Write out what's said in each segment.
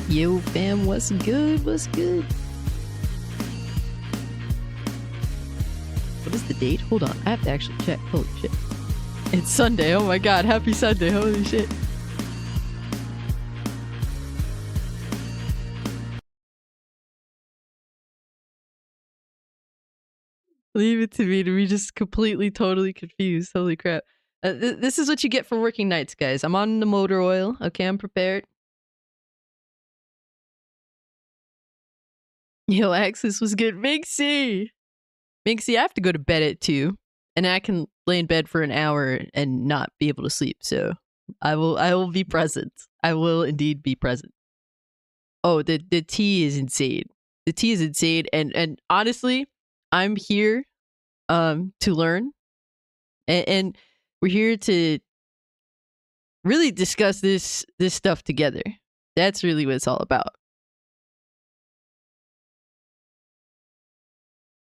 Yo, fam, what's good? What's good? What is the date? Hold on, I have to actually check. Holy shit. It's Sunday. Oh my god, happy Sunday. Holy shit. Leave it to be just completely, totally confused. Holy crap. This is what you get for working nights, guys. I'm on the motor oil. Okay, I'm prepared. Yo, Axis was good. Minxie, I have to go to bed at 2. And I can lay in bed for an hour and not be able to sleep. So I will be present. I will indeed be present. Oh, the tea is insane. The tea is insane. And honestly, I'm here to learn. And we're here to really discuss this stuff together. That's really what it's all about.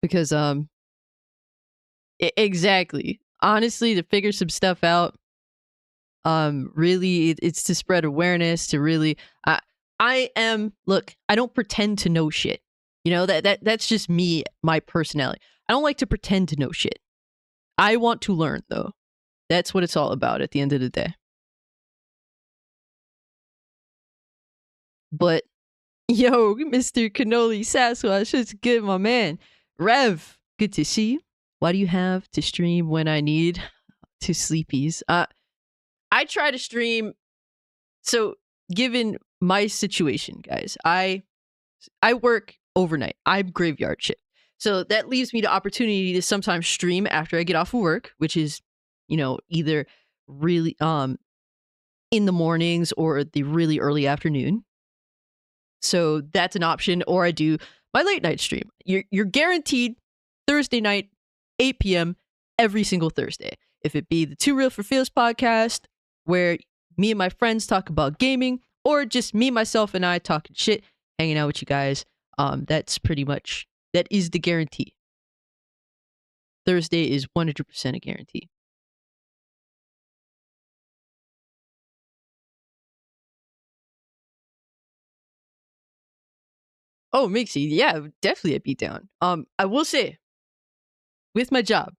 Because exactly. Honestly, to figure some stuff out, really it's to spread awareness, to really look, I don't pretend to know shit. You know, that's just me, my personality. I don't like to pretend to know shit. I want to learn, though. That's what it's all about at the end of the day. But yo, Mr. Cannoli Sasquatch, it's good, my man. Rev, good to see you. Why do you have to stream when I need to sleepies? I try to stream. So, given my situation, guys, I work overnight. I'm graveyard shift. So that leaves me the opportunity to sometimes stream after I get off of work, which is, you know, either really in the mornings or the really early afternoon. So that's an option. Or I do my late night stream. You're guaranteed Thursday night, 8 p.m. every single Thursday. If it be the Too Real for Feels podcast, where me and my friends talk about gaming, or just me, myself, and I talking shit, hanging out with you guys. That's pretty much, that is the guarantee. Thursday is 100% a guarantee. Oh, Mixie, yeah, definitely I'd be down. I will say, with my job,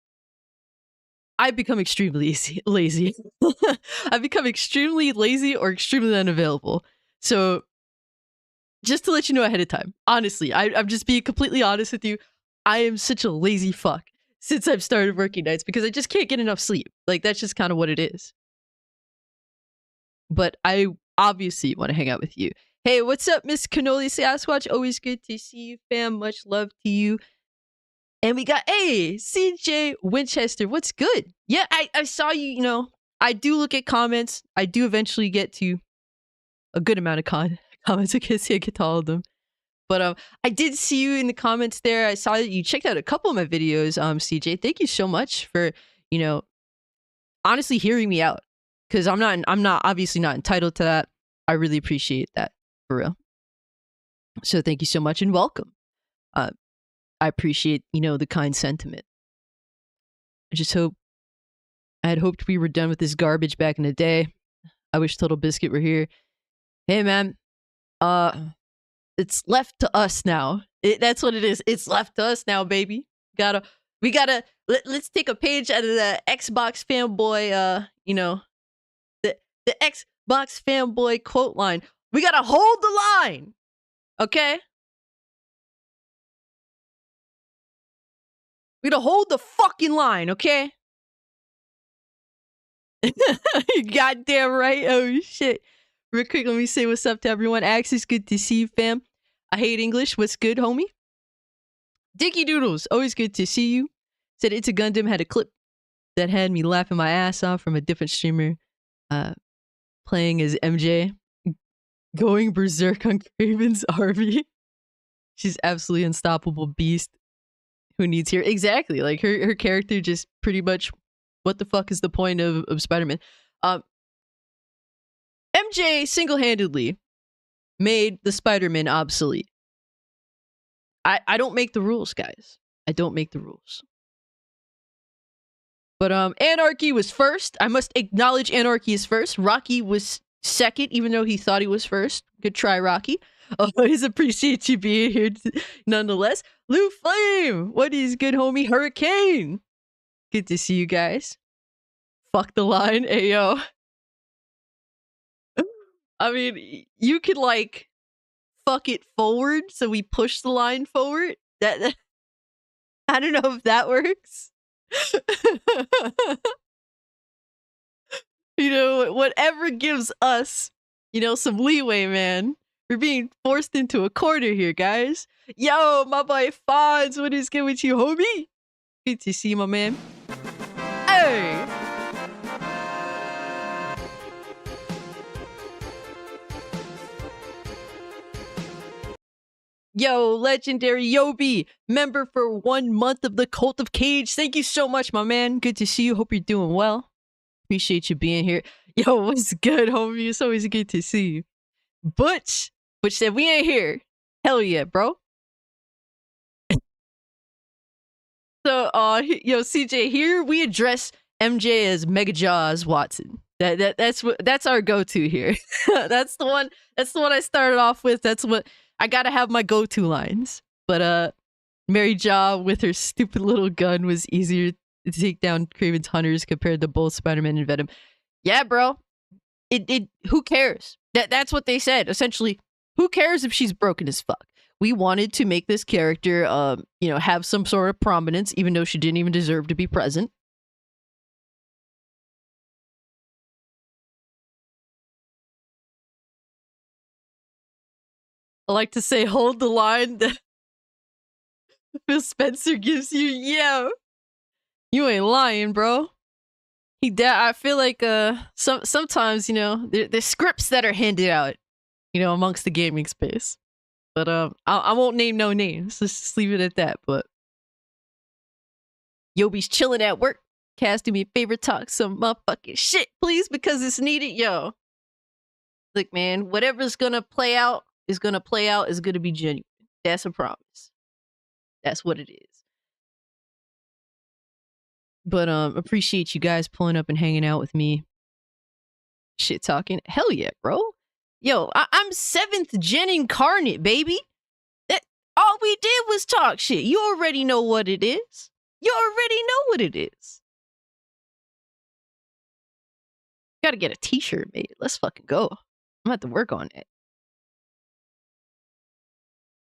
I've become extremely lazy. I've become extremely lazy or extremely unavailable. So, just to let you know ahead of time, honestly, I'm just being completely honest with you. I am such a lazy fuck since I've started working nights because I just can't get enough sleep. Like, that's just kind of what it is. But I obviously want to hang out with you. Hey, what's up, Miss Cannoli Sasquatch? Always good to see you, fam. Much love to you. And we got, hey, CJ Winchester. What's good? Yeah, I saw you, you know, I do look at comments. I do eventually get to a good amount of comments. I can't say I get to all of them. But I did see you in the comments there. I saw that you checked out a couple of my videos, CJ. Thank you so much for, you know, honestly hearing me out. Because I'm not obviously not entitled to that. I really appreciate that, for real. So thank you so much and welcome. I appreciate, you know, the kind sentiment. I had hoped we were done with this garbage back in the day. I wish Total Biscuit were here. Hey man, it's left to us now. That's what it is. It's left to us now, baby. Let's take a page out of the Xbox fanboy, you know, the Xbox fanboy quote line. We gotta hold the line, okay? We gotta hold the fucking line, okay? You goddamn right. Oh shit. Real quick, let me say what's up to everyone. Axis, good to see you, fam. I hate English. What's good, homie? Dicky Doodles, always good to see you. Said It's a Gundam had a clip that had me laughing my ass off from a different streamer playing as MJ, going berserk on Craven's army. She's absolutely unstoppable beast. Who needs here? Exactly. Like her character just pretty much, what the fuck is the point of Spider-Man? MJ single-handedly made the Spider-Man obsolete. I don't make the rules, guys. I don't make the rules. But Anarchy was first. I must acknowledge Anarchy is first. Rocky was second, even though he thought he was first. Good try, Rocky. Always appreciate you being here nonetheless. Lou Flame, what is good, homie? Hurricane. Good to see you guys. Fuck the line, ayo. I mean, you could like fuck it forward, so we push the line forward. That I don't know if that works. You know, whatever gives us, you know, some leeway, man. We're being forced into a corner here, guys. Yo, my boy Fonz, what is good with you, homie? Good to see you, my man. Hey! Yo, legendary Yobi, member for 1 month of the Cult of Cage. Thank you so much, my man. Good to see you. Hope you're doing well. Appreciate you being here. Yo, what's good, homie? It's always good to see you. Butch said we ain't here. Hell yeah, bro. So, yo, CJ, here we address MJ as Mega Jaws Watson. That's our go-to here. That's the one I started off with. That's what I gotta have my go-to lines. But Mary Ja with her stupid little gun was easier to take down Kraven's hunters compared to both Spider-Man and Venom. Yeah, bro. It who cares? That's what they said. Essentially, who cares if she's broken as fuck? We wanted to make this character you know, have some sort of prominence, even though she didn't even deserve to be present. I like to say, hold the line that Phil Spencer gives you. Yeah, you ain't lying, bro. I feel like sometimes, you know, there's scripts that are handed out, you know, amongst the gaming space. But I won't name no names. Let's just leave it at that. But Yobi's chilling at work, casting me favorite talk some motherfucking shit, please, because it's needed. Yo, look, man, whatever's gonna play out is gonna play out. Is gonna be genuine. That's a promise. That's what it is. But appreciate you guys pulling up and hanging out with me. Shit talking. Hell yeah, bro. Yo, I'm 7th gen incarnate, baby. All we did was talk shit. You already know what it is. You already know what it is. Gotta get a t-shirt made. Let's fucking go. I'm gonna have to work on it.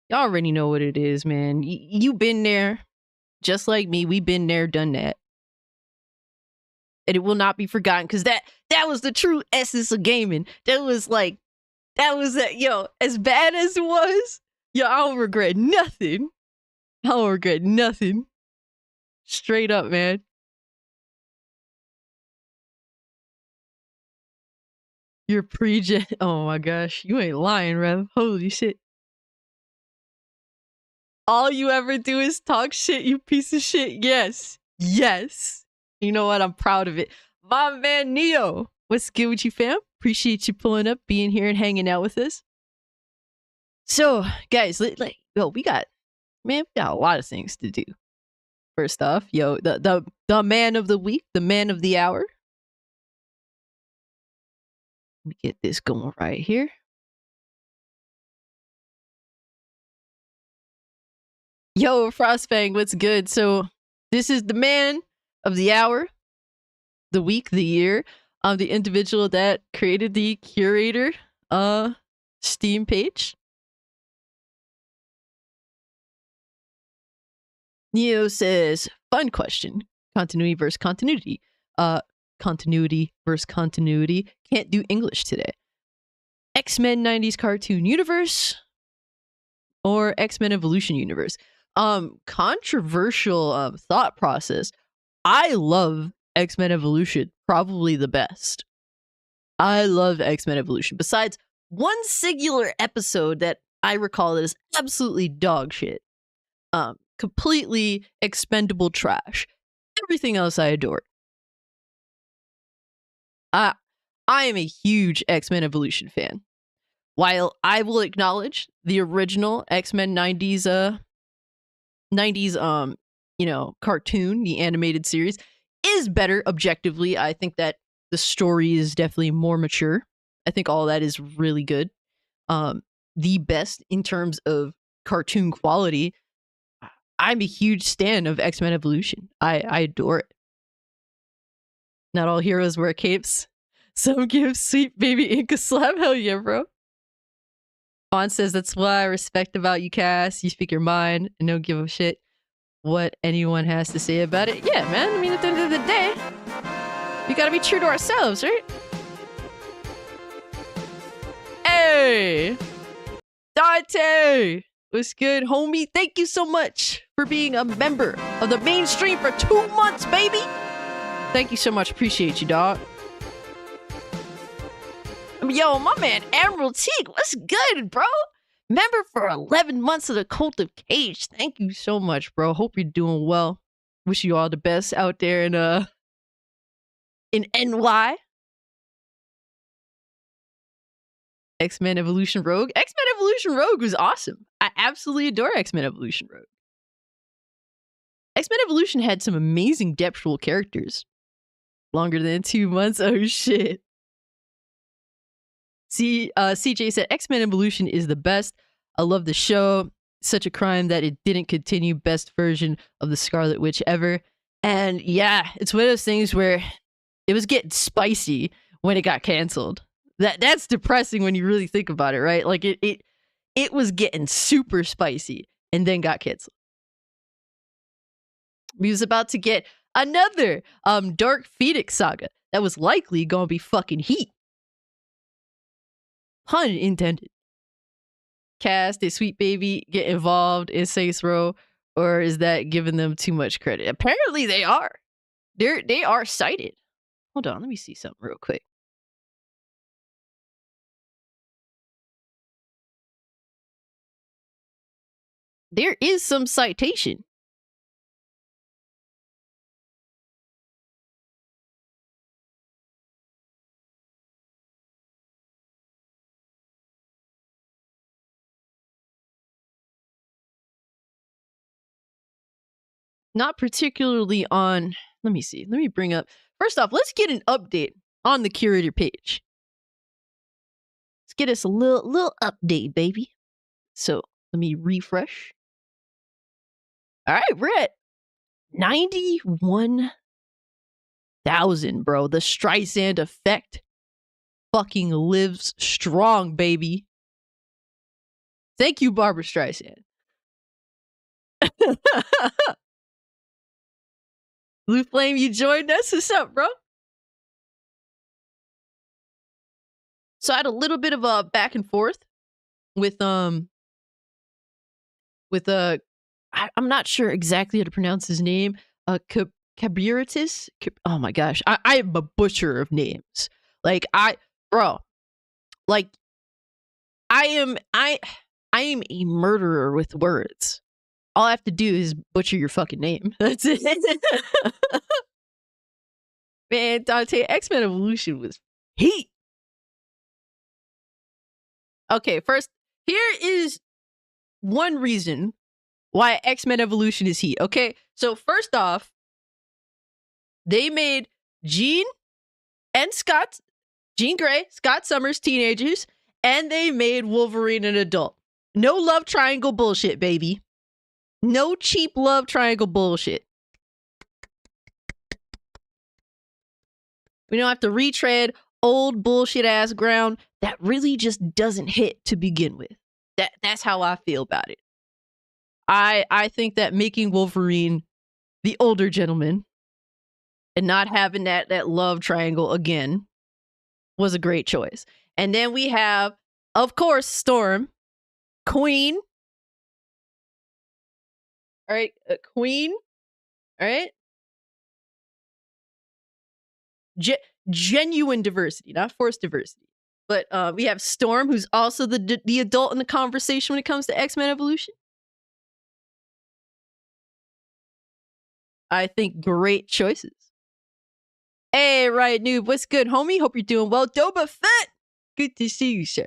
Y'all already know what it is, man. You been there. Just like me, we been there, done that. And it will not be forgotten, because that was the true essence of gaming. That was that, yo, as bad as it was, yo, I don't regret nothing. I don't regret nothing. Straight up, man. You're pre-gen. Oh my gosh, you ain't lying, Rev. Holy shit. All you ever do is talk shit, you piece of shit. Yes. Yes. You know what? I'm proud of it. My man Neo, what's good with you, fam? Appreciate you pulling up, being here, and hanging out with us. So, guys, yo, we got a lot of things to do. First off, yo, the man of the week, the man of the hour. Let me get this going right here. Yo, Frostfang, what's good? So, this is the man of the hour, the week, the year, the individual that created the curator Steam page. Neo says, fun question. Continuity versus continuity. Continuity versus continuity. Can't do English today. X-Men 90s cartoon universe or X-Men Evolution universe. Controversial thought process. I love X-Men Evolution, probably the best. I love X-Men Evolution. Besides one singular episode that I recall that is absolutely dog shit. Completely expendable trash. Everything else I adore. I am a huge X-Men Evolution fan. While I will acknowledge the original X-Men 90s you know, cartoon, the animated series, is better objectively. I think that the story is definitely more mature. I think all that is really good. the best in terms of cartoon quality. I'm a huge stan of X-Men Evolution. I adore it. Not all heroes wear capes. Some give sweet baby ink a slap. Hell yeah, bro. Fawn says, that's what I respect about you, Cass. You speak your mind and don't give a shit what anyone has to say about it. Yeah, man. I mean, at the end of the day, we gotta be true to ourselves, right? Hey! Dante! What's good, homie? Thank you so much for being a member of the mainstream for 2 months, baby! Thank you so much. Appreciate you, dog. Yo, my man Emerald Teague, what's good, bro? Member for 11 months of the Cult of Cage. Thank you so much, bro. Hope you're doing well. Wish you all the best out there in NY. X-Men Evolution Rogue. X-Men Evolution Rogue was awesome. I absolutely adore X-Men Evolution Rogue. X-Men Evolution had some amazing Deadpool characters. Longer than 2 months. Oh shit. CJ said X-Men Evolution is the best. I love the show. Such a crime that it didn't continue. Best version of the Scarlet Witch ever. And yeah, it's one of those things where it was getting spicy when it got canceled. That's depressing when you really think about it, right? Like it was getting super spicy and then got canceled. We was about to get another Dark Phoenix saga that was likely gonna be fucking heat. Pun intended. Cass, did Sweet Baby get involved in Saints Row, or is that giving them too much credit? Apparently they are. They are cited. Hold on, let me see something real quick. There is some citation. Not particularly on, let me see. Let me bring up, first off, let's get an update on the curator page. Let's get us a little update, baby. So let me refresh. All right, we're at 91,000, bro. The Streisand effect fucking lives strong, baby. Thank you, Barbara Streisand. Blue Flame, you joined us. What's up, bro? So I had a little bit of a back and forth with I'm not sure exactly how to pronounce his name. Kabiritis. Oh my gosh, I am a butcher of names. Like I am a murderer with words. All I have to do is butcher your fucking name. That's it. Man, Dante, X-Men Evolution was heat. Okay, first, here is one reason why X-Men Evolution is heat. Okay, so first off, they made Jean and Scott, Jean Grey, Scott Summers teenagers, and they made Wolverine an adult. No love triangle bullshit, baby. No cheap love triangle bullshit. We don't have to retread old bullshit ass ground that really just doesn't hit to begin with. That's how I feel about it. I think that making Wolverine the older gentleman and not having that love triangle again was a great choice. And then we have, of course, Storm, Queen. All right, Queen. All right. Genuine diversity, not forced diversity. But we have Storm, who's also the adult in the conversation when it comes to X-Men Evolution. I think great choices. Hey, Riot Noob, what's good, homie? Hope you're doing well. Doba Fett, good to see you, sir.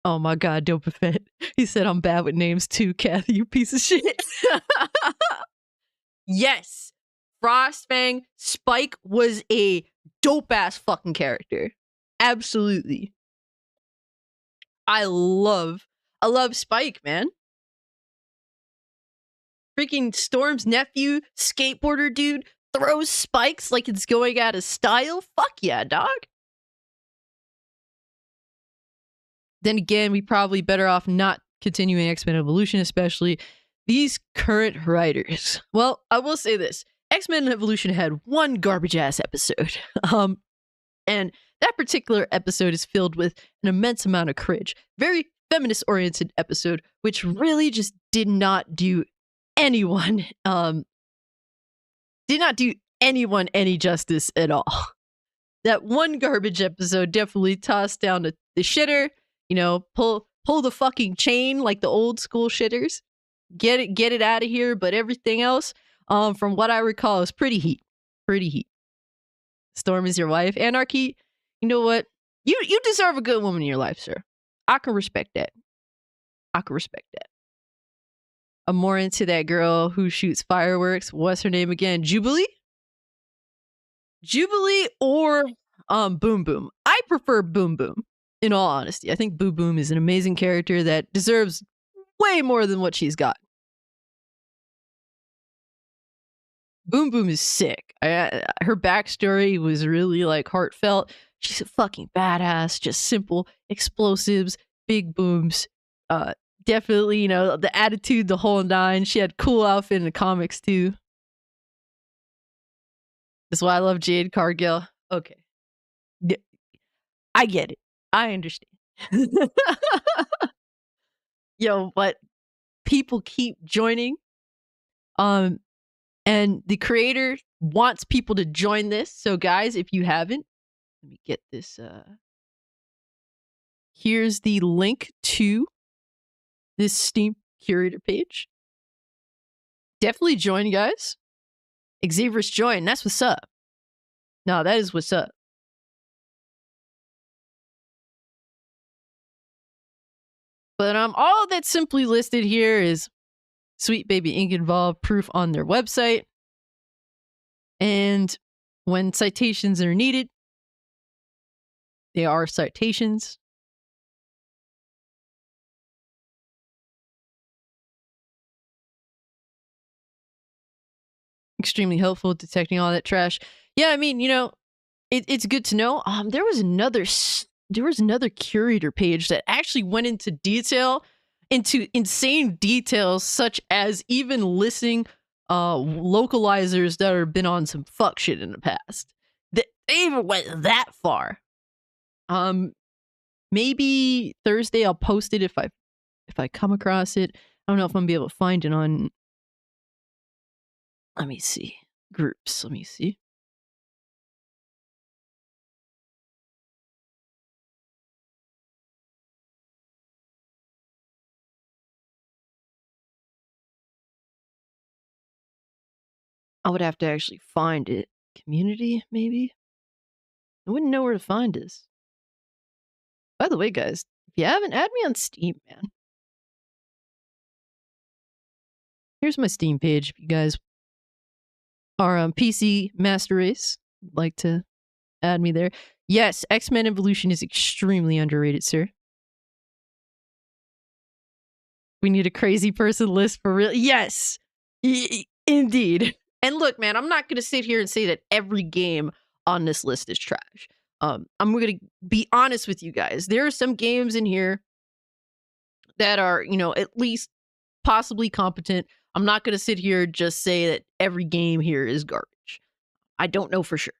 Oh my god, Doba Fett. He said I'm bad with names too, Kathy, you piece of shit. Yes. Frostfang Spike was a dope-ass fucking character. Absolutely. I love Spike, man. Freaking Storm's nephew, skateboarder dude, throws spikes like it's going out of style. Fuck yeah, dog. Then again, we probably better off not continuing X-Men Evolution, especially these current writers. Well, I will say this. X-Men Evolution had one garbage ass episode. And that particular episode is filled with an immense amount of cringe. Very feminist oriented episode, which really just did not do anyone any justice at all. That one garbage episode definitely tossed down the shitter, you know, pull the fucking chain like the old school shitters. Get it out of here, but everything else, from what I recall, is pretty heat. Pretty heat. Storm is your wife. Anarchy, you know what? You deserve a good woman in your life, sir. I can respect that. I'm more into that girl who shoots fireworks. What's her name again? Jubilee or Boom Boom? I prefer Boom Boom, in all honesty. I think Boom Boom is an amazing character that deserves way more than what she's got. Boom Boom is sick. Her backstory was really like heartfelt. She's a fucking badass, just simple explosives, big booms. Definitely, you know, the attitude, the whole nine. She had cool outfit in the comics too. That's why I love Jade Cargill. Okay. I get it. I understand. Yo, but people keep joining. And the creator wants people to join this. So guys, if you haven't, let me get this. Here's the link to this Steam curator page. Definitely join, guys. Xavier's join. That's what's up. No, that is what's up. But all that's simply listed here is Sweet Baby Ink involved proof on their website. And when citations are needed, they are citations. Extremely helpful detecting all that trash. Yeah, I mean, you know, it's good to know. There was another curator page that actually went into insane details, such as even listing localizers that have been on some fuck shit in the past. They even went that far. Maybe Thursday I'll post it if I come across it. I don't know if I'm gonna be able to find it on. Let me see. Groups. Let me see. I would have to actually find it. Community, maybe? I wouldn't know where to find this. By the way, guys, if you haven't, add me on Steam, man. Here's my Steam page. If you guys are on PC Master Race, like to add me there. Yes, X-Men Evolution is extremely underrated, sir. We need a crazy person list for real. Yes, indeed. And look, man, I'm not going to sit here and say that every game on this list is trash. I'm going to be honest with you guys. There are some games in here that are, you know, at least possibly competent. I'm not going to sit here and just say that every game here is garbage. I don't know for sure.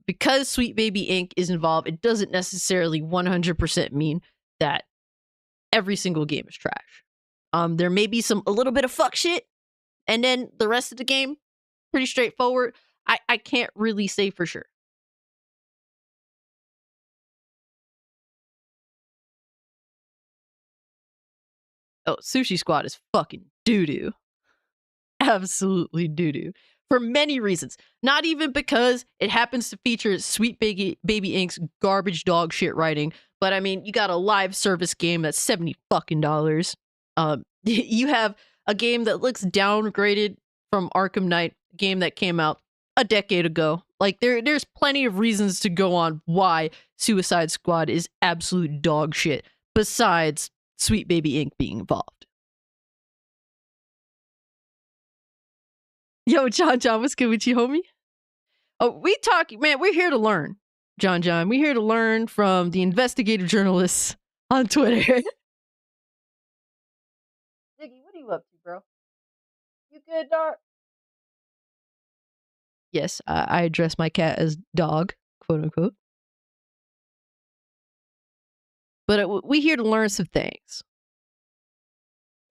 Because Sweet Baby Ink is involved, it doesn't necessarily 100% mean that every single game is trash. There may be a little bit of fuck shit, and then the rest of the game, pretty straightforward. I can't really say for sure. Oh, Sushi Squad is fucking doo-doo. Absolutely doo-doo. For many reasons. Not even because it happens to feature Sweet Baby Ink's garbage dog shit writing, but I mean, you got a live service game that's $70 fucking dollars. You have a game that looks downgraded from Arkham Knight, a game that came out a decade ago. Like there's plenty of reasons to go on why Suicide Squad is absolute dog shit, besides Sweet Baby Inc. being involved. Yo, John, what's good with you, homie? Oh, we talk, man, we're here to learn, John. We're here to learn from the investigative journalists on Twitter. Ziggy, what are you up to, bro? You good, dog? Yes, I address my cat as dog, quote unquote. But we here to learn some things.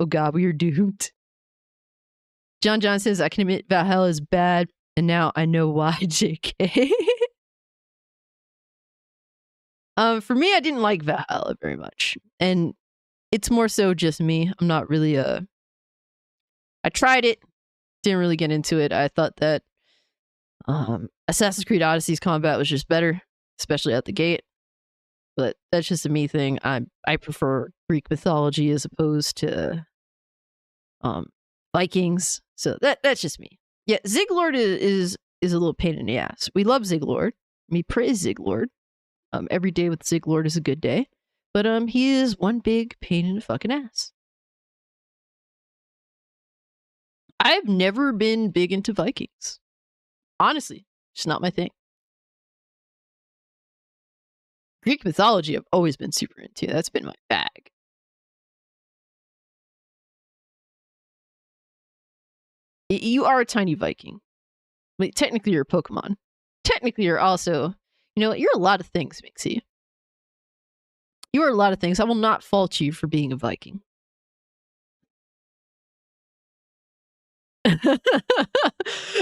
Oh God, we are doomed. John says, I can admit Valhalla is bad, and now I know why, JK. For me, I didn't like Valhalla very much. And it's more so just me. I'm not really I tried it, didn't really get into it. I thought that Assassin's Creed Odyssey's combat was just better, especially at the gate. But that's just a me thing. I prefer Greek mythology as opposed to Vikings. So that's just me. Yeah, Ziglord is a little pain in the ass. We love Ziglord. We praise Ziglord. Every day with Ziglord is a good day. But he is one big pain in the fucking ass. I've never been big into Vikings. Honestly, it's not my thing. Greek mythology I've always been super into. That's been my bag. You are a tiny Viking. I mean, technically you're a Pokemon. Technically you're also, you're a lot of things, Mixie. You are a lot of things. I will not fault you for being a Viking.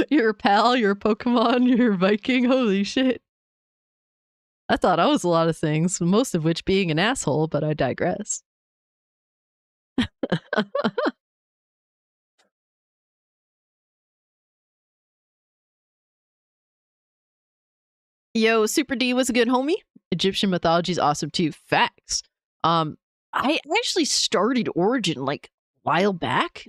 You're a pal, you're a Pokemon, you're a Viking. Holy shit. I thought I was a lot of things, most of which being an asshole, but I digress. Yo, Super D was a good homie. Egyptian mythology is awesome too. Facts. I actually started Origin like a while back,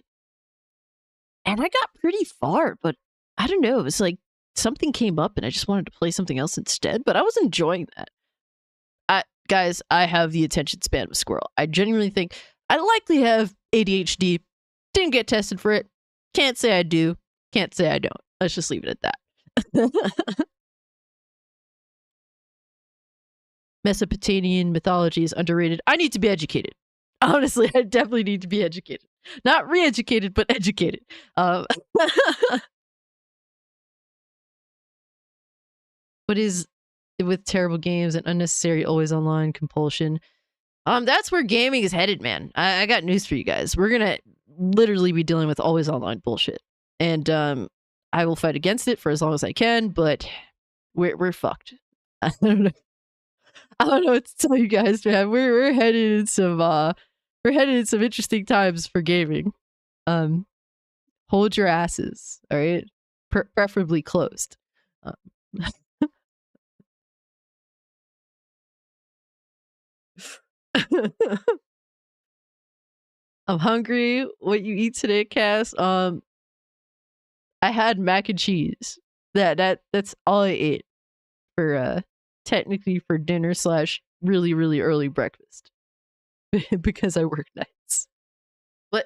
and I got pretty far, but I don't know. It was like something came up, and I just wanted to play something else instead. But I was enjoying that. Guys, I have the attention span of a squirrel. I genuinely think I likely have ADHD. Didn't get tested for it. Can't say I do. Can't say I don't. Let's just leave it at that. Mesopotamian mythology is underrated. I need to be educated. Honestly, I definitely need to be educated. Not re-educated, but educated. What is with terrible games and unnecessary always online compulsion? That's where gaming is headed, man. I got news for you guys. We're gonna literally be dealing with always online bullshit. And I will fight against it for as long as I can, but we're fucked. I don't know. I don't know what to tell you guys, man. We're headed in some interesting times for gaming. Hold your asses, all right? Preferably closed. I'm hungry. What you eat today, Cass? I had mac and cheese. That's all I ate for technically for dinner / really, really early breakfast. Because I work nights. But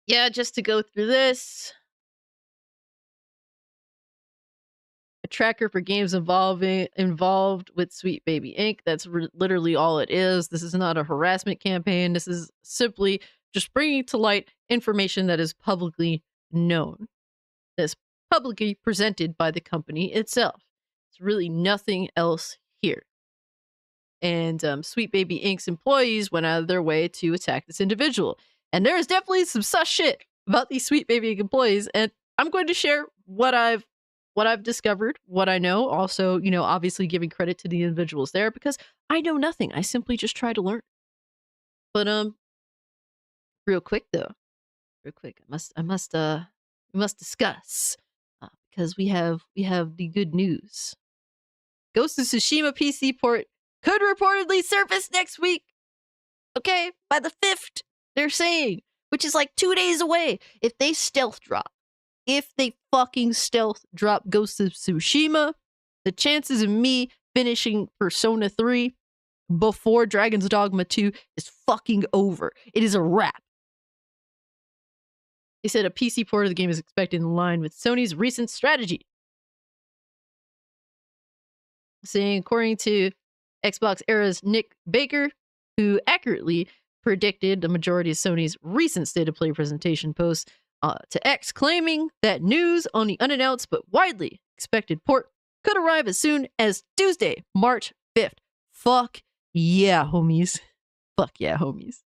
yeah, just to go through this. A tracker for games involved with Sweet Baby Inc. That's literally all it is. This is not a harassment campaign. This is simply just bringing to light information that is publicly known. That's publicly presented by the company itself. It's really nothing else here. And Sweet Baby Inc.'s employees went out of their way to attack this individual. And there is definitely some sus shit about these Sweet Baby Inc. employees. And I'm going to share what I've discovered, what I know. Also, obviously giving credit to the individuals there because I know nothing. I simply just try to learn. But real quick though, I must discuss because we have the good news. Ghost of Tsushima PC port could reportedly surface next week. Okay, by the 5th, they're saying, which is like 2 days away. If they stealth drop if they fucking stealth drop Ghost of Tsushima, the chances of me finishing Persona 3 before Dragon's Dogma 2 is fucking over. It is a wrap. They said a PC port of the game is expected in line with Sony's recent strategy. Saying, according to Xbox Era's Nick Baker, who accurately predicted the majority of Sony's recent State of Play presentation posts to X, claiming that news on the unannounced but widely expected port could arrive as soon as Tuesday, March 5th. Fuck yeah, homies. Fuck yeah, homies.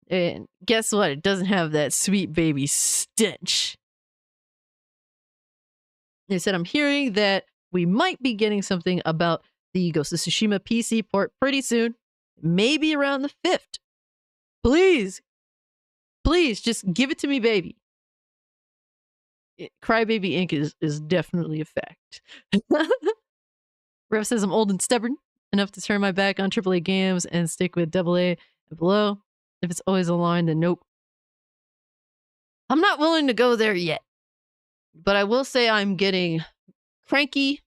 And guess what? It doesn't have that sweet baby stench. They said, I'm hearing that we might be getting something about the Ghost of Tsushima PC port pretty soon. Maybe around the 5th. Please. Please, just give it to me, baby. Crybaby Inc. is definitely a fact. Rev says, I'm old and stubborn enough to turn my back on AAA games and stick with AA and below. If it's always a line, then nope. I'm not willing to go there yet. But I will say I'm getting cranky.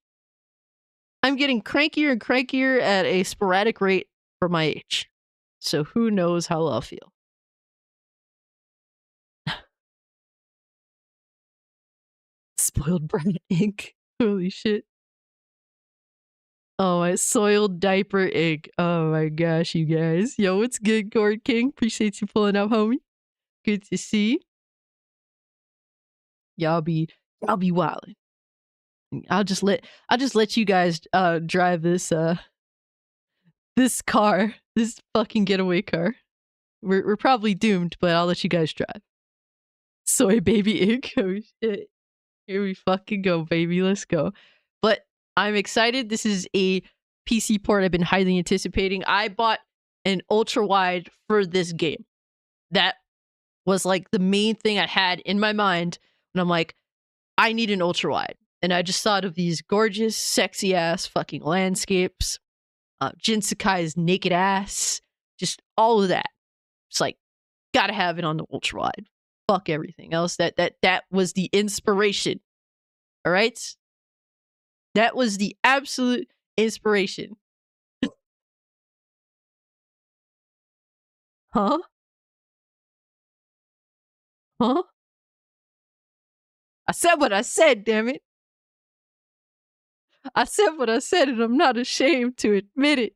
I'm getting crankier and crankier at a sporadic rate for my age. So who knows how I'll feel. Spoiled brat ink. Holy shit. Oh, my soiled diaper ink. Oh my gosh, you guys. Yo, what's good, Cord King? Appreciate you pulling up, homie. Good to see. Y'all be wildin'. I'll just let you guys drive this this car, this fucking getaway car. We're probably doomed, but I'll let you guys drive. Soy baby ink. Oh shit. Here we fucking go, baby. Let's go. But I'm excited. This is a PC port I've been highly anticipating. I bought an ultra wide for this game. That was like the main thing I had in my mind when I'm like, I need an ultra wide. And I just thought of these gorgeous, sexy ass fucking landscapes, Jin Sakai's naked ass, just all of that. It's like, gotta have it on the ultra wide. Fuck everything else. That was the inspiration. All right? That was the absolute inspiration. Huh? Huh? I said what I said, damn it. I said what I said, and I'm not ashamed to admit it.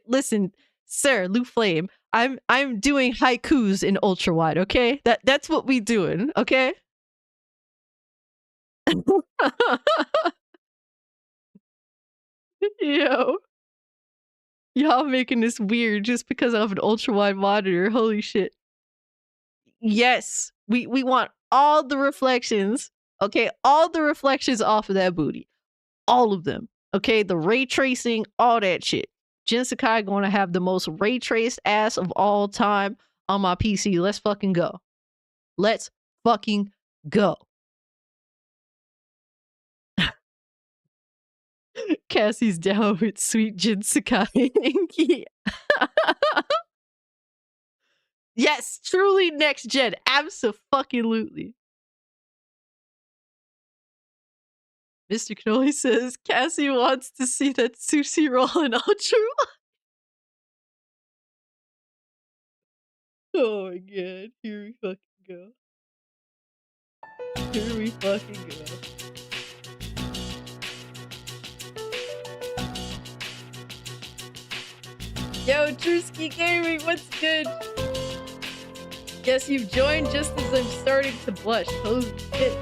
Listen, sir, Lou Flame. I'm doing haikus in ultra wide, okay? That's what we doing, okay? Yo. Y'all making this weird just because I have an ultra wide monitor. Holy shit. Yes. We want all the reflections. Okay, all the reflections off of that booty. All of them. Okay, the ray tracing, all that shit. Jin Sakai going to have the most ray traced ass of all time on my PC. Let's fucking go. Let's fucking go. Cassie's down with sweet Jin Sakai. Yes, truly next gen. Abso-fucking-lutely. Mr. Cannoli says Cassie wants to see that sushi roll in ultra. Oh my god, here we fucking go. Here we fucking go. Yo, Drewski Gaming, what's good? Guess you've joined just as I'm starting to blush. Holy shit.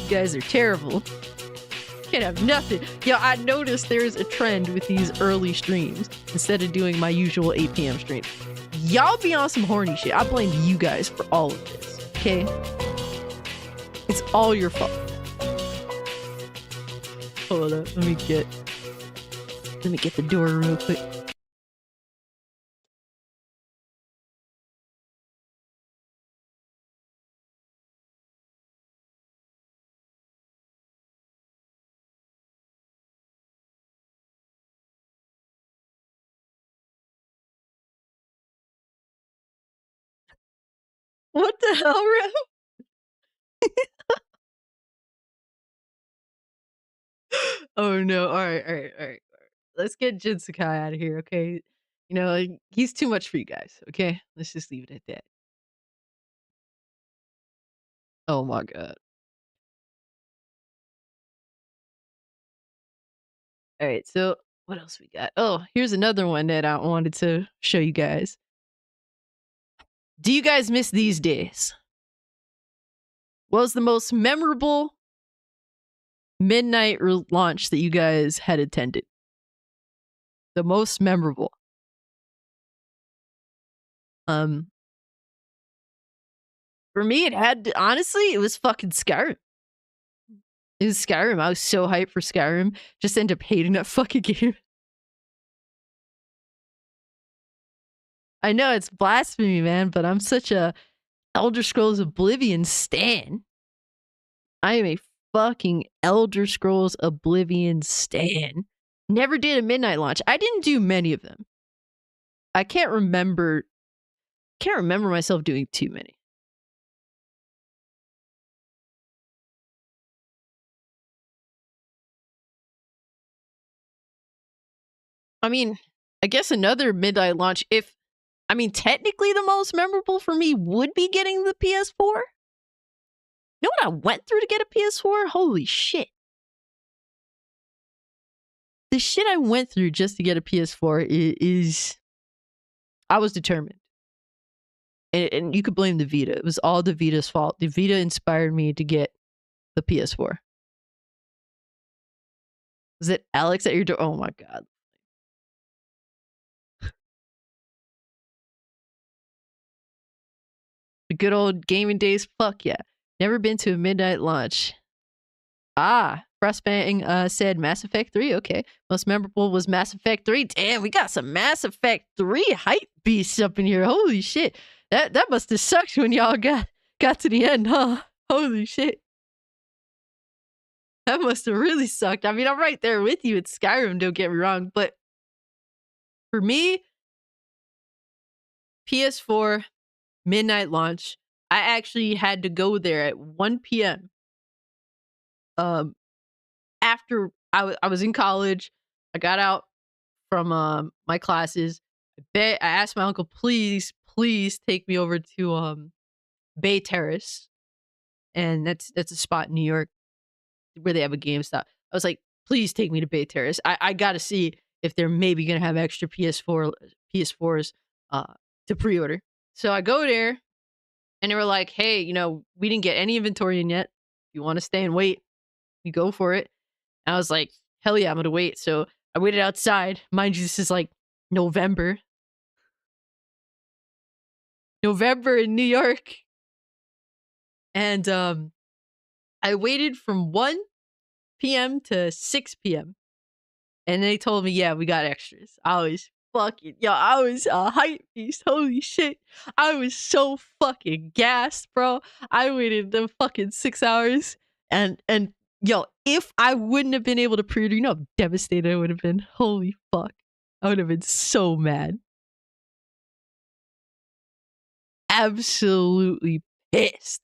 You guys are terrible. Can't have nothing. Yo, I noticed there's a trend with these early streams instead of doing my usual 8 p.m. stream. Y'all be on some horny shit. I blame you guys for all of this, okay? It's all your fault. Hold up, let me get the door real quick. What the hell, Rev? Oh no! All right. Let's get Jinsakai out of here, okay? You know, like, he's too much for you guys. Okay, let's just leave it at that. Oh my god! All right, so what else we got? Oh, here's another one that I wanted to show you guys. Do you guys miss these days? What was the most memorable midnight launch that you guys had attended? The most memorable. Um, for me, it had to, honestly, it was fucking Skyrim. It was Skyrim. I was so hyped for Skyrim. Just ended up hating that fucking game. I know it's blasphemy, man, but I'm such a Elder Scrolls Oblivion stan. I am a fucking Elder Scrolls Oblivion stan. Never did a midnight launch. I didn't do many of them. I can't remember myself doing too many. I mean, I guess another midnight launch, technically the most memorable for me would be getting the PS4. You know what I went through to get a PS4? Holy shit. The shit I went through just to get a PS4 is I was determined. And you could blame the Vita. It was all the Vita's fault. The Vita inspired me to get the PS4. Was it Alex at your door? Oh my god. The good old gaming days? Fuck yeah. Never been to a midnight launch. Frostbang said Mass Effect 3. Okay. Most memorable was Mass Effect 3. Damn, we got some Mass Effect 3 hype beasts up in here. Holy shit. That must have sucked when y'all got to the end, huh? Holy shit. That must have really sucked. I mean, I'm right there with you. It's Skyrim, don't get me wrong. But for me, PS4 midnight launch, I actually had to go there at 1 p.m. After I was in college. I got out from my classes. I asked my uncle, please take me over to Bay Terrace. And that's a spot in New York where they have a GameStop. I was like, please take me to Bay Terrace. I gotta see if they're maybe gonna have extra PS4s to pre-order. So I go there and they were like, hey, we didn't get any inventory in yet. If you want to stay and wait, you go for it. And I was like, hell yeah, I'm gonna wait. So I waited outside. Mind you, this is like November in New York. And I waited from 1 p.m. to 6 p.m. And they told me, yeah, we got extras. I was a hype beast. Holy shit. I was so fucking gassed, bro. I waited the fucking 6 hours. And yo, if I wouldn't have been able to pre-order, you know how devastated I would have been. Holy fuck. I would have been so mad. Absolutely pissed.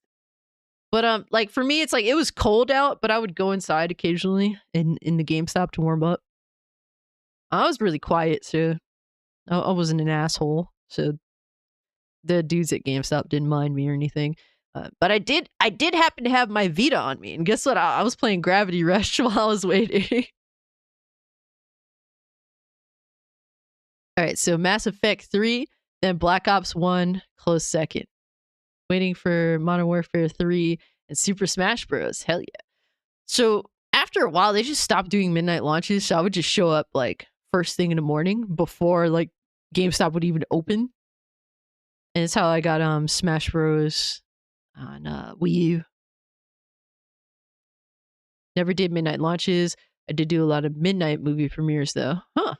But like for me, it's like it was cold out, but I would go inside occasionally in the GameStop to warm up. I was really quiet, so I wasn't an asshole. So the dudes at GameStop didn't mind me or anything. But I did happen to have my Vita on me, and guess what? I was playing Gravity Rush while I was waiting. All right, so Mass Effect 3, then Black Ops 1, close second. Waiting for Modern Warfare 3 and Super Smash Bros. Hell yeah. So after a while, they just stopped doing midnight launches. So I would just show up like first thing in the morning before like GameStop would even open. And it's how I got Smash Bros. On Wii U. Never did midnight launches. I did do a lot of midnight movie premieres though. Huh.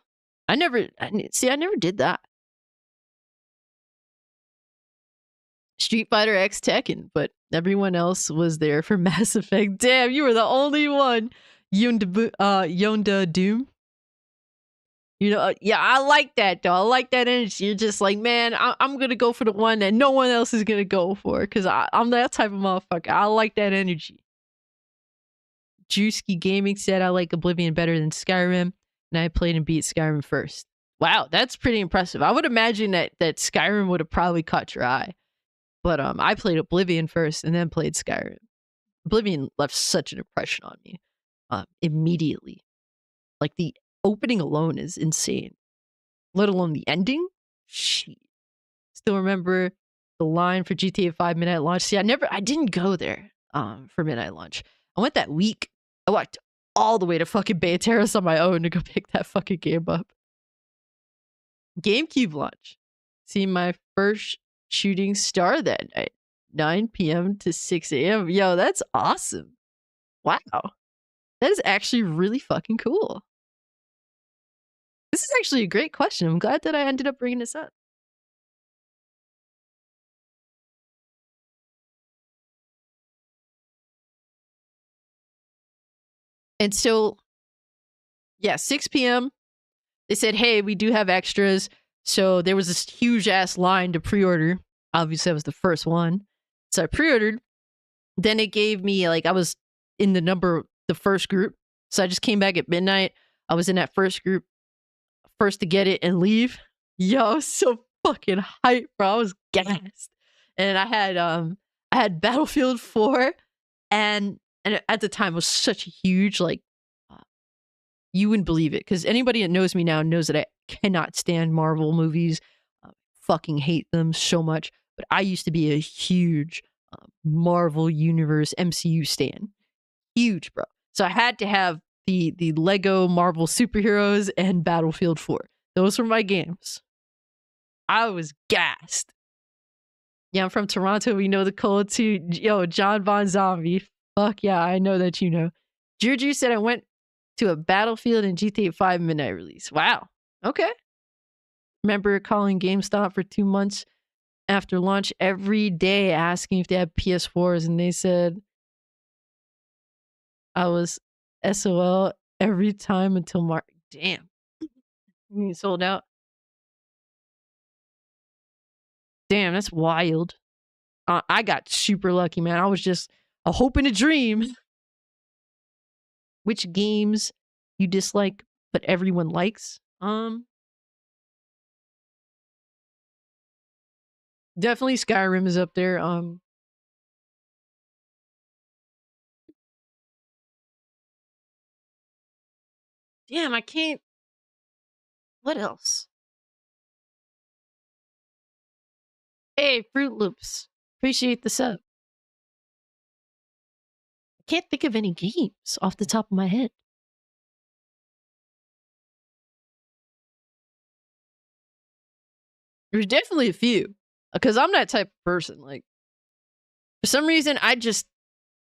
I never did that. Street Fighter X Tekken, but everyone else was there for Mass Effect. Damn, you were the only one. Yonda Doom. Yeah, I like that though. I like that energy. You're just like, man, I'm gonna go for the one that no one else is gonna go for, because I'm that type of motherfucker. I like that energy. Drewski Gaming said I like Oblivion better than Skyrim, and I played and beat Skyrim first. Wow, that's pretty impressive. I would imagine that Skyrim would have probably caught your eye, but I played Oblivion first and then played Skyrim. Oblivion left such an impression on me immediately. Like, the opening alone is insane, let alone the ending. Shit. Still remember the line for GTA 5 midnight launch. See, I didn't go there for midnight launch. I went that week. I walked all the way to fucking Bay Terrace on my own to go pick that fucking game up. GameCube launch. See my first shooting star that night. 9 p.m. to 6 a.m. Yo, that's awesome. Wow. That is actually really fucking cool. This is actually a great question. I'm glad that I ended up bringing this up. And so, yeah, 6 p.m. They said, hey, we do have extras. So there was this huge ass line to pre-order. Obviously, I was the first one. So I pre-ordered. Then it gave me, like, I was in the first group. So I just came back at midnight. I was in that first group, first to get it and leave. Yo, I was so fucking hyped, bro. I was gassed. And I had Battlefield 4, and at the time it was such a huge, like, you wouldn't believe it, because anybody that knows me now knows that I cannot stand Marvel movies. Fucking hate them so much. But I used to be a huge Marvel Universe MCU stan. Huge, bro. So I had to have the Lego Marvel superheroes and Battlefield 4. Those were my games. I was gassed. Yeah, I'm from Toronto. We know the code too. Yo, John Bon Zombie. Fuck yeah, I know that you know. Juju said I went to a Battlefield and GTA 5 midnight release. Wow. Okay. Remember calling GameStop for 2 months after launch every day asking if they had PS4s, and they said I was SOL every time until March. Damn. You sold out. Damn, that's wild. I got super lucky, man. I was just a hope and a dream. Which games you dislike but everyone likes? Definitely Skyrim is up there. Damn, I can't. What else? Hey, Fruit Loops. Appreciate the sub. Can't think of any games off the top of my head. There's definitely a few, because I'm that type of person. Like, for some reason, I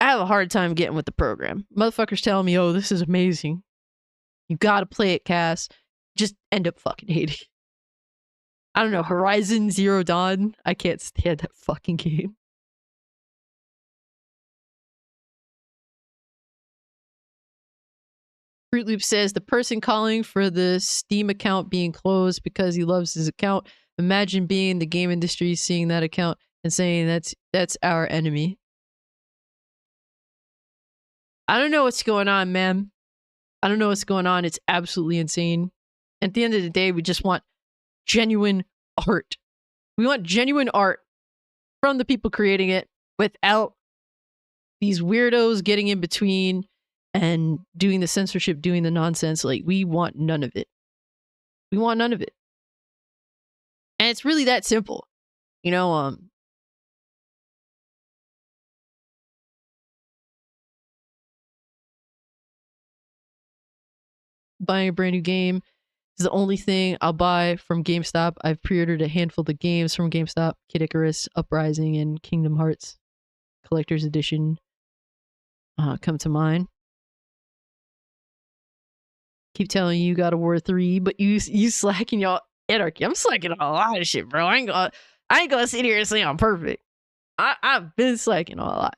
have a hard time getting with the program. Motherfuckers telling me, oh, this is amazing. You gotta play it, Cass. Just end up fucking hating it. I don't know, Horizon Zero Dawn. I can't stand that fucking game. Fruit Loop says the person calling for the Steam account being closed because he loves his account. Imagine being in the game industry, seeing that account and saying that's our enemy. I don't know what's going on, man. I don't know what's going on. It's absolutely insane. At the end of the day, we just want genuine art. We want genuine art from the people creating it without these weirdos getting in between and doing the censorship, doing the nonsense. Like, we want none of it. We want none of it. And it's really that simple. You know, buying a brand new game is the only thing I'll buy from GameStop. I've pre-ordered a handful of games from GameStop: Kid Icarus, Uprising, and Kingdom Hearts Collector's Edition come to mind. Keep telling you God of War 3, but you slacking y'all Anarchy. I'm slacking on a lot of shit, bro. I ain't gonna sit here and say I'm perfect. I've been slacking on a lot.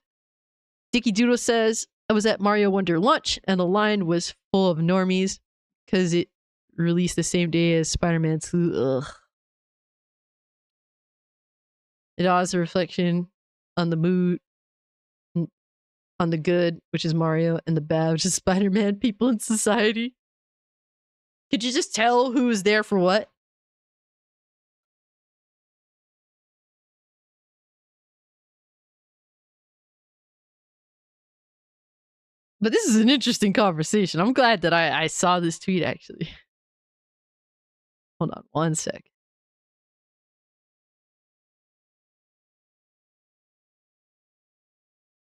Dicky Doodle says I was at Mario Wonder lunch and the line was full of normies because it released the same day as Spider-Man 2. Ugh. It has a reflection on the mood, on the good, which is Mario, and the bad, which is Spider-Man, people in society. Could you just tell who was there for what? But this is an interesting conversation. I'm glad that I saw this tweet, actually. Hold on one sec.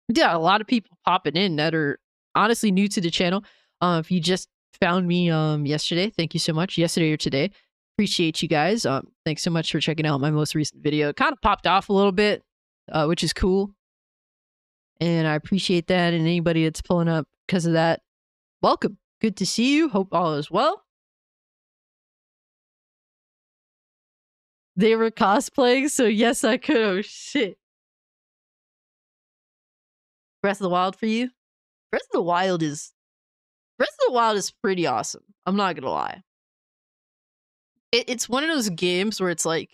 Yeah, a lot of people popping in that are honestly new to the channel. If you just found me yesterday, thank you so much. Yesterday or today. Appreciate you guys. Thanks so much for checking out my most recent video. It kind of popped off a little bit, which is cool. And I appreciate that. And anybody that's pulling up because of that, welcome. Good to see you. Hope all is well. They were cosplaying, so yes, I could. Oh, shit. Breath of the Wild for you? Breath of the Wild is pretty awesome. I'm not gonna lie. It's one of those games where it's like,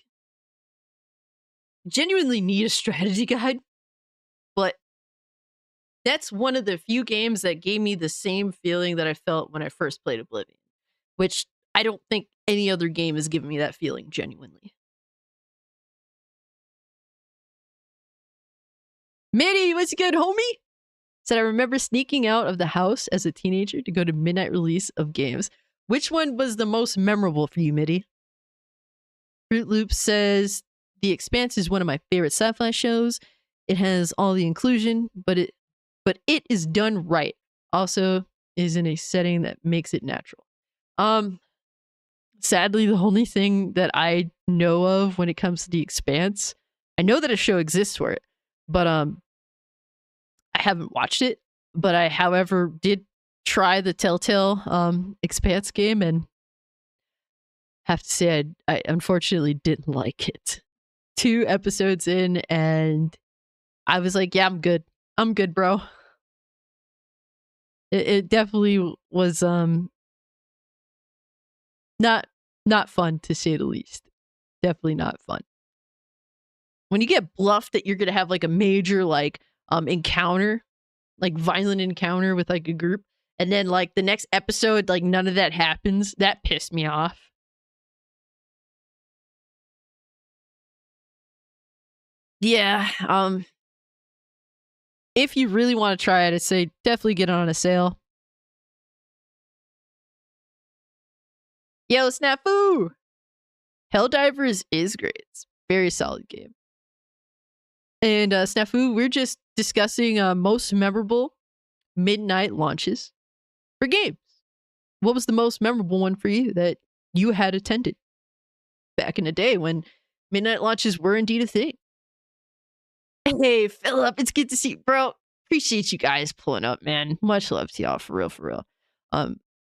genuinely need a strategy guide, but that's one of the few games that gave me the same feeling that I felt when I first played Oblivion, which I don't think any other game has given me that feeling genuinely. Mitty, what's good, homie? Said, I remember sneaking out of the house as a teenager to go to midnight release of games. Which one was the most memorable for you, Mitty? Fruit Loop says, The Expanse is one of my favorite sci-fi shows. It has all the inclusion, but it is done right. Also is in a setting that makes it natural. Sadly, the only thing that I know of when it comes to The Expanse, I know that a show exists for it, but I haven't watched it. But I, however, did try the Telltale Expanse game, and have to say I unfortunately didn't like it. 2 episodes in, and I was like, yeah, I'm good. I'm good, bro. It definitely was not fun, to say the least. Definitely not fun. When you get bluffed that you're gonna have like a major like encounter, like violent encounter with like a group, and then like the next episode, like none of that happens, that pissed me off. Yeah, if you really want to try it, I'd say definitely get on a sale. Yo, Snafu! Helldivers is great. It's a very solid game. And Snafu, we're just discussing most memorable midnight launches for games. What was the most memorable one for you that you had attended back in the day when midnight launches were indeed a thing? Hey, Philip, it's good to see you, bro. Appreciate you guys pulling up, man. Much love to y'all, for real, for real.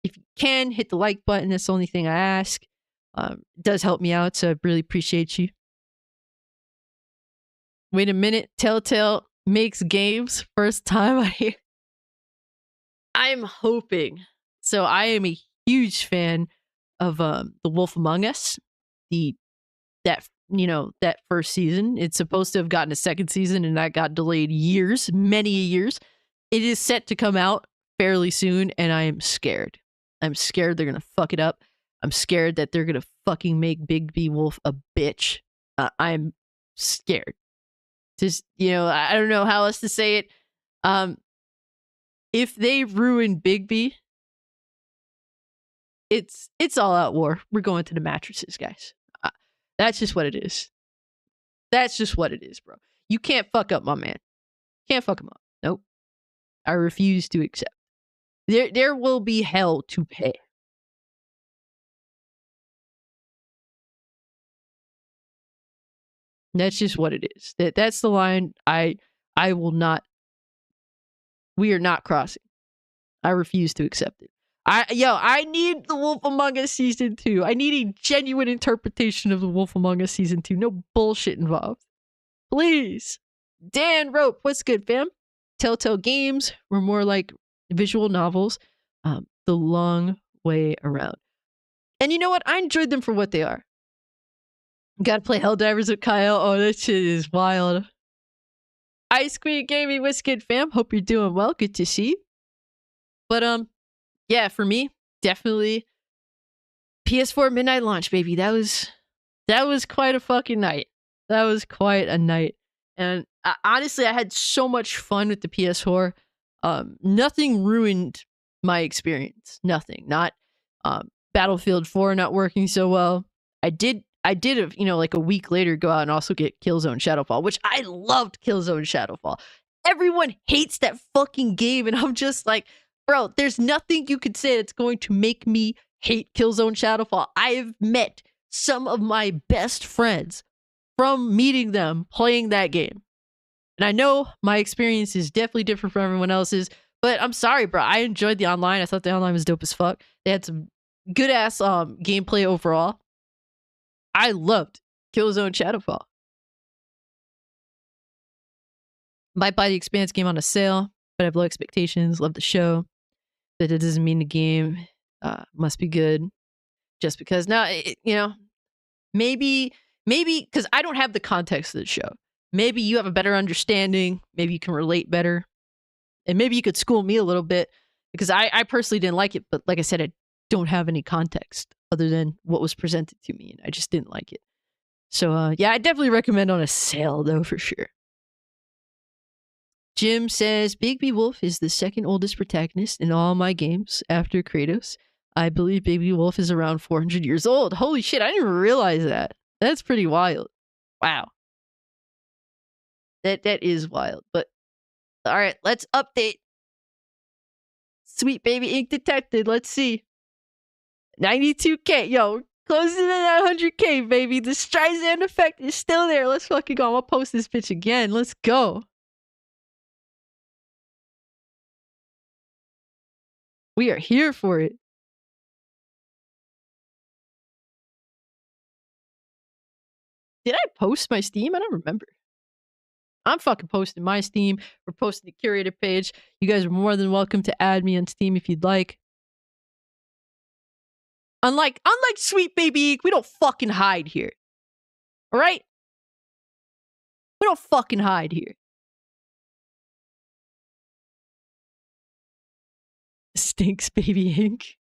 If you can, hit the like button. That's the only thing I ask. It does help me out, so I really appreciate you. Wait a minute. Telltale makes games. First time I hear. I'm hoping. So I am a huge fan of The Wolf Among Us. That first season. It's supposed to have gotten a second season, and that got delayed many years. It is set to come out fairly soon, and I am scared. I'm scared they're gonna fuck it up. I'm scared that they're gonna fucking make Big B Wolf a bitch. I'm scared. Just, I don't know how else to say it. If they ruin Big B, it's all out war. We're going to the mattresses, guys. That's just what it is. That's just what it is, bro. You can't fuck up my man. Can't fuck him up. Nope. I refuse to accept. There will be hell to pay. That's just what it is. That's the line I will not. We are not crossing. I refuse to accept it. I need The Wolf Among Us Season 2. I need a genuine interpretation of The Wolf Among Us Season 2. No bullshit involved. Please. Dan Rope, what's good, fam? Telltale games were more like visual novels. The long way around. And you know what? I enjoyed them for what they are. Gotta play Helldivers with Kyle. Oh, that shit is wild. Ice Queen Gaming, what's good, fam? Hope you're doing well. Good to see you. But yeah, for me, definitely PS4 midnight launch, baby. That was quite a fucking night. That was quite a night. And honestly, I had so much fun with the PS4. Nothing ruined my experience. Nothing. Not Battlefield 4 not working so well. I did like a week later go out and also get Killzone Shadowfall, which I loved Killzone Shadowfall. Everyone hates that fucking game, and I'm just like, bro, there's nothing you could say that's going to make me hate Killzone Shadowfall. I have met some of my best friends from meeting them playing that game. And I know my experience is definitely different from everyone else's, but I'm sorry, bro. I enjoyed the online. I thought the online was dope as fuck. They had some good ass gameplay overall. I loved Killzone Shadowfall. Might buy the Expanse game on a sale, but I have low expectations. Love the show. But it doesn't mean the game must be good just because. Now, maybe because I don't have the context of the show. Maybe you have a better understanding. Maybe you can relate better. And maybe you could school me a little bit because I personally didn't like it. But like I said, I don't have any context other than what was presented to me. And I just didn't like it. So yeah, I definitely recommend on a sale though, for sure. Jim says, Baby Wolf is the second oldest protagonist in all my games after Kratos. I believe Baby Wolf is around 400 years old. Holy shit, I didn't realize that. That's pretty wild. Wow. That is wild. But all right, let's update. Sweet Baby Ink detected. Let's see. 92K. Yo, closing in at 100K, baby. The Streisand effect is still there. Let's fucking go. I'm gonna post this bitch again. Let's go. We are here for it. Did I post my Steam? I don't remember. I'm fucking posting my Steam. We're posting the curator page. You guys are more than welcome to add me on Steam if you'd like. Unlike Sweet Baby Ink, we don't fucking hide here. All right? We don't fucking hide here. Stinks, Baby Ink.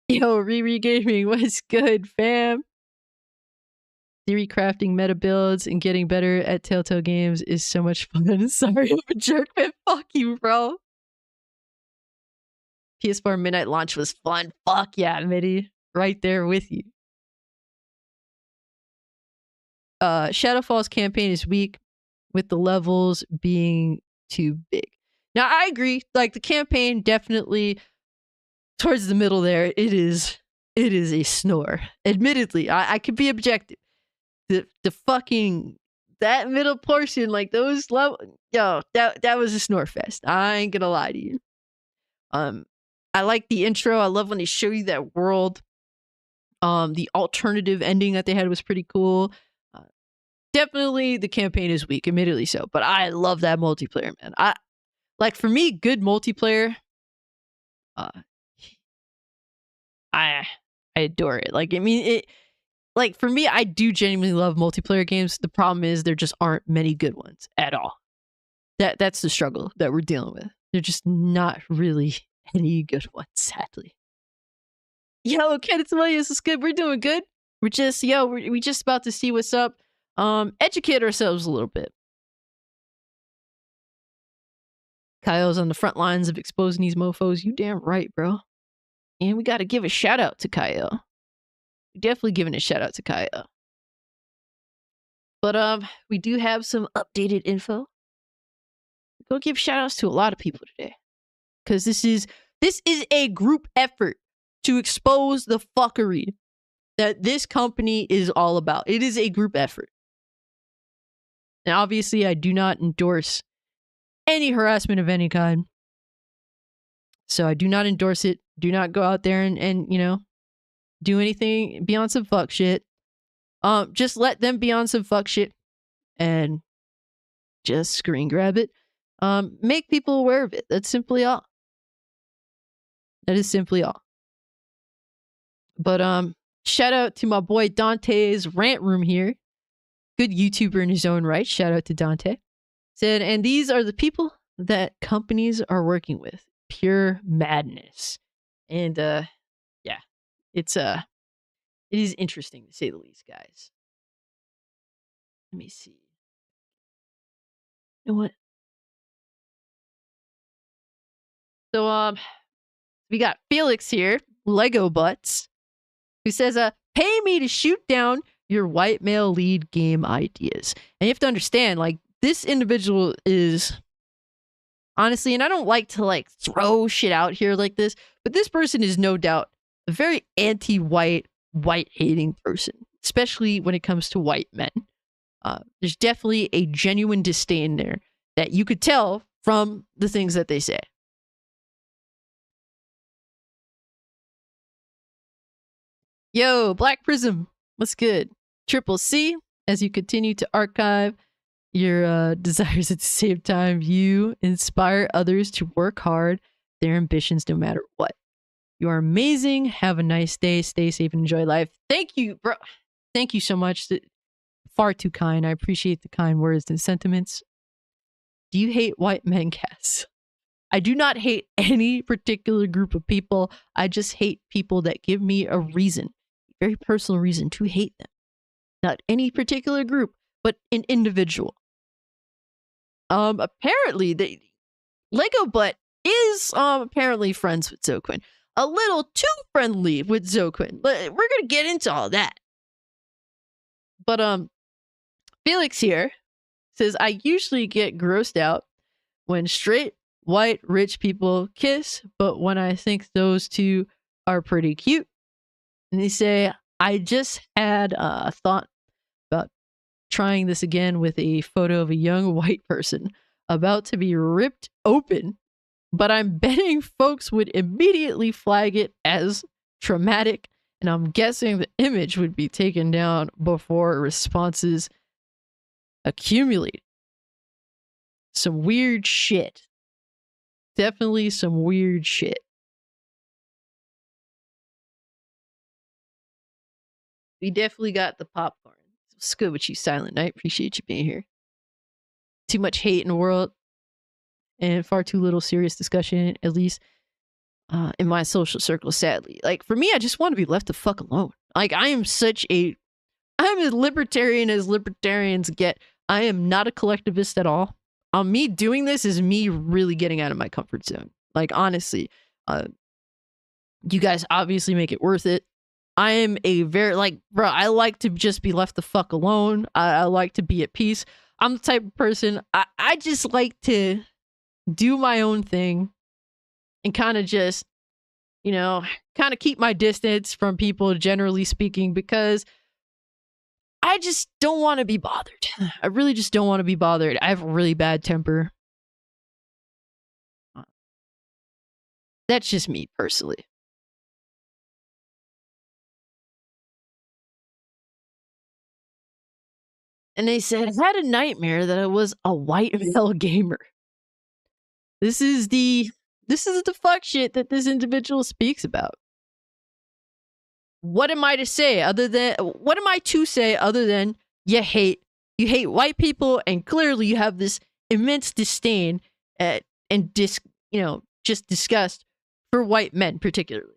Yo, Riri Gaming, what's good, fam? Theory crafting meta builds and getting better at Telltale games is so much fun. Sorry, I'm a jerk, man. Fuck you, bro. PS4 midnight launch was fun. Fuck yeah, Mitty. Right there with you. Shadowfall's campaign is weak with the levels being too big. Now, I agree. Like, the campaign definitely, towards the middle there, it is a snore. Admittedly, I could be objective. The fucking, that middle portion, like those levels, yo, that was a snore fest. I ain't gonna lie to you. I like the intro. I love when they show you that world. The alternative ending that they had was pretty cool. Definitely the campaign is weak, admittedly so, but I love that multiplayer, man. Like, for me, good multiplayer, I adore it. Like, I mean, like, for me, I do genuinely love multiplayer games. The problem is there just aren't many good ones at all. That's the struggle that we're dealing with. They're just not really any good ones, sadly. Yo, Kenneth Williams is good. We're doing good. We're just, we're just about to see what's up. Educate ourselves a little bit. Kyle's on the front lines of exposing these mofos. You damn right, bro. And we got to give a shout out to Kyle. Definitely giving a shout out to Kyle. But we do have some updated info. Go give shout outs to a lot of people today. Because this is a group effort to expose the fuckery that this company is all about. It is a group effort. And obviously, I do not endorse any harassment of any kind. So I do not endorse it. Do not go out there and do anything, be on some fuck shit. Just let them be on some fuck shit and just screen grab it. Make people aware of it. That's simply all. That is simply all. But shout out to my boy Dante's rant room here. Good YouTuber in his own right. Shout out to Dante. Said, and these are the people that companies are working with. Pure madness. And yeah, it is interesting to say the least, guys. Let me see. You know what? So we got Felix here, Lego Butts, who says, pay me to shoot down your white male lead game ideas. And you have to understand, like, this individual is honestly, and I don't like to like throw shit out here like this, but this person is no doubt a very anti-white, white-hating person, especially when it comes to white men. There's definitely a genuine disdain there that you could tell from the things that they say. Yo, Black Prism, what's good? Triple C, as you continue to archive your desires at the same time, you inspire others to work hard, their ambitions, no matter what. You are amazing. Have a nice day. Stay safe and enjoy life. Thank you, bro. Thank you so much. Far too kind. I appreciate the kind words and sentiments. Do you hate white men, Cass? I do not hate any particular group of people. I just hate people that give me a reason, a very personal reason to hate them. Not any particular group, but an individual. Apparently, Lego Butt is apparently friends with Zoquin. A little too friendly with Zoquin. We're gonna get into all that. But Felix here says, I usually get grossed out when straight, white, rich people kiss, but when I think those two are pretty cute. And they say, I just had a thought about trying this again with a photo of a young white person about to be ripped open, but I'm betting folks would immediately flag it as traumatic, and I'm guessing the image would be taken down before responses accumulate. Some weird shit. Definitely some weird shit. We definitely got the popcorn. It's good with you, Silent Night. Appreciate you being here. Too much hate in the world and far too little serious discussion, at least in my social circle, sadly. Like, for me, I just want to be left the fuck alone. Like, I'm as libertarian as libertarians get. I am not a collectivist at all. Me doing this is me really getting out of my comfort zone. Like, honestly, you guys obviously make it worth it. I am a very, like, bro, I like to just be left the fuck alone. I like to be at peace. I'm the type of person, I just like to do my own thing and kind of just, kind of keep my distance from people, generally speaking, because I just don't want to be bothered. I really just don't want to be bothered. I have a really bad temper. That's just me, personally. And they said, I had a nightmare that I was a white male gamer. This is the fuck shit that this individual speaks about. What am I to say other than you hate white people, and clearly you have this immense disdain and just disgust for white men particularly.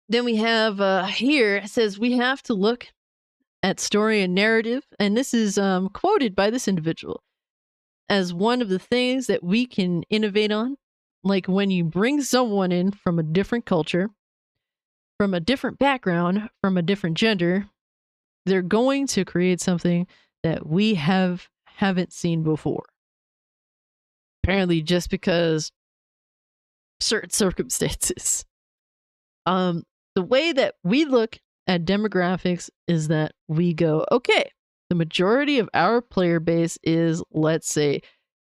Then we have here, it says we have to look at story and narrative, and this is quoted by this individual as one of the things that we can innovate on. Like, when you bring someone in from a different culture, from a different background, from a different gender, they're going to create something that we haven't seen before. Apparently just because certain circumstances. The way that we look at demographics is that we go, okay, The majority of our player base is, let's say,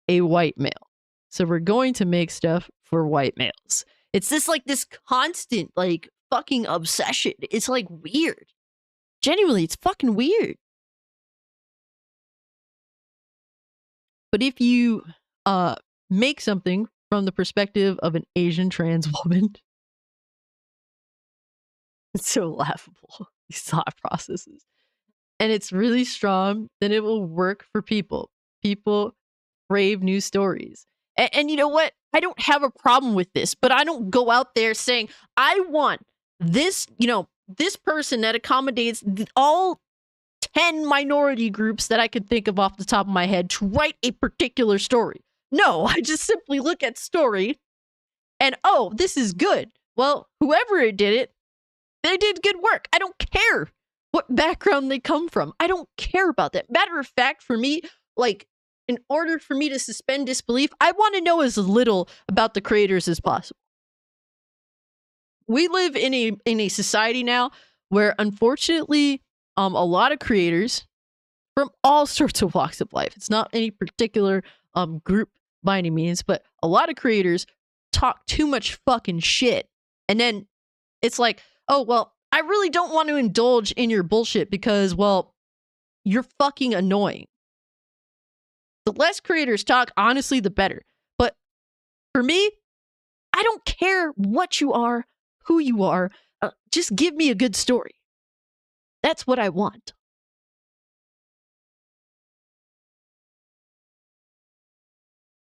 a white male. So we're going to make stuff for white males. It's this like this constant like fucking obsession. It's like weird. Genuinely, it's fucking weird. But if you make something from the perspective of an Asian trans woman, it's so laughable, these thought processes. And it's really strong, then it will work for people. People crave new stories. And you know what? I don't have a problem with this, but I don't go out there saying, I want this, this person that accommodates all 10 minority groups that I could think of off the top of my head to write a particular story. No, I just simply look at story and, oh, this is good. Well, whoever did it, they did good work. I don't care what background they come from. I don't care about that. Matter of fact, for me, like, in order for me to suspend disbelief, I want to know as little about the creators as possible. We live in a society now where, unfortunately, a lot of creators from all sorts of walks of life, it's not any particular group by any means, but a lot of creators talk too much fucking shit. And then it's like, oh, well, I really don't want to indulge in your bullshit because, well, you're fucking annoying. The less creators talk, honestly, the better. But for me, I don't care what you are, who you are. Just give me a good story. That's what I want.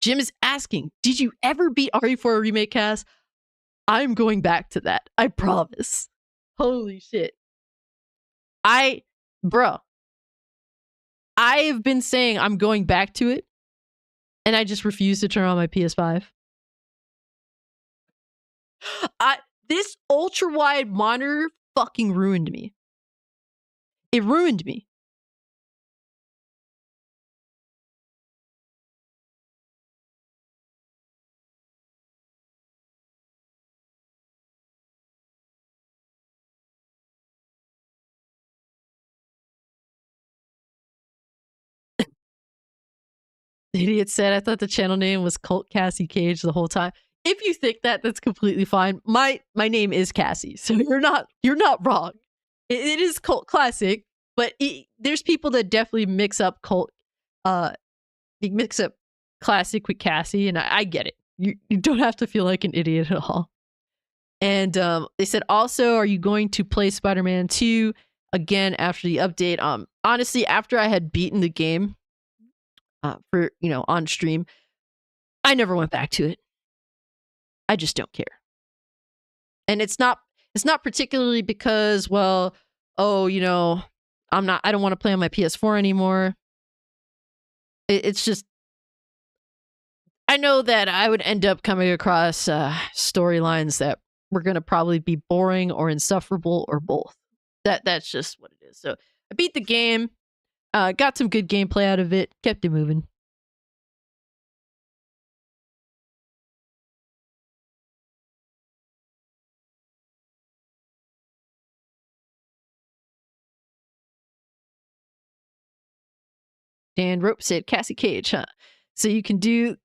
Jim is asking, did you ever beat RE4 Remake Cast? I'm going back to that. I promise. Holy shit. Bro, I have been saying I'm going back to it, and I just refuse to turn on my PS5. This ultra-wide monitor fucking ruined me. It ruined me. The idiot said, I thought the channel name was Cult Cassie Cage the whole time. If you think that, that's completely fine. My name is Cassie, so you're not wrong. It is Cult Classic, but there's people that definitely mix up Classic with Cassie, and I get it. You don't have to feel like an idiot at all. And they said, also, are you going to play Spider-Man 2 again after the update? Honestly, after I had beaten the game for, on stream, I never went back to it. I just don't care. And it's not particularly because, well, oh, I don't want to play on my PS4 anymore. It's just, I know that I would end up coming across storylines that were going to probably be boring or insufferable or both. That's just what it is. So I beat the game, got some good gameplay out of it, kept it moving. Dan Rope said, Cassie Cage, huh? So you can do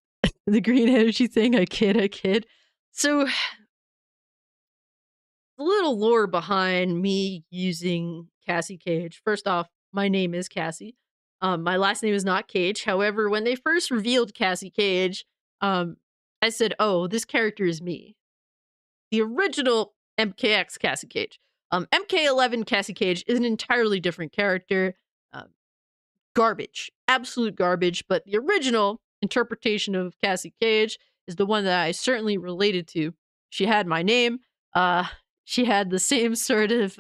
the green energy thing. I kid. So the little lore behind me using Cassie Cage. First off, my name is Cassie. My last name is not Cage. However, when they first revealed Cassie Cage, I said, oh, this character is me. The original MKX Cassie Cage. MK11 Cassie Cage is an entirely different character. Garbage. Absolute garbage. But the original interpretation of Cassie Cage is the one that I certainly related to. She had my name. She had the same sort of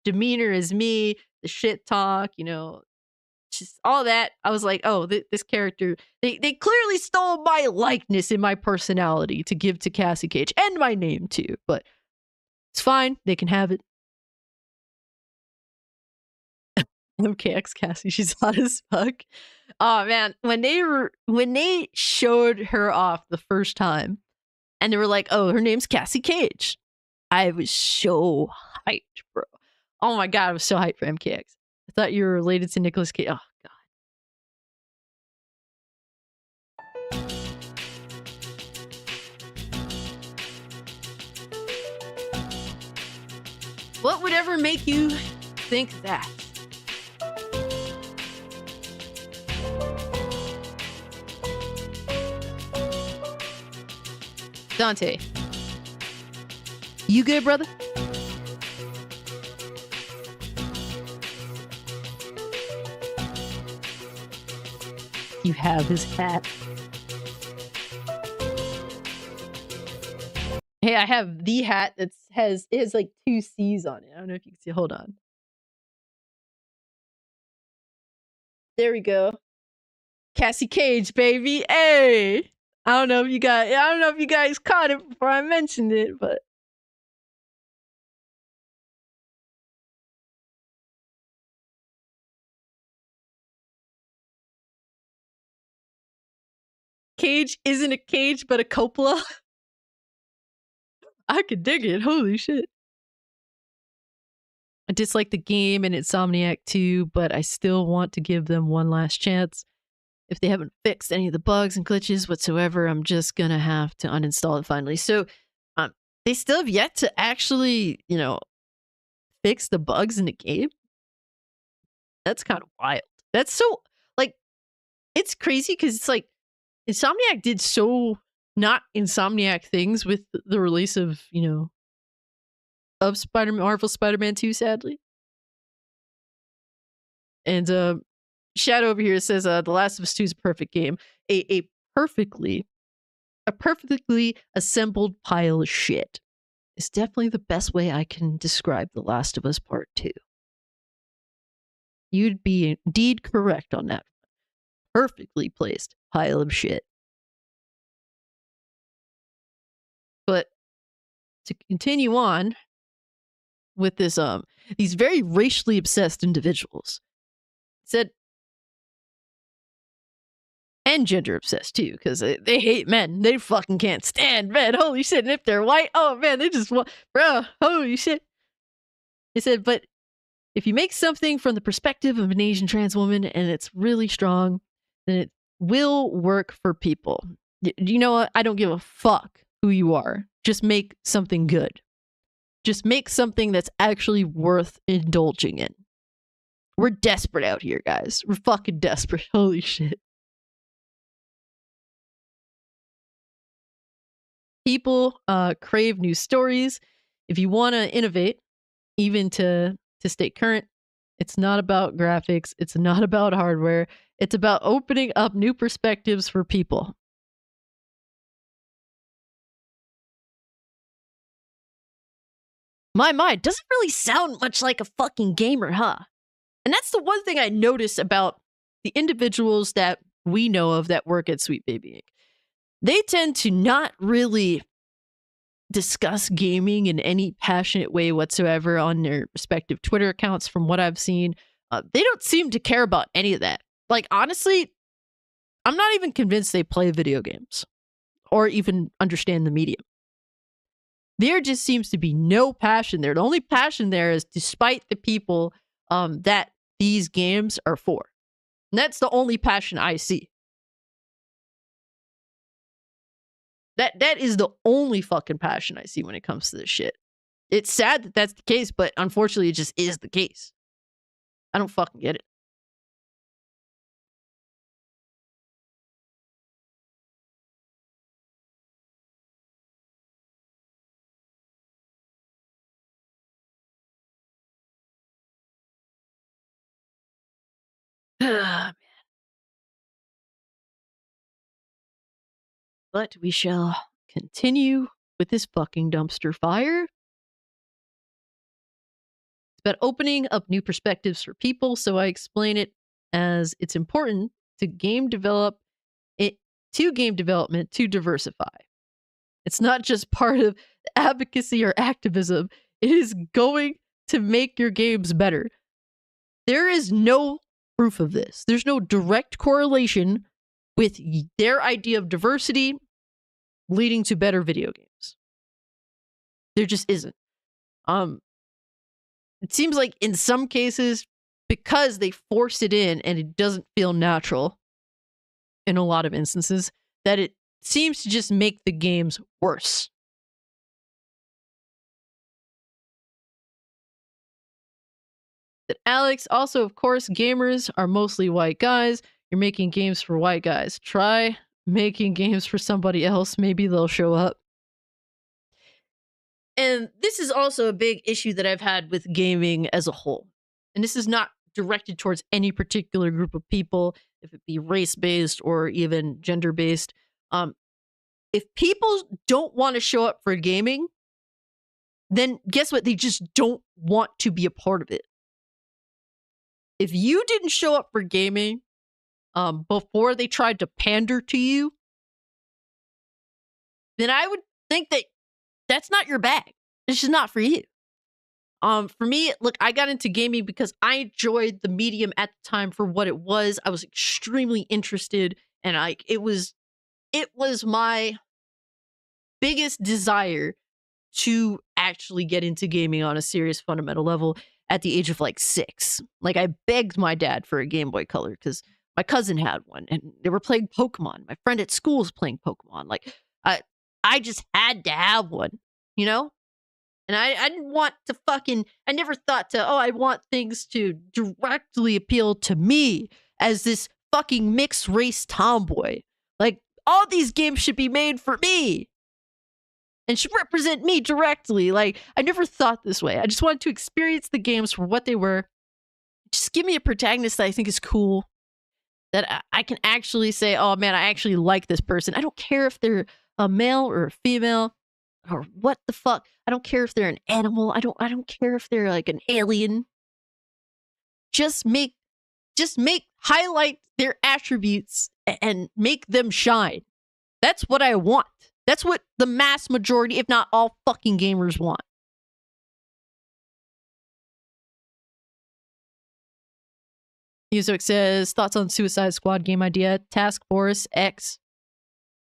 demeanor as me, the shit talk, just all that. I was like, oh, this character, they clearly stole my likeness and my personality to give to Cassie Cage, and my name too, but it's fine. They can have it. MKX Cassie, she's hot as fuck. Oh man, when they showed her off the first time, and they were like, oh, her name's Cassie Cage, I was so hyped, bro. Oh my god, I was so hyped for MKX. I thought you were related to Nicolas Cage. Oh, God. What would ever make you think that? Dante. You good, brother? You have his hat. Hey, I have the hat that has like 2 C's on it. I don't know if you can see. Hold on. There we go. Cassie Cage, baby. Hey. I don't know if you guys caught it before I mentioned it, but Cage isn't a cage but a Coppola. I could dig it. Holy shit. I dislike the game and Insomniac too, but I still want to give them one last chance. If they haven't fixed any of the bugs and glitches whatsoever, I'm just gonna have to uninstall it finally. So they still have yet to actually, fix the bugs in the game. That's kind of wild. That's so, like, it's crazy because it's like Insomniac did so not Insomniac things with the release of, of Marvel Spider-Man 2, sadly. And Shadow over here says The Last of Us 2 is a perfect game. A perfectly assembled pile of shit. It's definitely the best way I can describe The Last of Us Part 2. You'd be indeed correct on that. Perfectly placed pile of shit. But to continue on with this, these very racially obsessed individuals said, and gender obsessed too, because they hate men. They fucking can't stand men. Holy shit. And if they're white, oh man, they just want, bro, holy shit. They said, but if you make something from the perspective of an Asian trans woman and it's really strong, then it will work for people. You know what? I don't give a fuck who you are. Just make something good. Just make something that's actually worth indulging in. We're desperate out here, guys. We're fucking desperate. Holy shit. People crave new stories. If you want to innovate, even to stay current, it's not about graphics. It's not about hardware. It's about opening up new perspectives for people. My mind doesn't really sound much like a fucking gamer, huh? And that's the one thing I notice about the individuals that we know of that work at Sweet Baby Inc. They tend to not really discuss gaming in any passionate way whatsoever on their respective Twitter accounts from what I've seen. They don't seem to care about any of that. Like, honestly, I'm not even convinced they play video games or even understand the medium. There just seems to be no passion there. The only passion there is despite the people that these games are for. And that's the only passion I see. That is the only fucking passion I see when it comes to this shit. It's sad that that's the case, but unfortunately, it just is the case. I don't fucking get it. Man. But we shall continue with this fucking dumpster fire. It's about opening up new perspectives for people, so I explain it as it's important to game development to diversify. It's not just part of advocacy or activism. It is going to make your games better. There is no proof of this. There's no direct correlation with their idea of diversity leading to better video games. There just isn't. It seems like in some cases because they force it in and it doesn't feel natural in a lot of instances, that it seems to just make the games worse. That Alex, also, of course, gamers are mostly white guys. You're making games for white guys. Try making games for somebody else. Maybe they'll show up. And this is also a big issue that I've had with gaming as a whole. And this is not directed towards any particular group of people, if it be race-based or even gender-based. If people don't want to show up for gaming, then guess what? They just don't want to be a part of it. If you didn't show up for gaming before they tried to pander to you, then I would think that that's not your bag. It's just not for you. For me, look, I got into gaming because I enjoyed the medium at the time for what it was. I was extremely interested, and it was my biggest desire to actually get into gaming on a serious fundamental level at the age of like 6. Like, I begged my dad for a Game Boy Color because my cousin had one and they were playing Pokemon. My friend at school was playing Pokemon. Like, I just had to have one, you know? And I didn't want to I never thought I want things to directly appeal to me as this fucking mixed race tomboy. Like, all these games should be made for me and should represent me directly. Like, I never thought this way. I just wanted to experience the games for what they were. Just give me a protagonist that I think is cool, that I can actually say, oh man, I actually like this person. I don't care if they're a male or a female or what the fuck. I don't care if they're an animal. I don't care if they're like an alien. Just highlight their attributes and make them shine. That's what I want. That's what the mass majority, if not all fucking gamers want. Music says, thoughts on Suicide Squad game idea? Task Force X.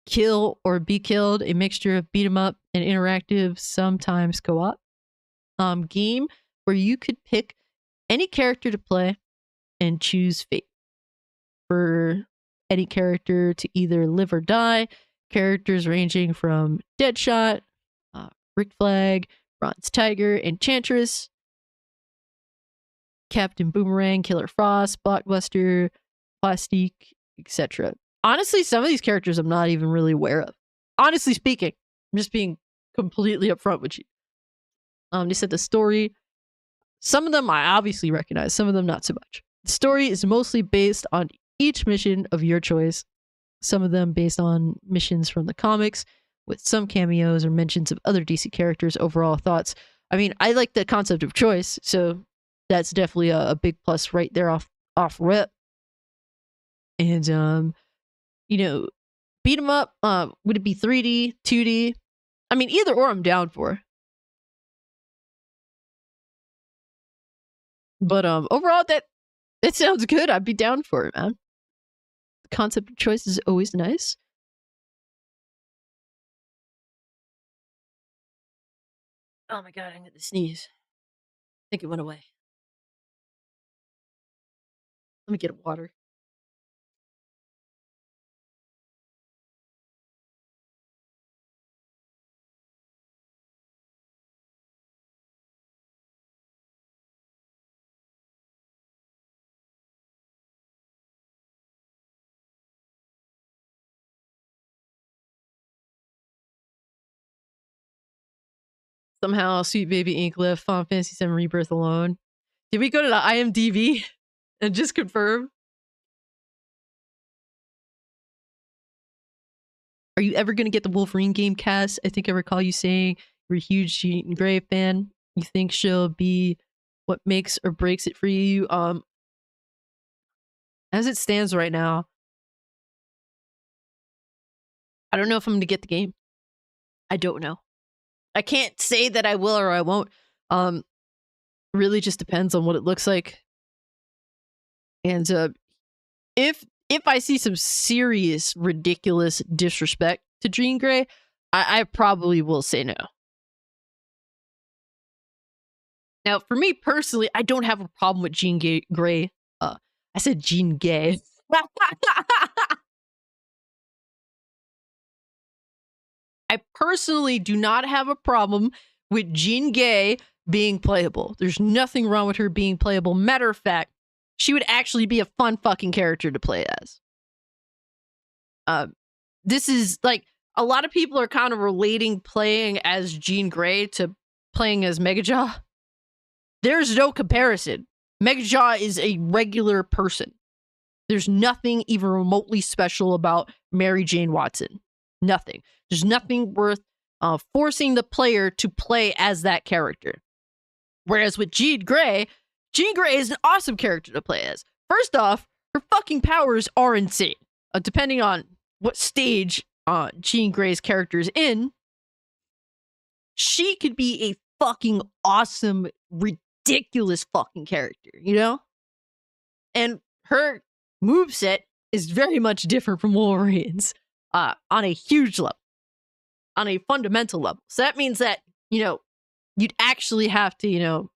Kill or be killed, a mixture of beat 'em up and interactive, sometimes co-op. Game where you could pick any character to play and choose fate. For any character to either live or die. Characters ranging from Deadshot, Rick Flag, Bronze Tiger, Enchantress, Captain Boomerang, Killer Frost, Blockbuster, Plastique, etc. Honestly, some of these characters I'm not even really aware of. Honestly speaking, I'm just being completely upfront with you. They said the story, some of them I obviously recognize, some of them not so much. The story is mostly based on each mission of your choice. Some of them based on missions from the comics, with some cameos or mentions of other DC characters. Overall thoughts. I mean, I like the concept of choice, so that's definitely a big plus right there off rip. And you know, beat 'em up. Would it be 3D, 2D? I mean, either or I'm down for. But overall, that sounds good. I'd be down for it, man. The concept of choice is always nice. Oh my god, I'm gonna sneeze. I think it went away. Let me get water. Somehow, Sweet Baby Ink left Final Fantasy VII Rebirth alone. Did we go to the IMDb and just confirm? Are you ever going to get the Wolverine game cast? I think I recall you saying you're a huge Jean Grey fan. You think she'll be what makes or breaks it for you? As it stands right now, I don't know if I'm going to get the game. I don't know. I can't say that I will or I won't. Really just depends on what it looks like. And if I see some serious, ridiculous disrespect to Jean Grey, I probably will say no. Now, for me personally, I don't have a problem with Jean Grey. I said Jean Gay. I personally do not have a problem with Jean Gay being playable. There's nothing wrong with her being playable. Matter of fact, she would actually be a fun fucking character to play as. This is like a lot of people are kind of relating playing as Jean Grey to playing as Megajaw. There's no comparison. Megajaw is a regular person. There's nothing even remotely special about Mary Jane Watson. Nothing. There's nothing worth forcing the player to play as that character. Whereas with Jean Grey is an awesome character to play as. First off, her fucking powers are insane. Depending on what stage Jean Grey's character is in, she could be a fucking awesome, ridiculous fucking character, you know? And her moveset is very much different from Wolverine's on a huge level, on a fundamental level. So that means that, you'd actually have to,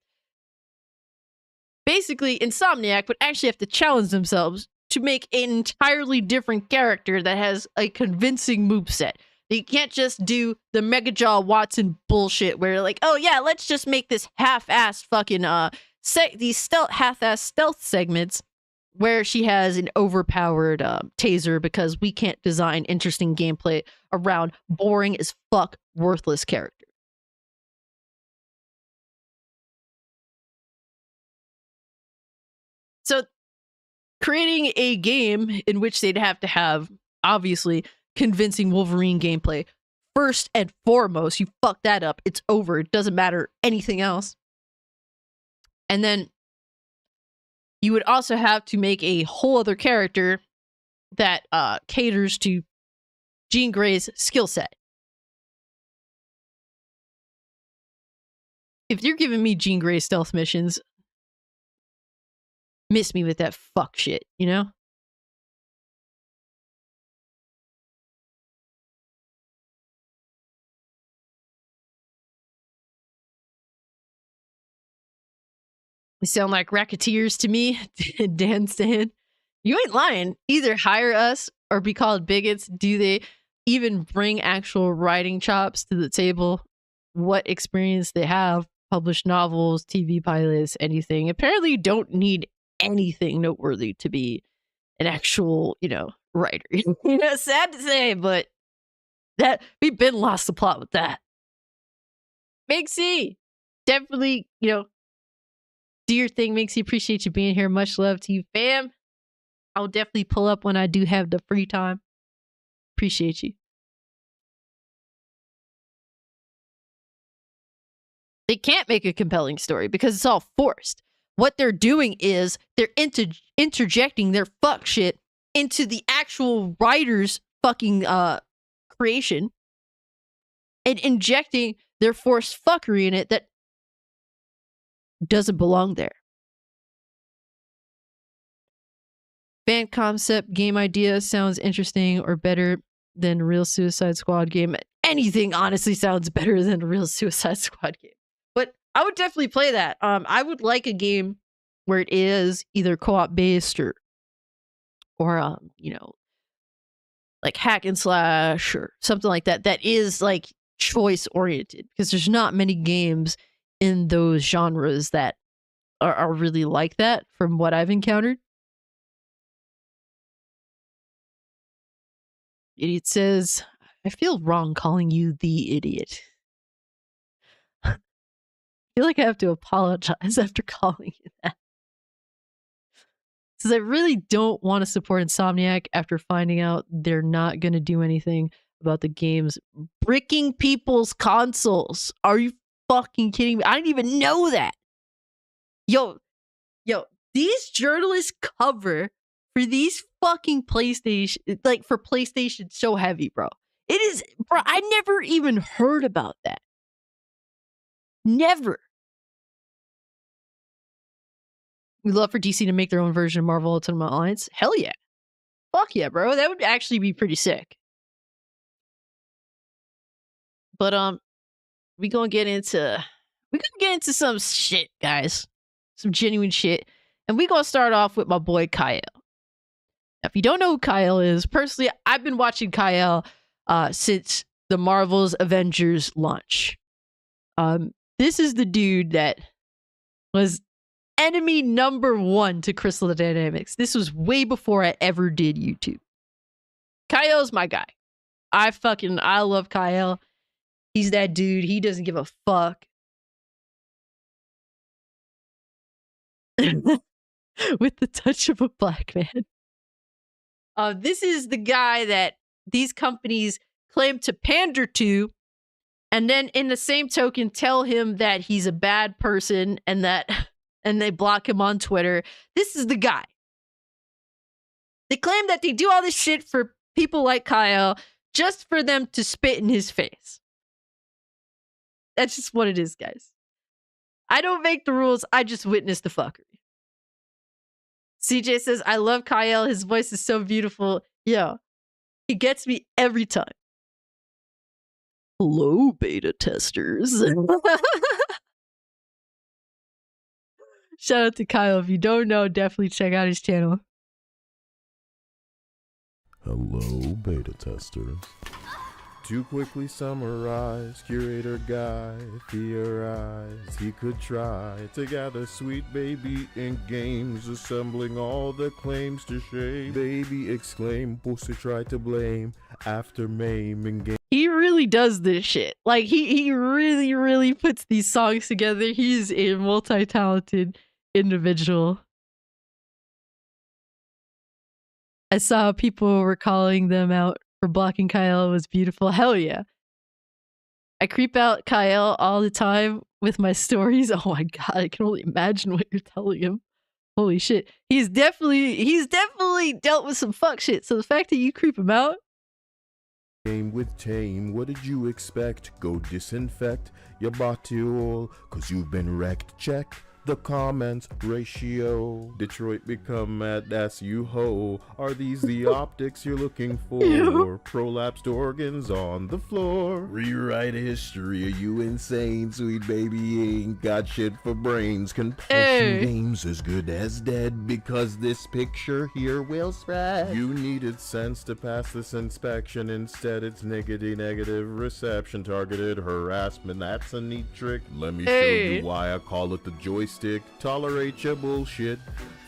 basically Insomniac would actually have to challenge themselves to make an entirely different character that has a convincing moveset. You can't just do the Megajaw Watson bullshit where like, oh yeah, let's just make this half-assed fucking these half-assed stealth segments where she has an overpowered taser because we can't design interesting gameplay around boring as fuck worthless character. So creating a game in which they'd have to have, obviously, convincing Wolverine gameplay, first and foremost, you fuck that up, it's over. It doesn't matter anything else. And then you would also have to make a whole other character that caters to Jean Grey's skill set. If you're giving me Jean Grey stealth missions, miss me with that fuck shit, you know? They sound like racketeers to me. Dan Stan. You ain't lying. Either hire us or be called bigots. Do they even bring actual writing chops to the table? What experience they have? Published novels, TV pilots, anything. Apparently you don't need anything noteworthy to be an actual, writer. Sad to say, but that we've been lost the plot with that. Big C. Definitely, do your thing, Minxie. Appreciate you being here. Much love to you, fam. I'll definitely pull up when I do have the free time. Appreciate you. They can't make a compelling story because it's all forced. What they're doing is they're interjecting their fuck shit into the actual writer's fucking creation and injecting their forced fuckery in it that doesn't belong there. Fan concept game idea sounds interesting or better than real Suicide Squad game. Anything honestly sounds better than a real Suicide Squad game. But I would definitely play that. I would like a game where it is either co-op based or like hack and slash or something like that. That is like choice oriented because there's not many games in those genres that are really like that from what I've encountered. Idiot says, I feel wrong calling you the idiot. I feel like I have to apologize after calling you that. Says I really don't want to support Insomniac after finding out they're not going to do anything about the games bricking people's consoles. Are you fucking kidding me? I didn't even know that. Yo, these journalists cover for these fucking PlayStation, like for PlayStation so heavy, bro. It is, bro, I never even heard about that. Never. We'd love for DC to make their own version of Marvel Ultimate Alliance. Hell yeah. Fuck yeah, bro. That would actually be pretty sick. But we gonna get into We're gonna get into some shit, guys. Some genuine shit. And we're gonna start off with my boy Kyle. Now, if you don't know who Kyle is, personally, I've been watching Kyle since the Marvel's Avengers launch. This is the dude that was enemy number one to Crystal Dynamics. This was way before I ever did YouTube. Kyle's my guy. I love Kyle. He's that dude. He doesn't give a fuck. With the touch of a black man. This is the guy that these companies claim to pander to, and then in the same token tell him that he's a bad person and they block him on Twitter. This is the guy. They claim that they do all this shit for people like Kyle just for them to spit in his face. That's just what it is, guys. I don't make the rules. I just witness the fuckery. CJ says, I love Kyle. His voice is so beautiful. Yo, he gets me every time. Hello, beta testers. Shout out to Kyle. If you don't know, definitely check out his channel. Hello, beta testers. To quickly summarize, curator guy theorized he could try to gather sweet baby in games, assembling all the claims to shame. Baby exclaim, pussy try to blame after maiming game. He really does this shit. Like, he really, really puts these songs together. He's a multi-talented individual. I saw people were calling them out for blocking Kyle. It was beautiful. Hell yeah. I creep out Kyle all the time with my stories. Oh my god, I can only imagine what you're telling him. Holy shit. He's definitely dealt with some fuck shit. So the fact that you creep him out. Game with tame, what did you expect? Go disinfect your bottle, cause you've been wrecked. Check the comments ratio. Detroit become mad, that's you ho. Are these the optics you're looking for? Prolapsed organs on the floor. Rewrite history, are you insane? Sweet baby ain't got shit for brains. Compulsion games as good as dead, because this picture here will spread. You needed sense to pass this inspection. Instead it's negative reception. Targeted harassment, that's a neat trick. Let me show you why I call it the joystick. Tolerate your bullshit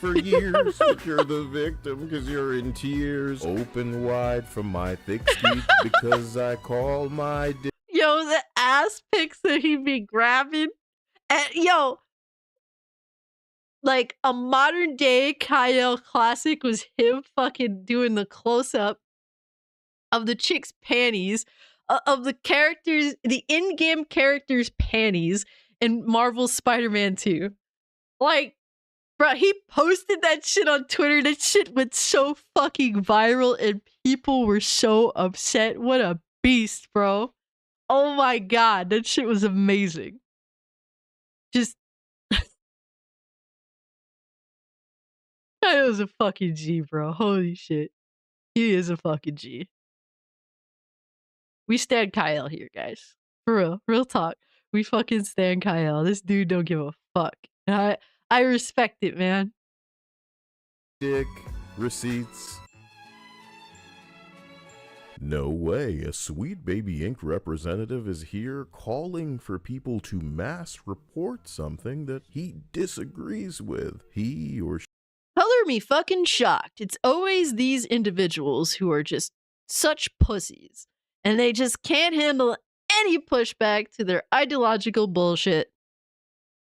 for years, but you're the victim because you're in tears. Open wide from my thick teeth because I call my dick. Yo, the ass pics that he be grabbing. And yo, like a modern day Kyle classic was him fucking doing the close up of the chick's panties, of the characters, the in-game characters' panties in Marvel's Spider-Man 2. Like, bro, he posted that shit on Twitter. That shit went so fucking viral and people were so upset. What a beast, bro. Oh my god, that shit was amazing. Just... That was a fucking G, bro. Holy shit. He is a fucking G. We stand Kyle here, guys. For real. Real talk. We fucking stand Kyle. This dude don't give a fuck. I respect it, man. Dick receipts. No way, a Sweet Baby Inc. representative is here calling for people to mass report something that he disagrees with. He or she. Color me fucking shocked. It's always these individuals who are just such pussies, and they just can't handle any pushback to their ideological bullshit.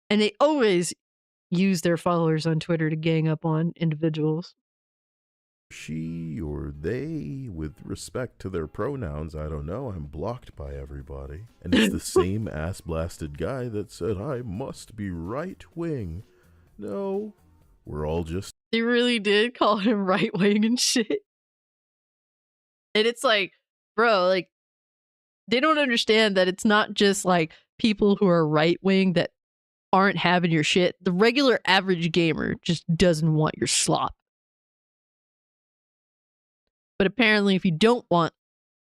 And they always use their followers on Twitter to gang up on individuals. She or they, with respect to their pronouns, I don't know, I'm blocked by everybody. And it's the same ass-blasted guy that said, I must be right-wing. No, we're all just... They really did call him right-wing and shit. And it's like, bro, like, they don't understand that it's not just like people who are right-wing that aren't having your shit. The regular average gamer just doesn't want your slop. But apparently if you don't want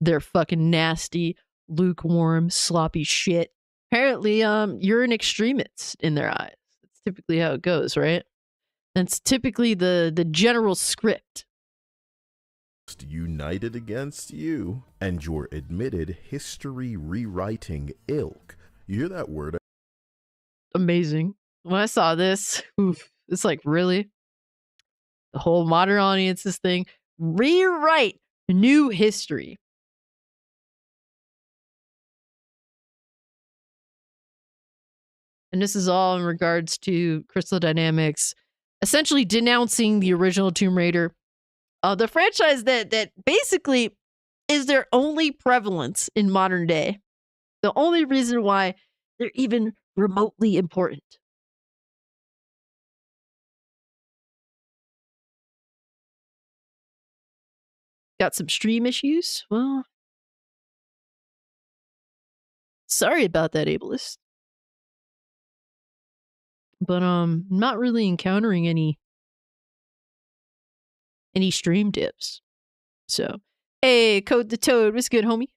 their fucking nasty, lukewarm, sloppy shit, Apparently, you're an extremist in their eyes. That's typically how it goes, right? That's typically the general script. United against you and your admitted history rewriting ilk. You hear that word? Amazing. When I saw this, oof, it's like, really? The whole modern audiences thing. Rewrite new history. And this is all in regards to Crystal Dynamics essentially denouncing the original Tomb Raider. The franchise that basically is their only prevalence in modern day. The only reason why they're even remotely important. Got some stream issues? Well, sorry about that, ableist. But not really encountering any stream dips. So, hey, Code the Toad, what's good, homie?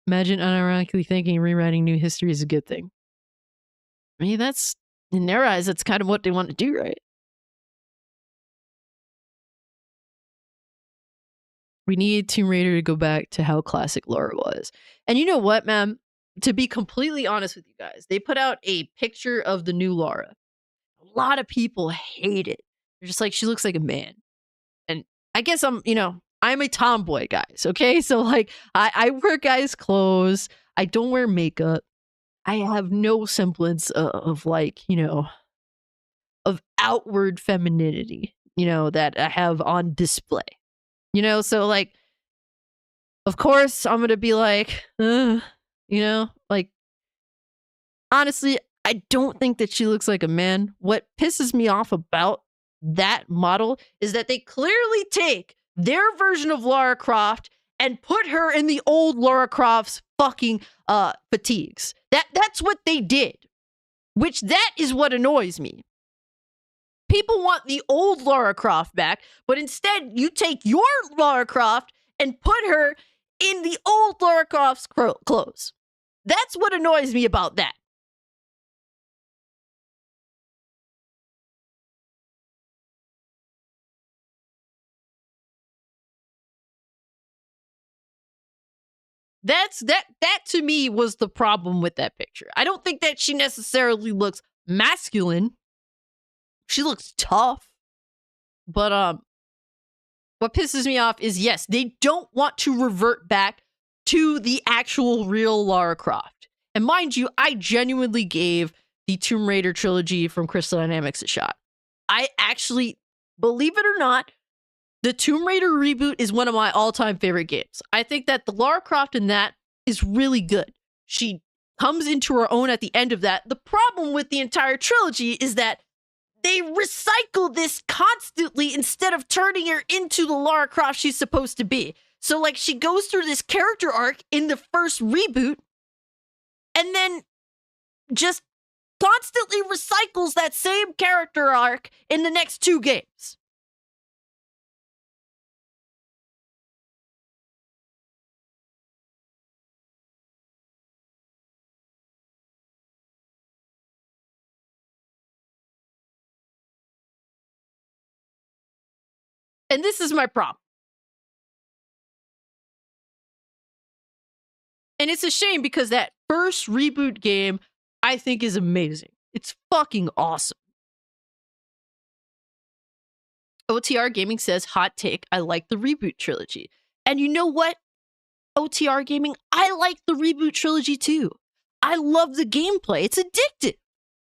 Imagine unironically thinking rewriting new history is a good thing. I mean, that's, in their eyes, that's kind of what they want to do, right? We need Tomb Raider to go back to how classic Laura was. And you know what, man? To be completely honest with you guys, they put out a picture of the new Laura. A lot of people hate it. They're just like, she looks like a man. And I guess I'm a tomboy, guys, okay? So, like, I wear guys' clothes. I don't wear makeup. I have no semblance of like, of outward femininity, that I have on display. So, like, of course, I'm going to be like, like, honestly, I don't think that she looks like a man. What pisses me off about that model is that they clearly take their version of Lara Croft and put her in the old Lara Croft's fucking fatigues. That's what they did, which that is what annoys me. People want the old Lara Croft back, but instead you take your Lara Croft and put her in the old Lara Croft's clothes. That's what annoys me about that. That to me was the problem with that picture. I don't think that she necessarily looks masculine. She looks tough. But what pisses me off is, yes, they don't want to revert back to the actual real Lara Croft. And mind you, I genuinely gave the Tomb Raider trilogy from Crystal Dynamics a shot. I actually, believe it or not, the Tomb Raider reboot is one of my all-time favorite games. I think that the Lara Croft in that is really good. She comes into her own at the end of that. The problem with the entire trilogy is that they recycle this constantly instead of turning her into the Lara Croft she's supposed to be. So, like, she goes through this character arc in the first reboot and then just constantly recycles that same character arc in the next two games. And this is my problem. And it's a shame because that first reboot game, I think, is amazing. It's fucking awesome. OTR Gaming says, hot take, I like the reboot trilogy. And you know what, OTR Gaming? I like the reboot trilogy too. I love the gameplay. It's addictive.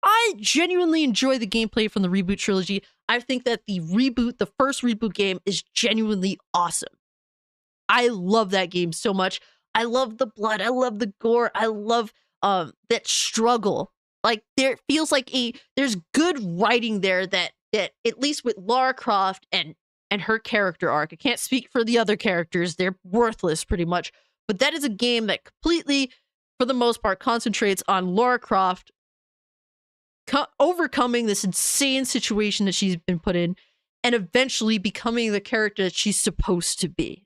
I genuinely enjoy the gameplay from the reboot trilogy. I think that the first reboot game is genuinely awesome. I love that game so much. I love the blood. I love the gore. I love that struggle. Like, there feels like there's good writing there that at least with Lara Croft and her character arc. I can't speak for the other characters. They're worthless pretty much. But that is a game that completely, for the most part, concentrates on Lara Croft overcoming this insane situation that she's been put in, and eventually becoming the character that she's supposed to be.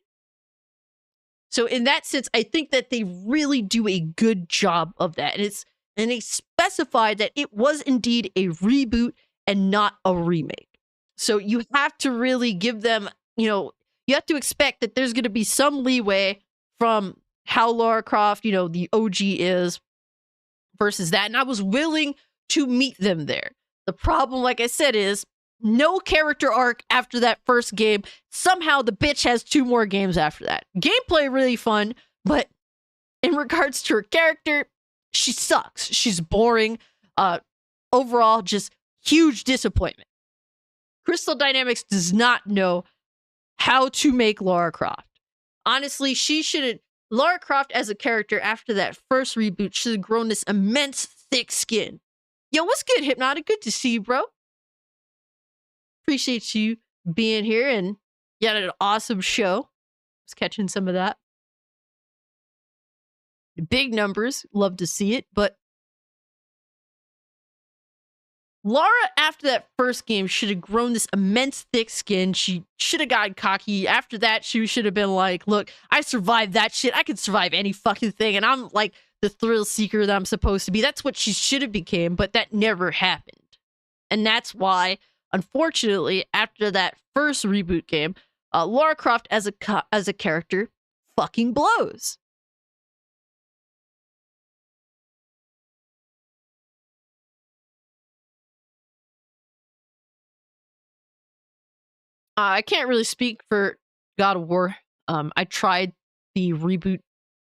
So in that sense, I think that they really do a good job of that. And they specify that it was indeed a reboot and not a remake. So you have to really give them, you have to expect that there's going to be some leeway from how Lara Croft, the OG is versus that. And I was willing to meet them there. The problem, like I said, is no character arc after that first game. Somehow the bitch has 2 more games after that. Gameplay really fun, but in regards to her character, she sucks. She's boring. Overall, just huge disappointment. Crystal Dynamics does not know how to make Lara Croft. Honestly, she shouldn't. Lara Croft as a character after that first reboot should have grown this immense thick skin. Yo, what's good, Hypnotic? Good to see you, bro. Appreciate you being here, and you had an awesome show. Was catching some of that. Big numbers, love to see it, but Lara, after that first game, should have grown this immense thick skin. She should have gotten cocky. After that, she should have been like, look, I survived that shit. I could survive any fucking thing. And I'm like the thrill seeker that I'm supposed to be. That's what she should have became, but that never happened. And that's why, unfortunately, after that first reboot game, Lara Croft as a character fucking blows. I can't really speak for God of War. I tried the reboot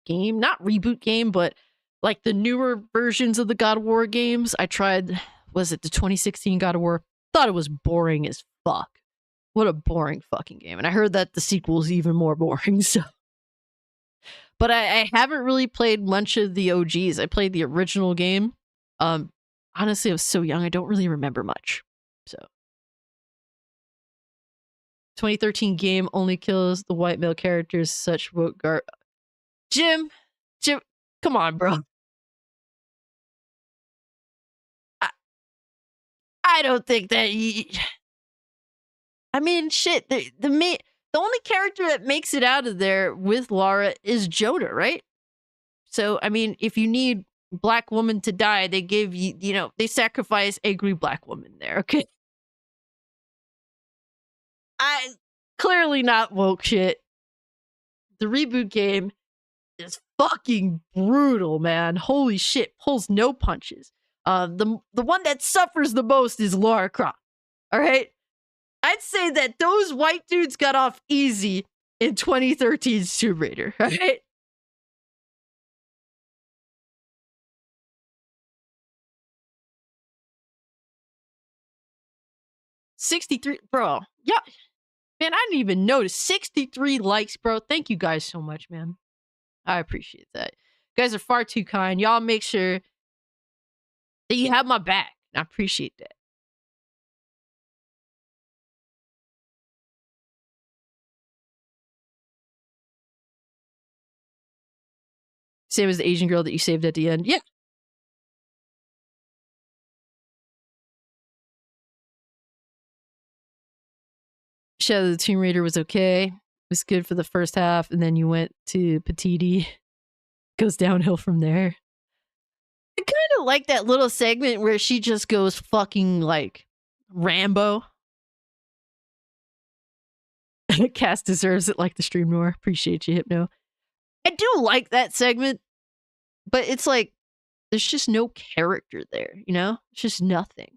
game, not reboot game, but like the newer versions of the God of War games. I tried, was it the 2016 God of War? Thought it was boring as fuck. What a boring fucking game. And I heard that the sequel is even more boring, so. But I haven't really played much of the OGs. I played the original game. Honestly, I was so young, I don't really remember much. So 2013 game only kills the white male characters, such woke Jim, come on, bro. I don't think that I mean, shit, the only character that makes it out of there with Lara is Jonah, right? So, I mean, if you need black woman to die, they give you, they sacrifice angry black woman there, okay? I clearly not woke shit. The reboot game is fucking brutal, man. Holy shit, pulls no punches. The one that suffers the most is Lara Croft. All right, I'd say that those white dudes got off easy in 2013's Tomb Raider. All right. $63, bro. Yeah, man, I didn't even notice 63 likes, bro. Thank you guys so much, man. I appreciate that. You guys are far too kind. Y'all make sure that you have my back. I appreciate that. Same as the Asian girl that you saved at the end. Yeah. Shadow of the Tomb Raider was okay. It was good for the first half, and then you went to Patiti. Goes downhill from there. I kind of like that little segment where she just goes fucking like Rambo. Cass deserves it like the stream noir. Appreciate you, Hypno. I do like that segment, but it's like there's just no character there, It's just nothing.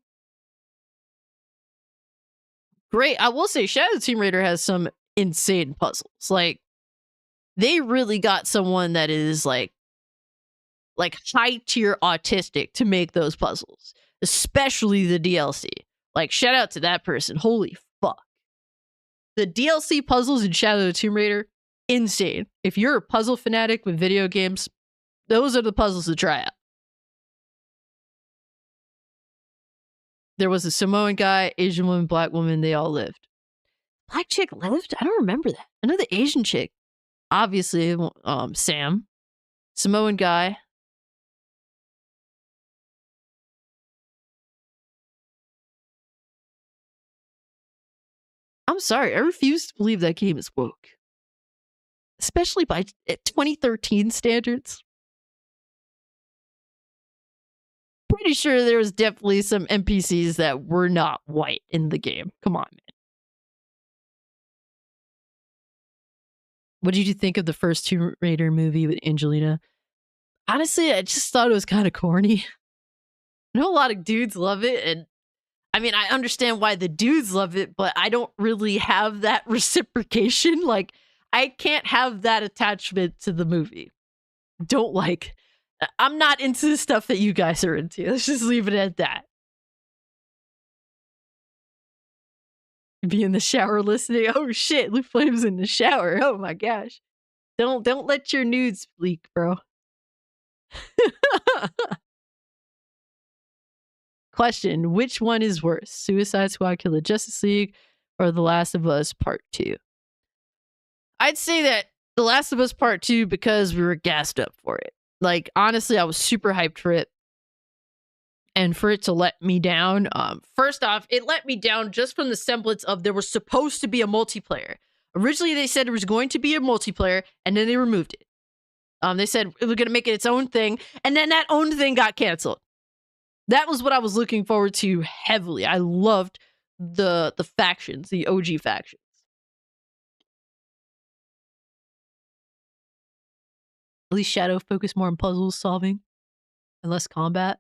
Great. I will say Shadow of the Tomb Raider has some insane puzzles. Like, they really got someone that is like high tier autistic to make those puzzles, especially the DLC. Like, shout out to that person. Holy fuck. The DLC puzzles in Shadow of the Tomb Raider, insane. If you're a puzzle fanatic with video games, those are the puzzles to try out. There was a Samoan guy, Asian woman, black woman, they all lived. Black chick lived? I don't remember that. I know the Asian chick. Obviously, Sam. Samoan guy. I'm sorry, I refuse to believe that game is woke. especially by 2013 standards. Pretty sure there was definitely some NPCs that were not white in the game. Come on, man. What did you think of the first Tomb Raider movie with Angelina? Honestly, I just thought it was kind of corny. I know a lot of dudes love it, and I mean, I understand why the dudes love it, but I don't really have that reciprocation. Like, I can't have that attachment to the movie. Don't like. I'm not into the stuff that you guys are into. Let's just leave it at that. Be in the shower listening. Oh shit, Luke Flame's in the shower. Oh my gosh. Don't let your nudes leak, bro. Question, which one is worse? Suicide Squad Kill the Justice League or The Last of Us Part 2? I'd say that The Last of Us Part 2 because we were gassed up for it. Like, honestly, I was super hyped for it. And for it to let me down, first off, it let me down just from the semblance of there was supposed to be a multiplayer. Originally, they said there was going to be a multiplayer, and then they removed it. They said it was going to make it its own thing, and then that own thing got canceled. That was what I was looking forward to heavily. I loved the factions, the OG factions. At least Shadow focused more on puzzle solving and less combat.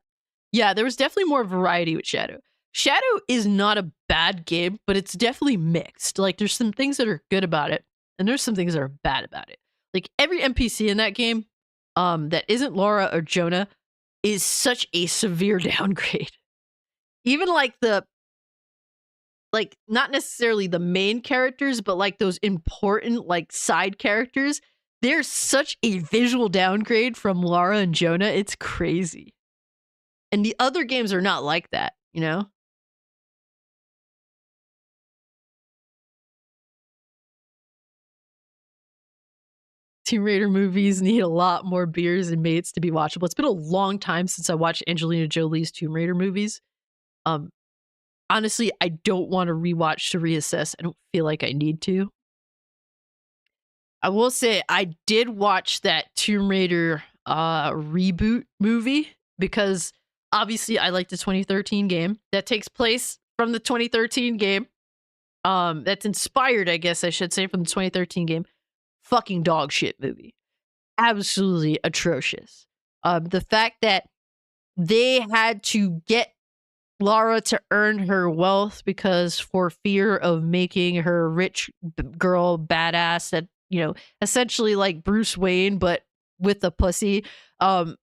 Yeah, there was definitely more variety with Shadow. Shadow is not a bad game, but it's definitely mixed. Like, there's some things that are good about it, and there's some things that are bad about it. Like, every NPC in that game that isn't Laura or Jonah is such a severe downgrade. Even like not necessarily the main characters, but like those important like side characters, they're such a visual downgrade from Laura and Jonah. It's crazy. And the other games are not like that, you know? Tomb Raider movies need a lot more beers and mates to be watchable. It's been a long time since I watched Angelina Jolie's Tomb Raider movies. Honestly, I don't want to rewatch to reassess. I don't feel like I need to. I will say I did watch that Tomb Raider reboot movie because obviously I like the 2013 game that takes place from the 2013 game. That's inspired, I guess I should say, from the 2013 game. Fucking dog shit movie. Absolutely atrocious. The fact that they had to get Lara to earn her wealth because for fear of making her rich girl badass that, you know, essentially like Bruce Wayne, but with a pussy. The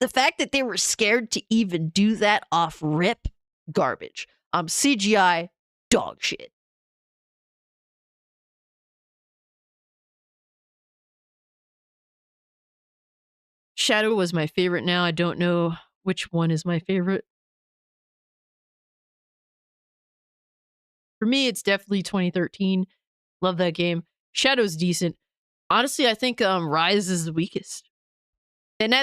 fact that they were scared to even do that off rip, garbage. CGI, dog shit. Shadow was my favorite now. I don't know which one is my favorite. For me, it's definitely 2013. Love that game. Shadow's decent. Honestly, I think Rise is the weakest. And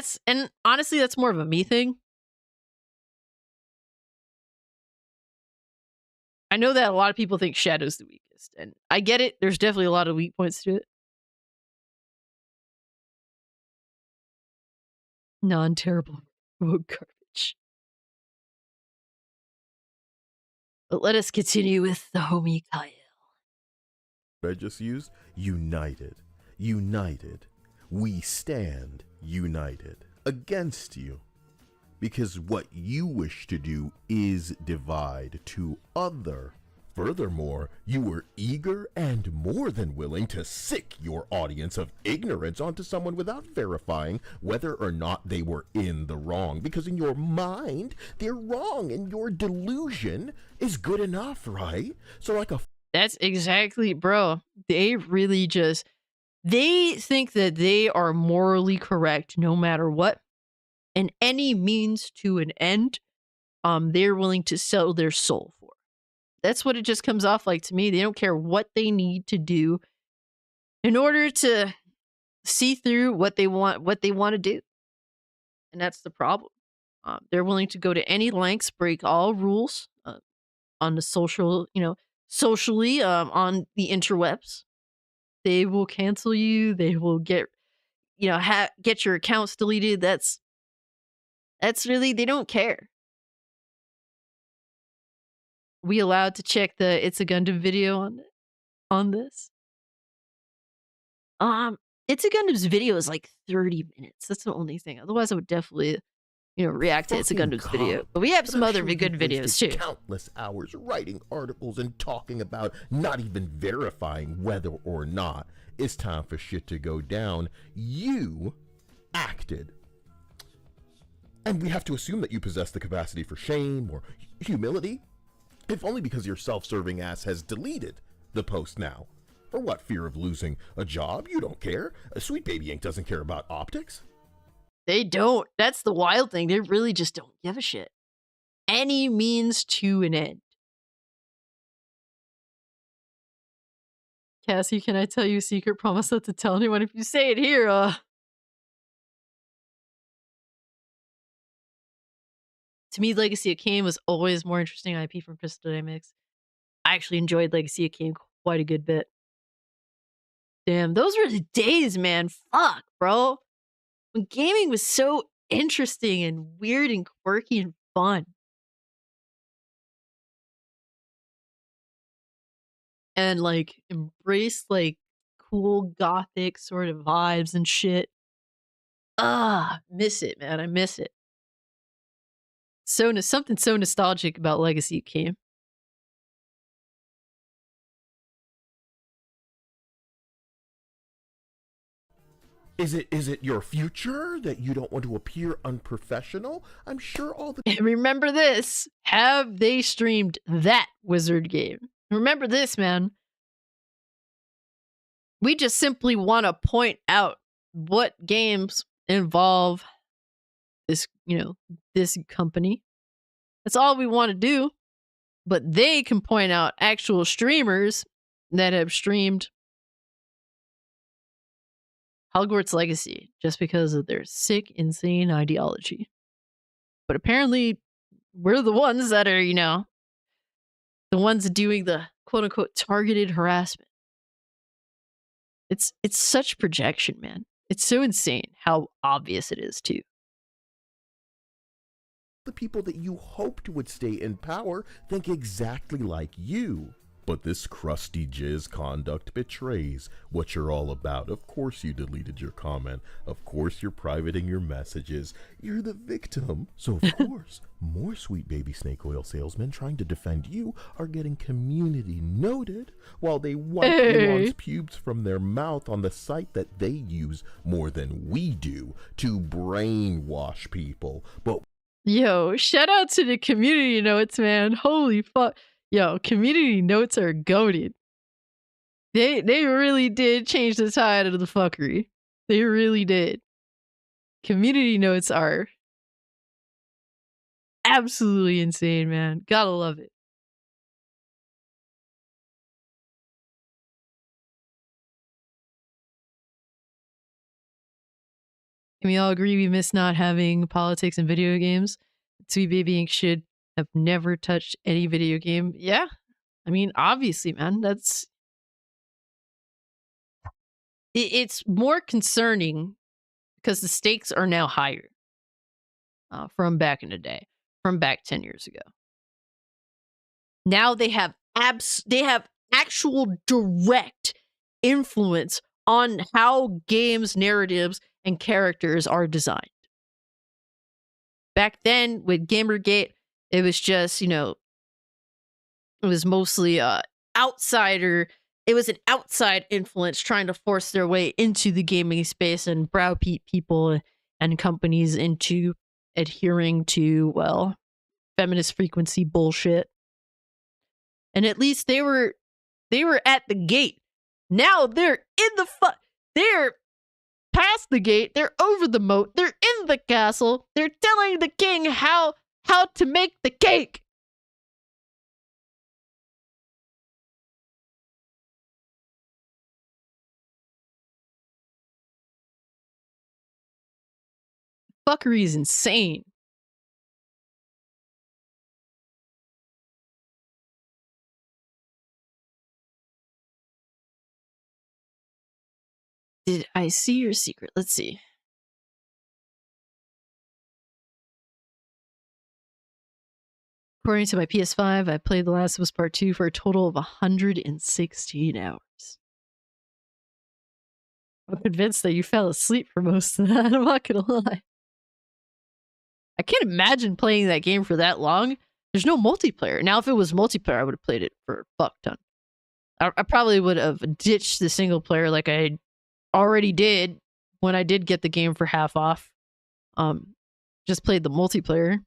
honestly, that's more of a me thing. I know that a lot of people think Shadow's the weakest, and I get it. There's definitely a lot of weak points to it. Non-terrible garbage. But let us continue with the homie Kyle. I just used united. United. We stand united against you. Because what you wish to do is divide to other. Furthermore, you were eager and more than willing to sick your audience of ignorance onto someone without verifying whether or not they were in the wrong. Because in your mind, they're wrong and your delusion is good enough, right? So like a... That's exactly, bro. They really just... They think that they are morally correct no matter what. And any means to an end, they're willing to sell their soul for. That's what it just comes off like to me. They don't care what they need to do in order to see through what they want to do. And that's the problem. They're willing to go to any lengths, break all rules on the social, socially on the interwebs. They will cancel you. They will get get your accounts deleted. That's really they don't care. We allowed to check the It's a Gundam video on this? Um, It's a Gundam's video is like 30 minutes. That's the only thing. Otherwise, I would definitely, react to It's a Fucking Gundam's video. comp. But we have But some I'm other sure good you've videos wasted too. countless hours writing articles and talking about not even verifying whether or not it's time for shit to go down. You acted. And we have to assume that you possess the capacity for shame or humility, if only because your self-serving ass has deleted the post now. For what, fear of losing a job? You don't care. Sweet Baby Ink doesn't care about optics. They don't. That's the wild thing. They really just don't give a shit. Any means to an end. Cassie, can I tell you a secret? Promise not to tell anyone. If you say it here, To me, Legacy of Kain was always more interesting IP from Crystal Dynamics. I actually enjoyed Legacy of Kain quite a good bit. Damn, those were the days, man. Fuck, bro. When gaming was so interesting and weird and quirky and fun. And like embraced like cool gothic sort of vibes and shit. Miss it, man. I miss it. Something so nostalgic about Legacy of Kain. Is it your future that you don't want to appear unprofessional? I'm sure all the And remember this. Have they streamed that wizard game? Remember this, man. We just simply want to point out what games involve this, this company. That's all we want to do. But they can point out actual streamers that have streamed Hogwarts Legacy just because of their sick, insane ideology. But apparently, we're the ones that are, the ones doing the quote unquote targeted harassment. It's such projection, man. It's so insane how obvious it is, too. people that you hoped would stay in power think exactly like you. But this crusty jizz conduct betrays what you're all about. Of course you deleted your comment. Of course you're privating your messages. You're the victim. So of course, more Sweet Baby Snake Oil salesmen trying to defend you are getting community noted while they wipe Elon's pubes from their mouth on the site that they use more than we do to brainwash people. But yo, shout out to the community notes, man. Holy fuck. Yo, community notes are goated. They really did change the tide of the fuckery. They really did. Community notes are absolutely insane, man. Gotta love it. Can we all agree we miss not having politics in video games? Sweet Baby Ink should have never touched any video game. Yeah. I mean, obviously, man, it's more concerning because the stakes are now higher from back in the day, from back 10 years ago. Now they have actual direct influence on how games, narratives, and characters are designed. Back then with Gamergate, it was just, it was mostly outsider. It was an outside influence trying to force their way into the gaming space and browbeat people and companies into adhering to, well, feminist frequency bullshit. And at least they were at the gate. Now they're in the they're past the gate. They're over the moat. They're in the castle. They're telling the king how to make the cake. Fuckery is insane. Did I see your secret? Let's see. According to my PS5, I played The Last of Us Part 2 for a total of 116 hours. I'm convinced that you fell asleep for most of that. I'm not gonna lie. I can't imagine playing that game for that long. There's no multiplayer. Now, if it was multiplayer, I would have played it for a fuck ton. I probably would have ditched the single player like I already did when I did get the game for half off. Just played the multiplayer.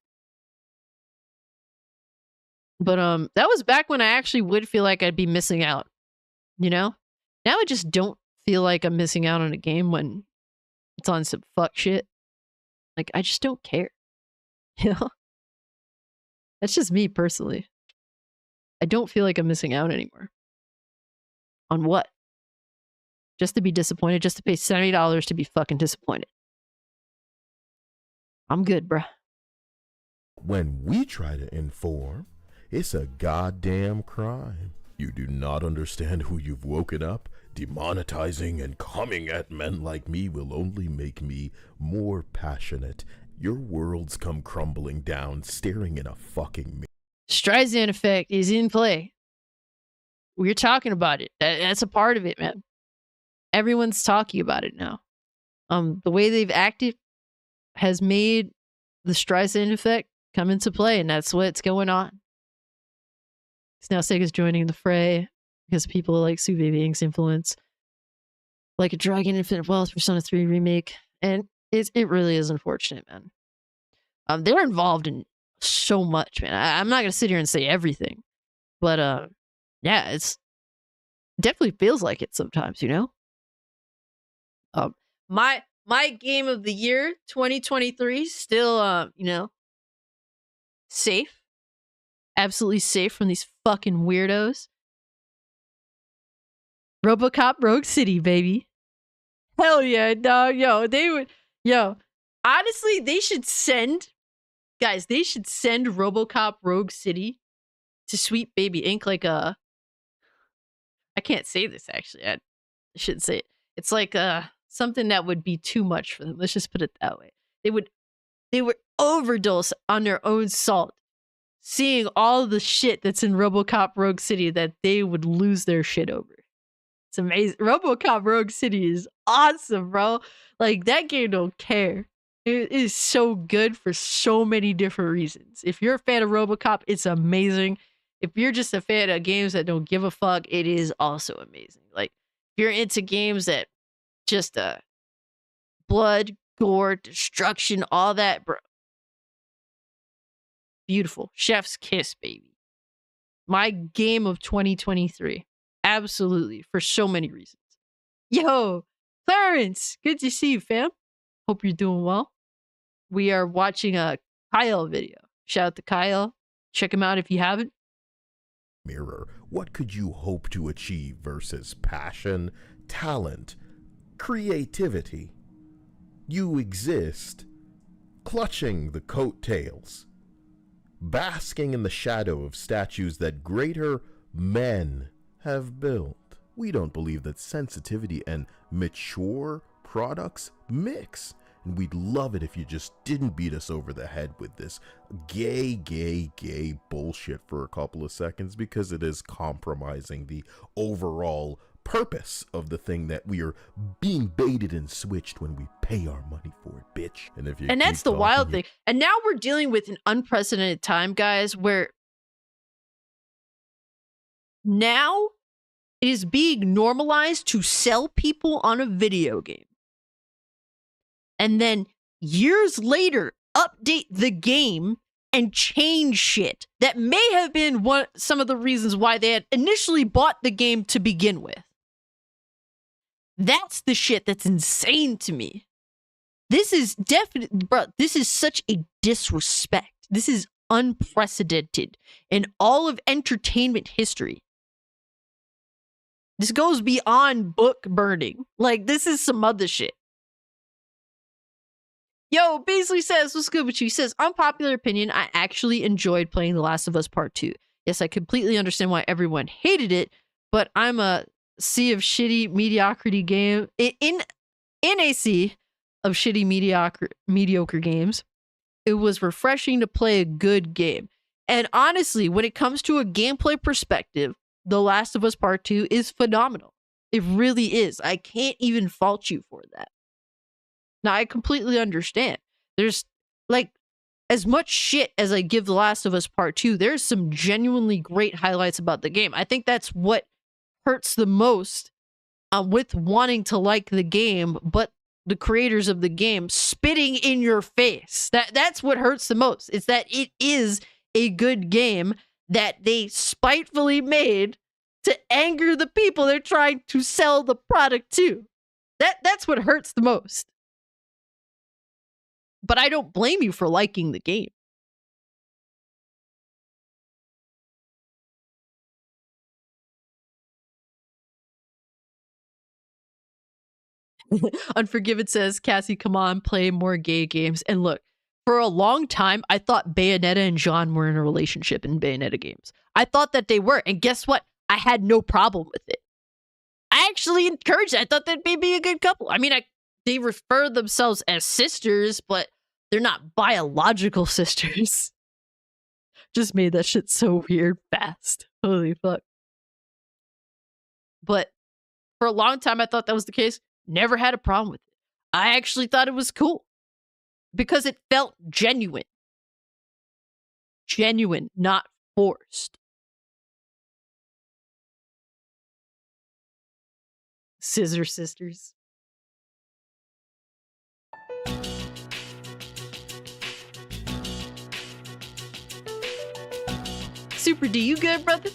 But that was back when I actually would feel like I'd be missing out. You know? Now I just don't feel like I'm missing out on a game when it's on some fuck shit. Like, I just don't care. You know? That's just me personally. I don't feel like I'm missing out anymore. On what? Just to be disappointed, just to pay $70 to be fucking disappointed. I'm good, bruh. When we try to inform, it's a goddamn crime. You do not understand who you've woken up. Demonetizing and coming at men like me will only make me more passionate. Your worlds come crumbling down, staring in a fucking mirror. Streisand effect is in play. We're talking about it. That's a part of it, man. Everyone's talking about it now. The way they've acted has made the Streisand effect come into play, and that's what's going on. So now Sega's joining the fray because people like Sue Babying's influence, like a Dragon Infinite Wealth, Persona 3 remake, and it really is unfortunate, man. They're involved in so much, man. I'm not gonna sit here and say everything, but yeah, it's definitely feels like it sometimes, you know. My game of the year 2023 still you know, safe, absolutely safe from these fucking weirdos. RoboCop Rogue City, baby. Hell yeah, dog. Honestly, they should send RoboCop Rogue City to Sweet Baby Inc. like I can't say this actually. I shouldn't say it. It's like something that would be too much for them. Let's just put it that way. They would overdose on their own salt, seeing all the shit that's in RoboCop Rogue City that they would lose their shit over. It's amazing. RoboCop Rogue City is awesome, bro. Like, that game don't care. It is so good for so many different reasons. If you're a fan of RoboCop, it's amazing. If you're just a fan of games that don't give a fuck, it is also amazing. Like, if you're into games that just blood, gore, destruction, all that, bro. Beautiful. Chef's kiss, baby. My game of 2023. Absolutely. For so many reasons. Yo, Clarence. Good to see you, fam. Hope you're doing well. We are watching a Kyle video. Shout out to Kyle. Check him out if you haven't. Mirror, what could you hope to achieve versus passion, talent, creativity? You exist, clutching the coattails, basking in the shadow of statues that greater men have built. We don't believe that sensitivity and mature products mix. And we'd love it if you just didn't beat us over the head with this gay bullshit for a couple of seconds, because it is compromising the overall purpose of the thing that we are being baited and switched when we pay our money for it, bitch. And that's the wild thing. And now we're dealing with an unprecedented time, guys, where now it is being normalized to sell people on a video game. And then years later, update the game and change shit that may have been some of the reasons why they had initially bought the game to begin with. That's the shit that's insane to me. This is definitely, bro, this is such a disrespect. This is unprecedented in all of entertainment history. This goes beyond book burning. Like, this is some other shit. Yo, Beasley says, what's good with you? He says, unpopular opinion, I actually enjoyed playing The Last of Us Part 2. Yes, I completely understand why everyone hated it, but I'm a sea of shitty mediocrity game in a sea of shitty mediocre games, it was refreshing to play a good game. And honestly, when it comes to a gameplay perspective, The Last of Us Part 2 is phenomenal. It really is. I can't even fault you for that. Now, I completely understand. There's like as much shit as I give The Last of Us Part 2, there's some genuinely great highlights about the game. I think that's what hurts the most with wanting to like the game, but the creators of the game spitting in your face. That's what hurts the most. It's that it is a good game that they spitefully made to anger the people they're trying to sell the product to. That's what hurts the most. But I don't blame you for liking the game. Unforgiven says, Cassie, come on, play more gay games. And look, for a long time, I thought Bayonetta and John were in a relationship in Bayonetta games. I thought that they were. And guess what? I had no problem with it. I actually encouraged it. I thought they'd be a good couple. I mean, they refer themselves as sisters, but they're not biological sisters. Just made that shit so weird fast. Holy fuck. But for a long time, I thought that was the case. Never had a problem with it. I actually thought it was cool because it felt genuine. Genuine, not forced. Scissor Sisters. Super D, you good, brother?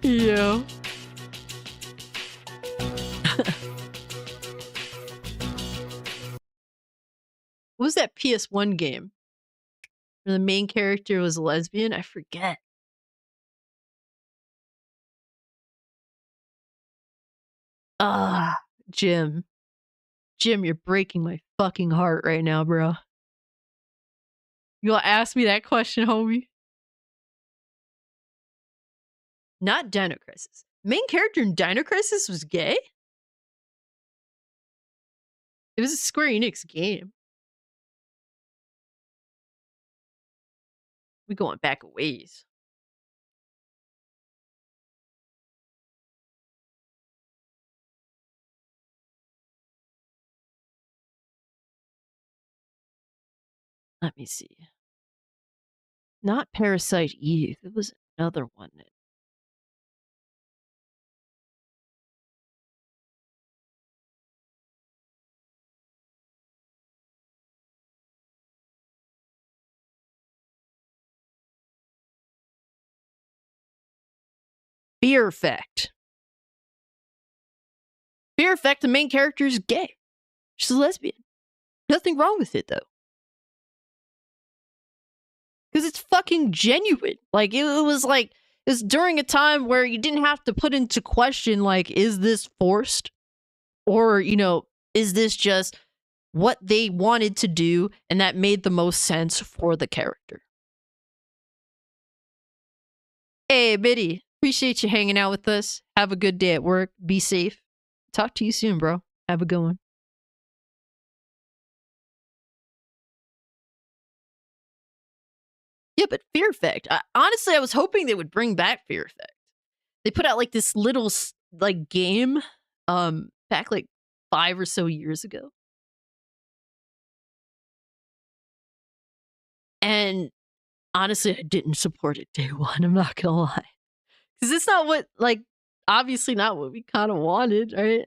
Yeah. What was that PS1 game where the main character was a lesbian? I forget. Jim. Jim, you're breaking my fucking heart right now, bro. You gonna ask me that question, homie? Not Dino Crisis. Main character in Dino Crisis was gay? It was a Square Enix game. We going back a ways. Let me see. Not Parasite Eve. It was another one. Fear Effect. Fear Effect, the main character is gay. She's a lesbian. Nothing wrong with it, though. Because it's fucking genuine. Like, it was during a time where you didn't have to put into question, like, is this forced? Or, is this just what they wanted to do and that made the most sense for the character? Hey, Biddy, appreciate you hanging out with us. Have a good day at work. Be safe. Talk to you soon, bro. Have a good one. Yeah, but Fear Effect. Honestly, I was hoping they would bring back Fear Effect. They put out like this little game back like 5 or so years ago. And honestly, I didn't support it day one. I'm not gonna lie. Because it's not what, obviously not what we kind of wanted, right?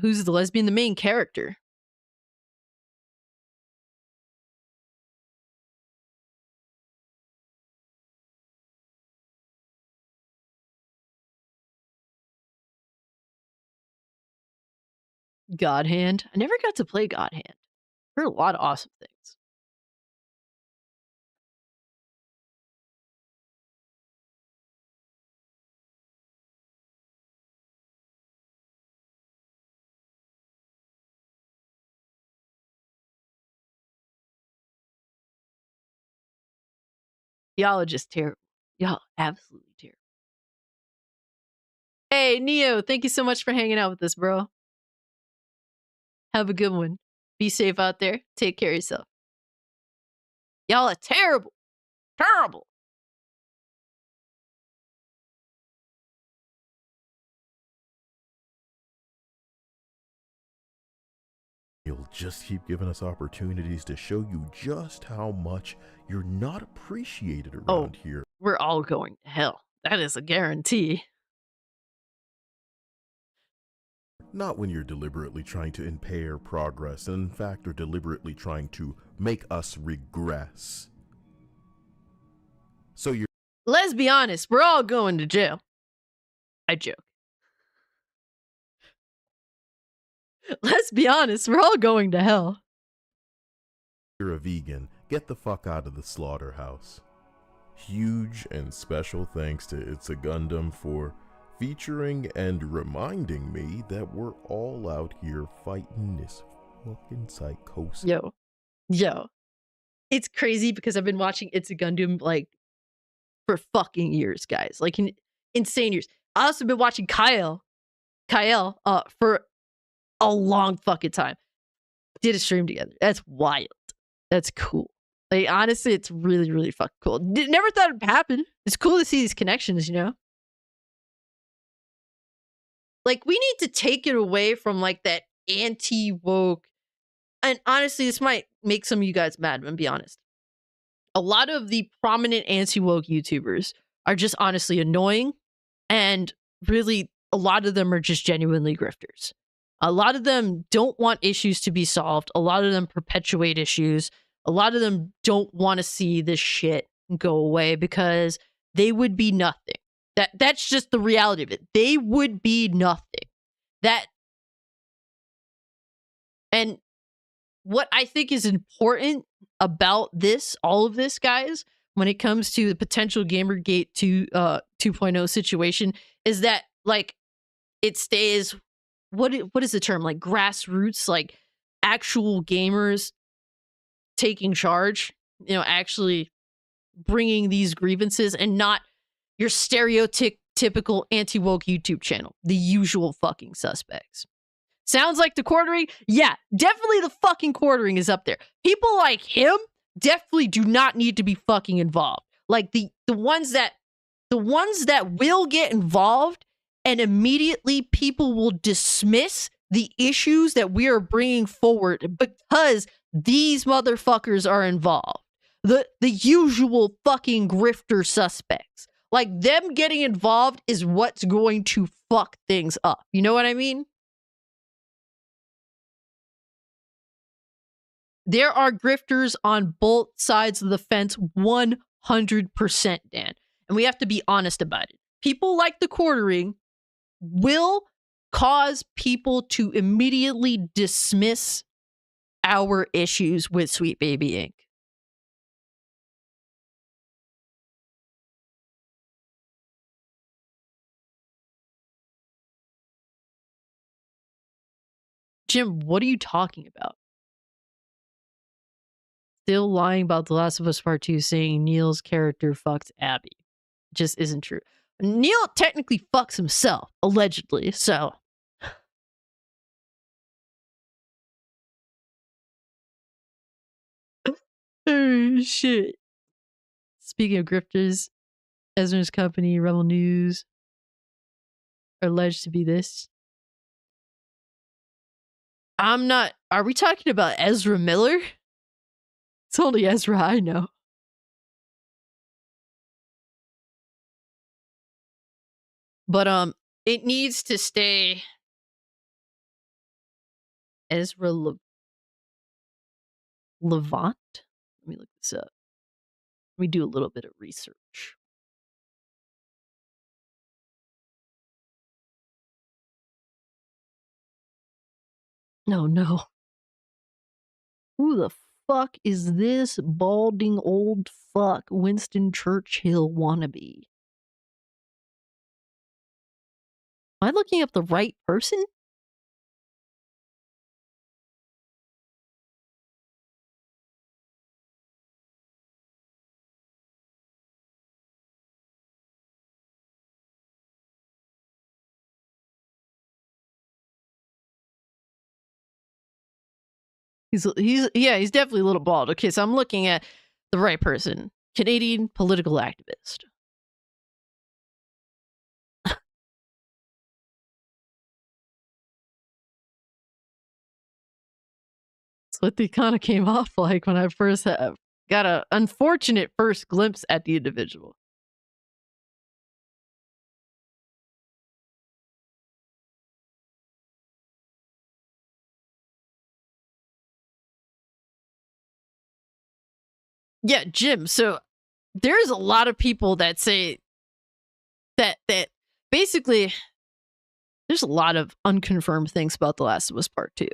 Who's the lesbian? The main character. God Hand. I never got to play God Hand. Heard a lot of awesome things. Y'all are just terrible. Y'all absolutely terrible. Hey, Neo, thank you so much for hanging out with us, bro. Have a good one. Be safe out there. Take care of yourself. Y'all are terrible. Terrible. You'll just keep giving us opportunities to show you just how much you're not appreciated around here. We're all going to hell. That is a guarantee. Not when you're deliberately trying to impair progress, and in fact are deliberately trying to make us regress. So you're Let's be honest, we're all going to jail. I joke. Let's be honest, we're all going to hell. a vegan, get the fuck out of the slaughterhouse. Huge and special thanks to It's a Gundam for featuring and reminding me that we're all out here fighting this fucking psychosis. Yo. It's crazy because I've been watching It's a Gundam like for fucking years, guys. Like insane years. I also been watching Kyle for a long fucking time. Did a stream together. That's wild. That's cool. Like honestly, it's really, really fucking cool. Never thought it'd happen. It's cool to see these connections, you know? Like we need to take it away from like that anti-woke. And honestly, this might make some of you guys mad, I'm gonna be honest. A lot of the prominent anti-woke YouTubers are just honestly annoying, and really a lot of them are just genuinely grifters. A lot of them don't want issues to be solved. A lot of them perpetuate issues. A lot of them don't want to see this shit go away because they would be nothing. That's just the reality of it. They would be nothing. And what I think is important about this, all of this, guys, when it comes to the potential Gamergate 2.0 situation, is that like it stays. What is the term? Like grassroots, like actual gamers taking charge. You know, actually bringing these grievances, and not your stereotypical anti-woke YouTube channel, the usual fucking suspects. Sounds like the quartering? Yeah, definitely the fucking quartering is up there. People like him definitely do not need to be fucking involved. Like the ones that will get involved, and immediately people will dismiss the issues that we are bringing forward because these motherfuckers are involved. The usual fucking grifter suspects. Like them getting involved is what's going to fuck things up. You know what I mean? There are grifters on both sides of the fence 100%, Dan. And we have to be honest about it. People like the quartering will cause people to immediately dismiss our issues with Sweet Baby Inc. Jim, what are you talking about? Still lying about The Last of Us Part 2, saying Neil's character fucks Abby. Just isn't true. Neil technically fucks himself, allegedly, so. Oh, shit. Speaking of grifters, Ezra's company, Rebel News, are alleged to be this. I'm not. Are we talking about Ezra Miller? It's only Ezra I know. But it needs to stay Ezra Levant. Let me look this up. Let me do a little bit of research. No, no. Who the fuck is this balding old fuck Winston Churchill wannabe? Am I looking up the right person? He's definitely a little bald. Okay, so I'm looking at the right person. Canadian political activist. That's what they kind of came off like when I first got an unfortunate first glimpse at the individual. Yeah, Jim. So there's a lot of people that say that basically there's a lot of unconfirmed things about The Last of Us Part 2.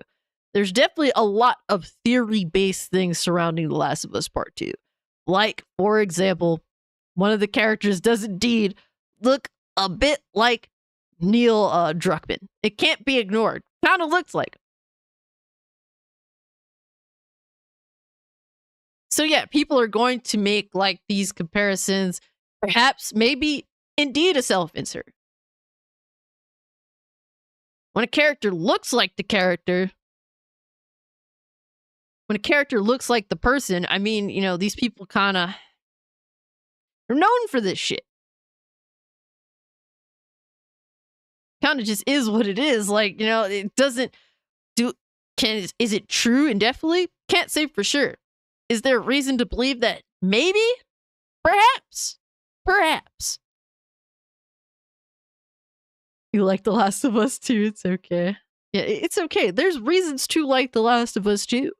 There's definitely a lot of theory-based things surrounding The Last of Us Part 2. Like, for example, one of the characters does indeed look a bit like Neil Druckmann. It can't be ignored. Kind of looks like him. So yeah, people are going to make like these comparisons, perhaps maybe indeed a self-insert. When a character looks like the character, when a character looks like the person, I mean, you know, these people kind of are known for this shit. Kind of just is what it is. Like, you know, it doesn't do. Is it true indefinitely? Can't say for sure. Is there a reason to believe that maybe? Perhaps. Perhaps. You like The Last of Us too? It's okay. Yeah, it's okay. There's reasons to like The Last of Us too.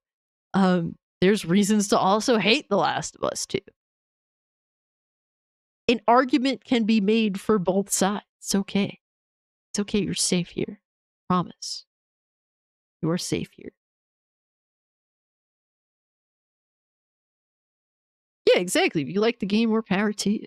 There's reasons to also hate The Last of Us too. An argument can be made for both sides. It's okay. It's okay. You're safe here. Promise. You are safe here. Yeah, exactly. If you like the game, more power to you.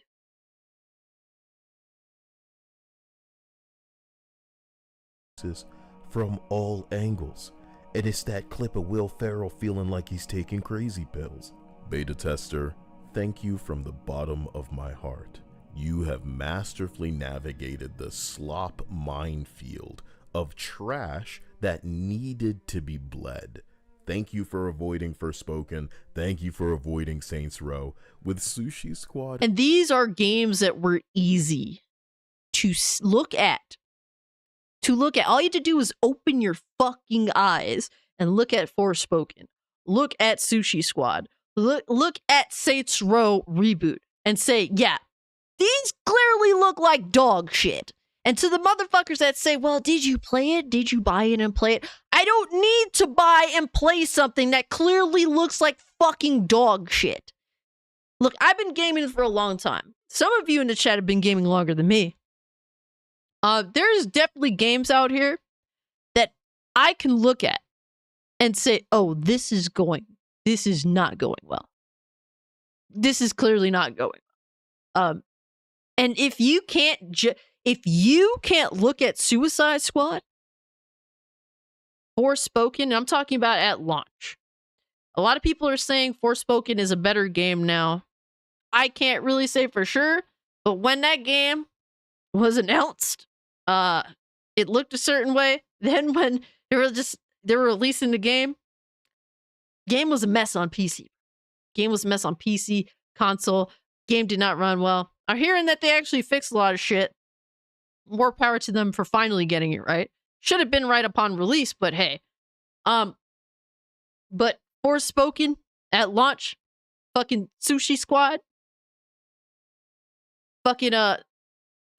From all angles. And it's that clip of Will Ferrell feeling like he's taking crazy pills. Beta tester, thank you from the bottom of my heart. You have masterfully navigated the slop minefield of trash that needed to be bled. Thank you for avoiding Forspoken. Thank you for avoiding Saints Row with Sushi Squad. And these are games that were easy to look at. All you had to do was open your fucking eyes and look at Forspoken. Look at Sushi Squad. Look at Saints Row Reboot and say, yeah, these clearly look like dog shit. And to the motherfuckers that say, well, did you play it? Did you buy it and play it? I don't need to buy and play something that clearly looks like fucking dog shit. Look, I've been gaming for a long time. Some of you in the chat have been gaming longer than me. There's definitely games out here that I can look at and say, oh, this is not going well. This is clearly not going well. And if you can't look at Suicide Squad, Forspoken, I'm talking about at launch. A lot of people are saying Forspoken is a better game now. I can't really say for sure, but when that game was announced, it looked a certain way. Then when they were releasing the game was a mess on PC. Game was a mess on PC, console. Game did not run well. I'm hearing that they actually fixed a lot of shit. More power to them for finally getting it right. Should have been right upon release, but hey. But Forspoken at launch, fucking Sushi Squad, fucking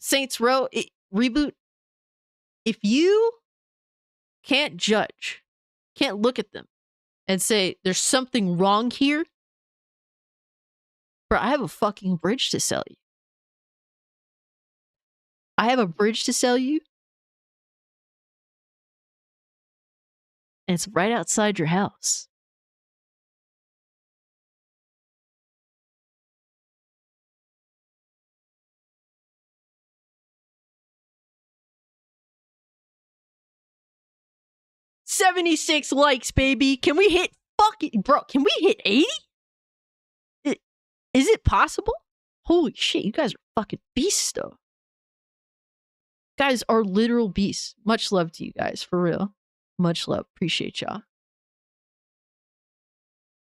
Saints Row Reboot. If you can't judge, can't look at them and say there's something wrong here, bro, I have a fucking bridge to sell you. I have a bridge to sell you. And it's right outside your house. $76 likes, baby. Can we hit bro, can we hit 80? Is it possible? Holy shit, you guys are fucking beasts, though. Guys are literal beasts. Much love to you guys, for real. Much love. Appreciate y'all.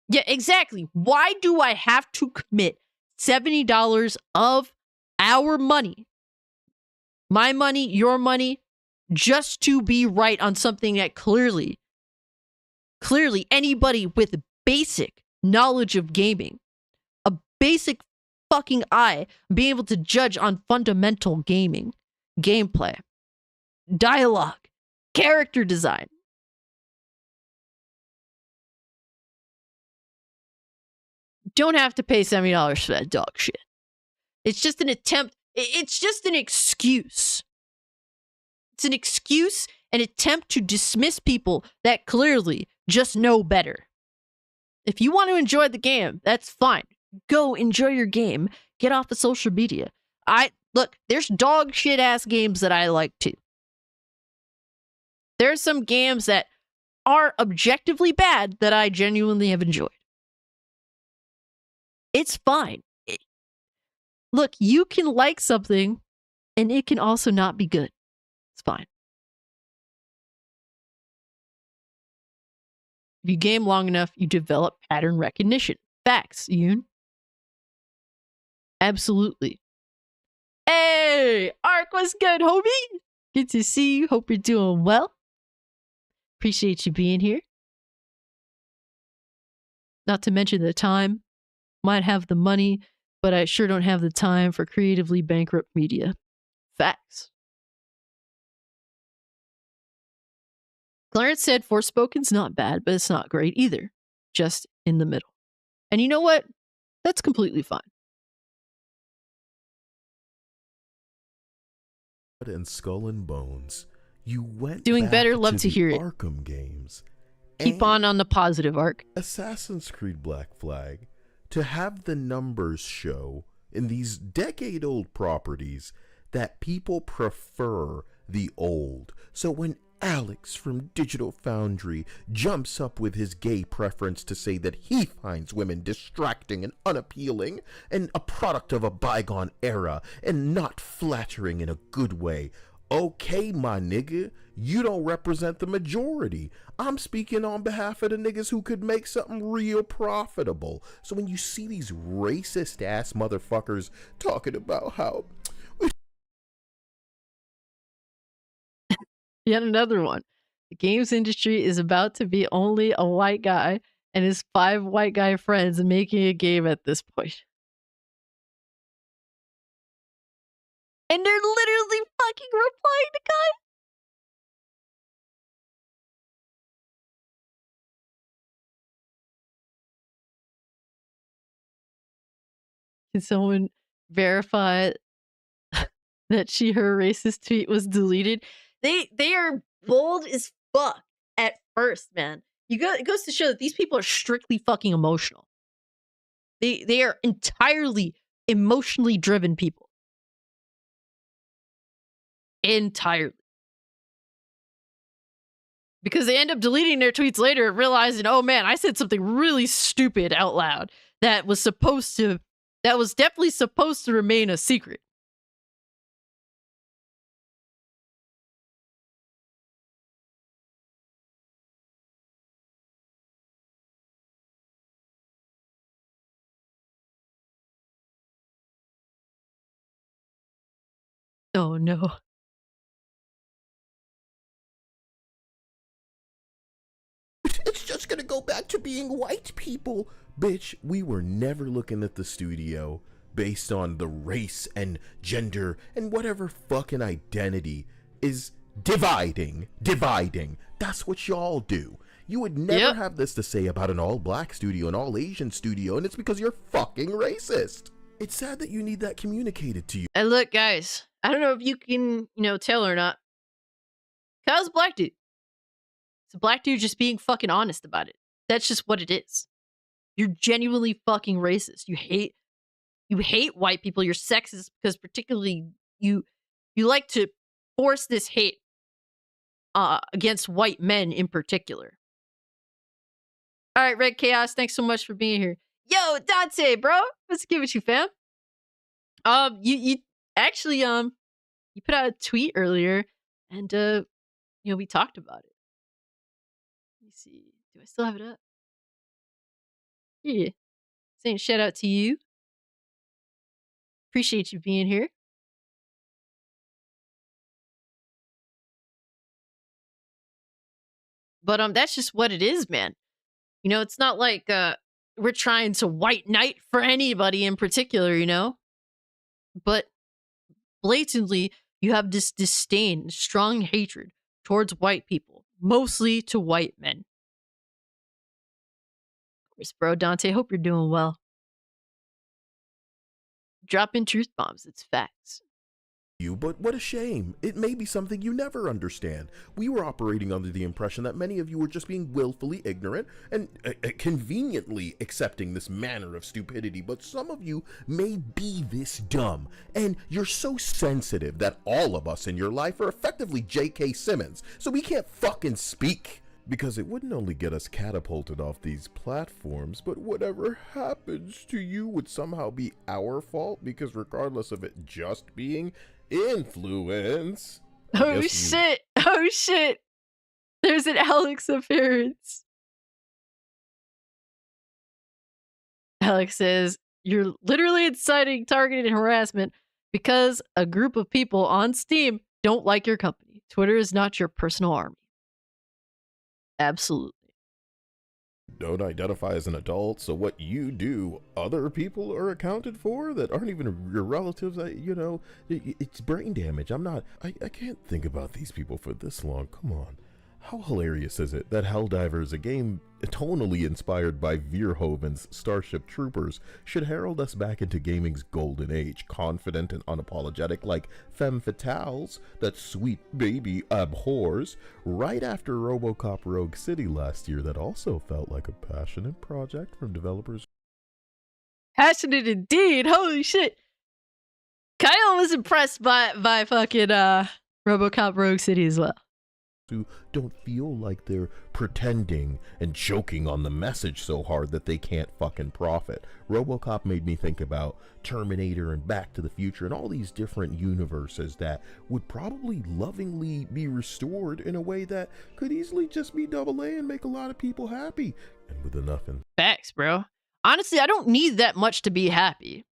Yeah, exactly. Why do I have to commit $70 of our money, my money, your money, just to be right on something that clearly anybody with basic knowledge of gaming, a basic fucking eye, being able to judge on fundamental gaming, gameplay, dialogue, character design. Don't have to pay $70 for that dog shit. It's just an attempt. It's just an excuse. It's an excuse, an attempt to dismiss people that clearly just know better. If you want to enjoy the game, that's fine. Go enjoy your game. Get off the social media. Look, there's dog shit ass games that I like too. There's some games that are objectively bad that I genuinely have enjoyed. It's fine. Look, you can like something and it can also not be good. It's fine. If you game long enough, you develop pattern recognition. Facts, Yoon. Absolutely. Hey, Ark, what's good, homie? Good to see you. Hope you're doing well. Appreciate you being here. Not to mention the time. Might have the money, but I sure don't have the time for creatively bankrupt media. Facts. Clarence said Forspoken's not bad, but it's not great either. Just in the middle. And you know what? That's completely fine. And Skull and Bones, you went doing back better. Love to to the hear it. Arkham games. Keep on the positive, Ark. Assassin's Creed Black Flag, to have the numbers show in these decade-old properties that people prefer the old. So when Alex from Digital Foundry jumps up with his gay preference to say that he finds women distracting and unappealing and a product of a bygone era and not flattering in a good way, okay, my nigga, you don't represent the majority. I'm speaking on behalf of the niggas who could make something real profitable. So when you see these racist ass motherfuckers talking about how... Yet another one. The games industry is about to be only a white guy and his 5 white guy friends making a game at this point. And they're literally fucking replying to guy. Can someone verify that her racist tweet was deleted? They are bold as fuck at first, man. It goes to show that these people are strictly fucking emotional. They are entirely emotionally driven people. Entirely. Because they end up deleting their tweets later and realizing, oh man, I said something really stupid out loud that was definitely supposed to remain a secret. Oh no. It's just gonna go back to being white people. Bitch, we were never looking at the studio based on the race and gender and whatever fucking identity is dividing. That's what y'all do. You would never have this to say about an all-black studio, an all-Asian studio, and it's because you're fucking racist. It's sad that you need that communicated to you. And look, guys, I don't know if you can, tell or not. Kyle's a black dude. It's a black dude just being fucking honest about it. That's just what it is. You're genuinely fucking racist. You hate white people. You're sexist because particularly you like to force this hate against white men in particular. All right, Red Chaos, thanks so much for being here. Yo, Dante, bro, what's good with you, fam? You actually you put out a tweet earlier, and we talked about it. Let me see. Do I still have it up? Yeah. Saying shout out to you. Appreciate you being here. But that's just what it is, man. You know, it's not like we're trying to white knight for anybody in particular, you know? But blatantly, you have this disdain, strong hatred towards white people, mostly to white men. Of course, bro, Dante, hope you're doing well. Dropping truth bombs, it's facts. But what a shame. It may be something you never understand. We were operating under the impression that many of you were just being willfully ignorant and conveniently accepting this manner of stupidity, but some of you may be this dumb, and you're so sensitive that all of us in your life are effectively J.K. Simmons, so we can't fucking speak. Because it wouldn't only get us catapulted off these platforms, but whatever happens to you would somehow be our fault, because regardless of it just being influence. Oh shit! Oh shit! There's an Alex appearance. Alex says, you're literally inciting targeted harassment because a group of people on Steam don't like your company. Twitter is not your personal army. Absolutely. Don't identify as an adult, so what you do, other people are accounted for that aren't even your relatives. It's brain damage. I can't think about these people for this long. Come on. How hilarious is it that Helldivers, a game tonally inspired by Verhoeven's Starship Troopers, should herald us back into gaming's golden age, confident and unapologetic like femme fatales that sweet baby abhors, right after RoboCop Rogue City last year that also felt like a passionate project from developers. Passionate indeed. Holy shit. Kyle was impressed by fucking RoboCop Rogue City as well. Who don't feel like they're pretending and choking on the message so hard that they can't fucking profit. RoboCop made me think about Terminator and Back to the Future and all these different universes that would probably lovingly be restored in a way that could easily just be AA and make a lot of people happy. And with enough in facts, bro. Honestly, I don't need that much to be happy.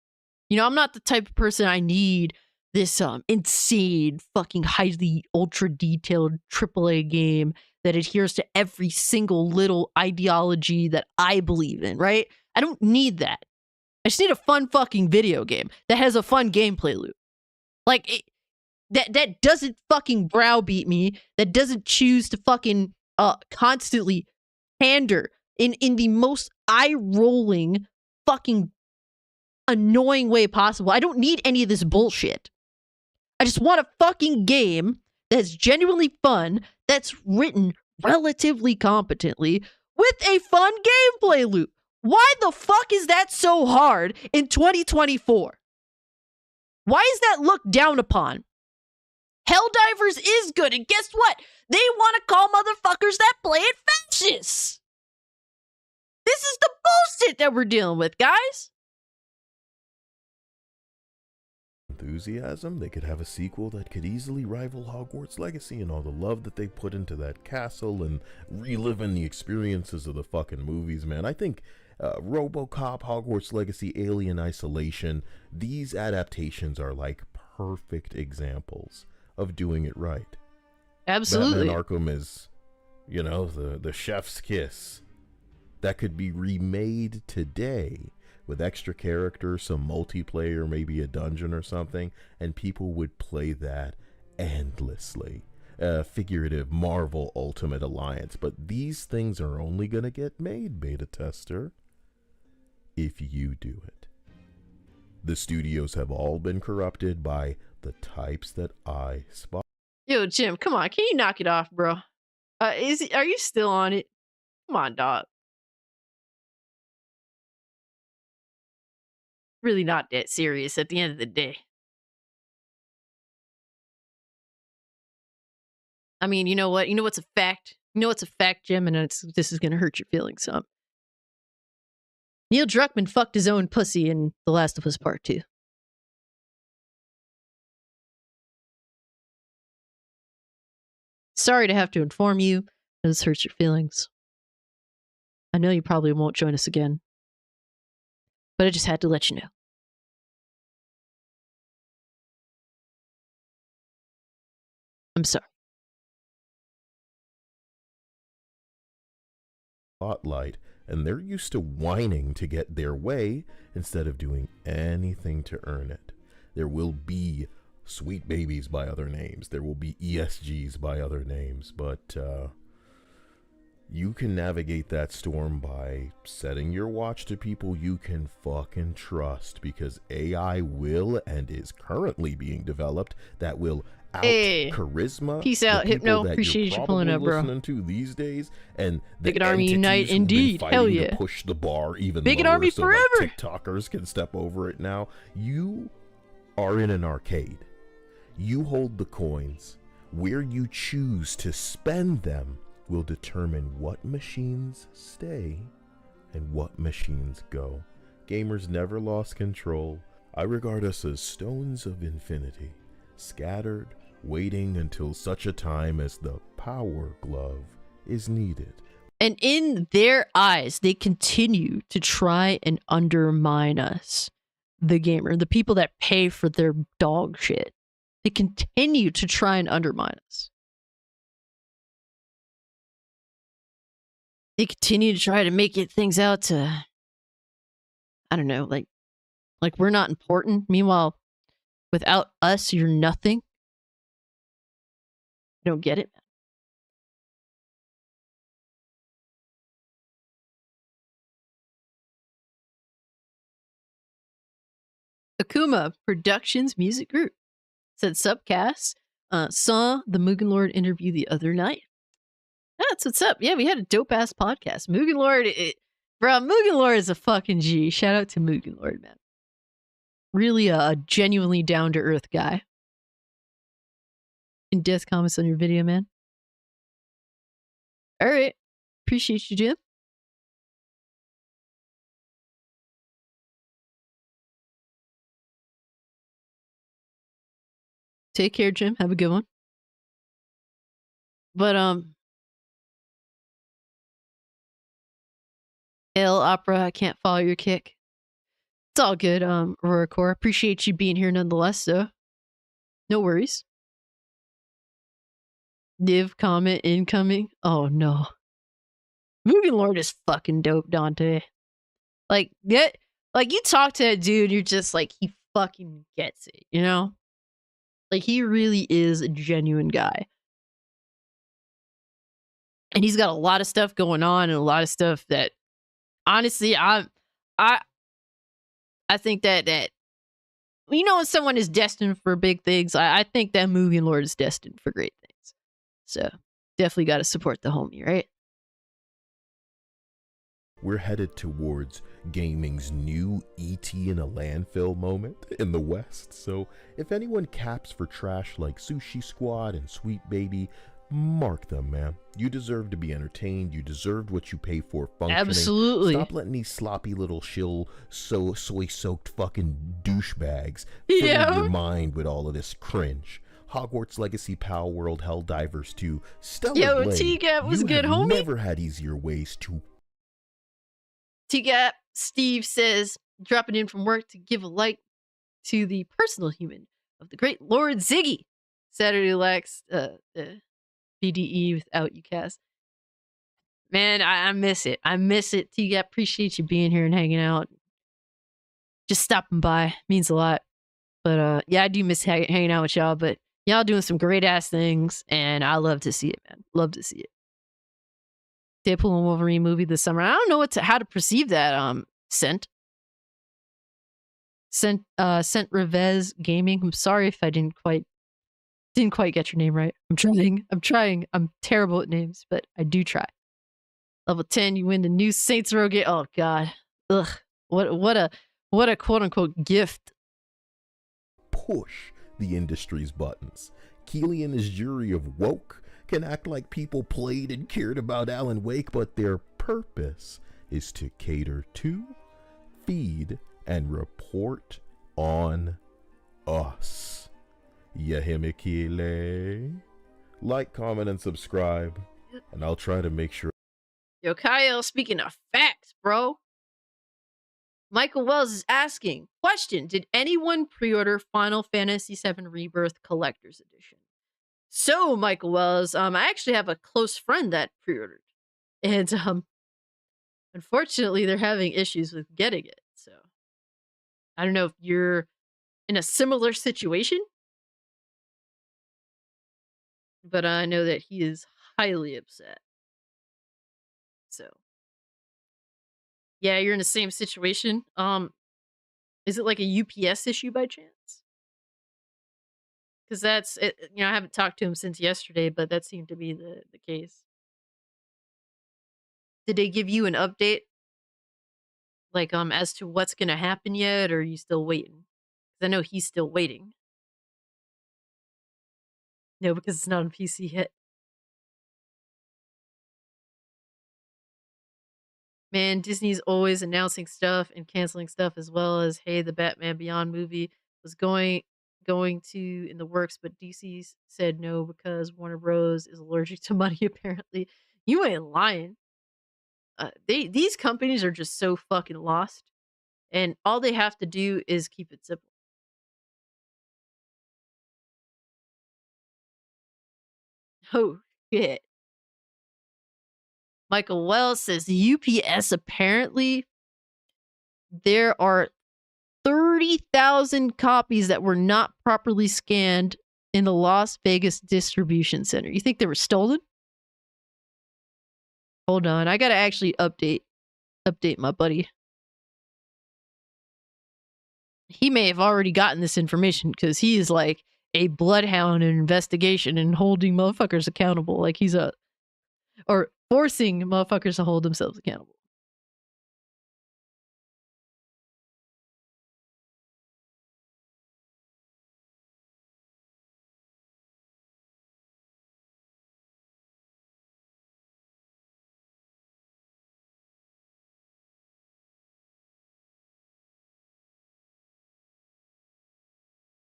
You know, I'm not the type of person I need this insane, fucking highly ultra detailed AAA game that adheres to every single little ideology that I believe in, right? I don't need that. I just need a fun fucking video game that has a fun gameplay loop. Like, that doesn't fucking browbeat me, that doesn't choose to fucking constantly pander in the most eye-rolling, fucking annoying way possible. I don't need any of this bullshit. I just want a fucking game that's genuinely fun, that's written relatively competently, with a fun gameplay loop. Why the fuck is that so hard in 2024? Why is that looked down upon? Helldivers is good, and guess what? They want to call motherfuckers that play it fascists. This is the bullshit that we're dealing with, guys. Enthusiasm, they could have a sequel that could easily rival Hogwarts Legacy and all the love that they put into that castle and reliving the experiences of the fucking movies, man. I think RoboCop, Hogwarts Legacy, Alien Isolation, these adaptations are like perfect examples of doing it right. Absolutely. Batman Arkham is, you know, the chef's kiss. That could be remade today with extra characters, some multiplayer, maybe a dungeon or something, and people would play that endlessly. Figurative Marvel Ultimate Alliance. But these things are only going to get made, beta tester, if you do it. The studios have all been corrupted by the types that I spot. Yo, Jim, come on. Can you knock it off, bro? Are you still on it? Come on, dog. Really not that serious at the end of the day. I mean, you know what? You know what's a fact? You know what's a fact, Jim? And this is going to hurt your feelings some. Neil Druckmann fucked his own pussy in The Last of Us Part 2. Sorry to have to inform you. This hurts your feelings. I know you probably won't join us again, but I just had to let you know. I'm sorry. Spotlight, and they're used to whining to get their way instead of doing anything to earn it. There will be sweet babies by other names. There will be ESGs by other names, but you can navigate that storm by setting your watch to people you can fucking trust, because AI will and is currently being developed that will out charisma. Peace out, Hypno. Appreciate you pulling up, bro. Listening to these days, and the Big Army Unite, indeed. Hell yeah. To push the bar even Big lower, Army so forever. Like TikTokers can step over it now. You are in an arcade. You hold the coins. Where you choose to spend them will determine what machines stay and what machines go. Gamers never lost control. I regard us as stones of infinity, scattered, waiting until such a time as the power glove is needed. And in their eyes, they continue to try and undermine us, the gamer, the people that pay for their dog shit. They continue to try and undermine us. They continue to try to make things out to, I don't know, like we're not important. Meanwhile, without us, you're nothing. I don't get it. Akuma Productions Music Group said subcast. Saw the Mugen Lord interview the other night. That's what's up. Yeah, we had a dope ass podcast. Mugen Lord, bro, Mugen Lord is a fucking G. Shout out to Mugen Lord, man. Really a genuinely down to earth guy. In death comments on your video, man. All right. Appreciate you, Jim. Take care, Jim. Have a good one. But L Opera, I can't follow your kick. It's all good, Aurora Core. Appreciate you being here nonetheless, though. No worries. Div comment incoming. Oh no. Mugen Lord is fucking dope, Dante. Like you talk to that dude, you're just like, he fucking gets it, you know? Like, he really is a genuine guy. And he's got a lot of stuff going on and a lot of stuff that, honestly, I think that you know, when someone is destined for big things, I think that Mugen Lord is destined for great things. So definitely got to support the homie, right? We're headed towards gaming's new ET in a landfill moment in the West. So if anyone caps for trash like Sushi Squad and Sweet Baby, mark them, man. You deserve to be entertained. You deserved what you pay for functioning. Absolutely. Stop letting these sloppy little soy-soaked fucking douchebags fill your mind with all of this cringe. Hogwarts Legacy, Pal World, Helldivers 2, Stellar Blade. T-Gap was good, homie. Never had easier ways to. T-Gap, Steve says, dropping in from work to give a like to the personal human of the great Lord Ziggy. Saturday lacks BDE without you, Cass. Man, I miss it. I miss it. T-Gap, appreciate you being here and hanging out. Just stopping by. Means a lot. But yeah, I do miss hanging out with y'all, but y'all doing some great ass things, and I love to see it, man. Love to see it. Deadpool and Wolverine movie this summer. I don't know how to perceive that. Sent Revez Gaming. I'm sorry if I didn't Didn't quite get your name right. I'm trying. I'm terrible at names, but I do try. Level 10, you win the new Saints Row game. Oh god. Ugh. What a quote unquote gift. Push the industry's buttons. Keely and his jury of woke can act like people played and cared about Alan Wake, but their purpose is to cater to, feed, and report on us. Ya hear me, Keely? Like, comment, and subscribe, and I'll try to make sure. Yo, Kyle, speaking of facts, bro. Michael Wells is asking, question, did anyone pre-order Final Fantasy VII Rebirth Collector's Edition? So, Michael Wells, I actually have a close friend that pre-ordered. And, unfortunately, they're having issues with getting it. So, I don't know if you're in a similar situation, but I know that he is highly upset. So, yeah, you're in the same situation. Is it like a UPS issue by chance? Because that's it. You know, I haven't talked to him since yesterday, but that seemed to be the case. Did they give you an update, like as to what's gonna happen yet, or are you still waiting? Because I know he's still waiting. No, because it's not on PC yet. Man, Disney's always announcing stuff and canceling stuff, as well as, hey, the Batman Beyond movie was going to in the works, but DC said no because Warner Bros. Is allergic to money. Apparently, you ain't lying. These companies are just so fucking lost, and all they have to do is keep it simple. Oh shit. Michael Wells says UPS apparently there are 30,000 copies that were not properly scanned in the Las Vegas distribution center. You think they were stolen? Hold on, I gotta actually update my buddy. He may have already gotten this information because he is like a bloodhound in investigation and holding motherfuckers accountable. Like he's or forcing motherfuckers to hold themselves accountable.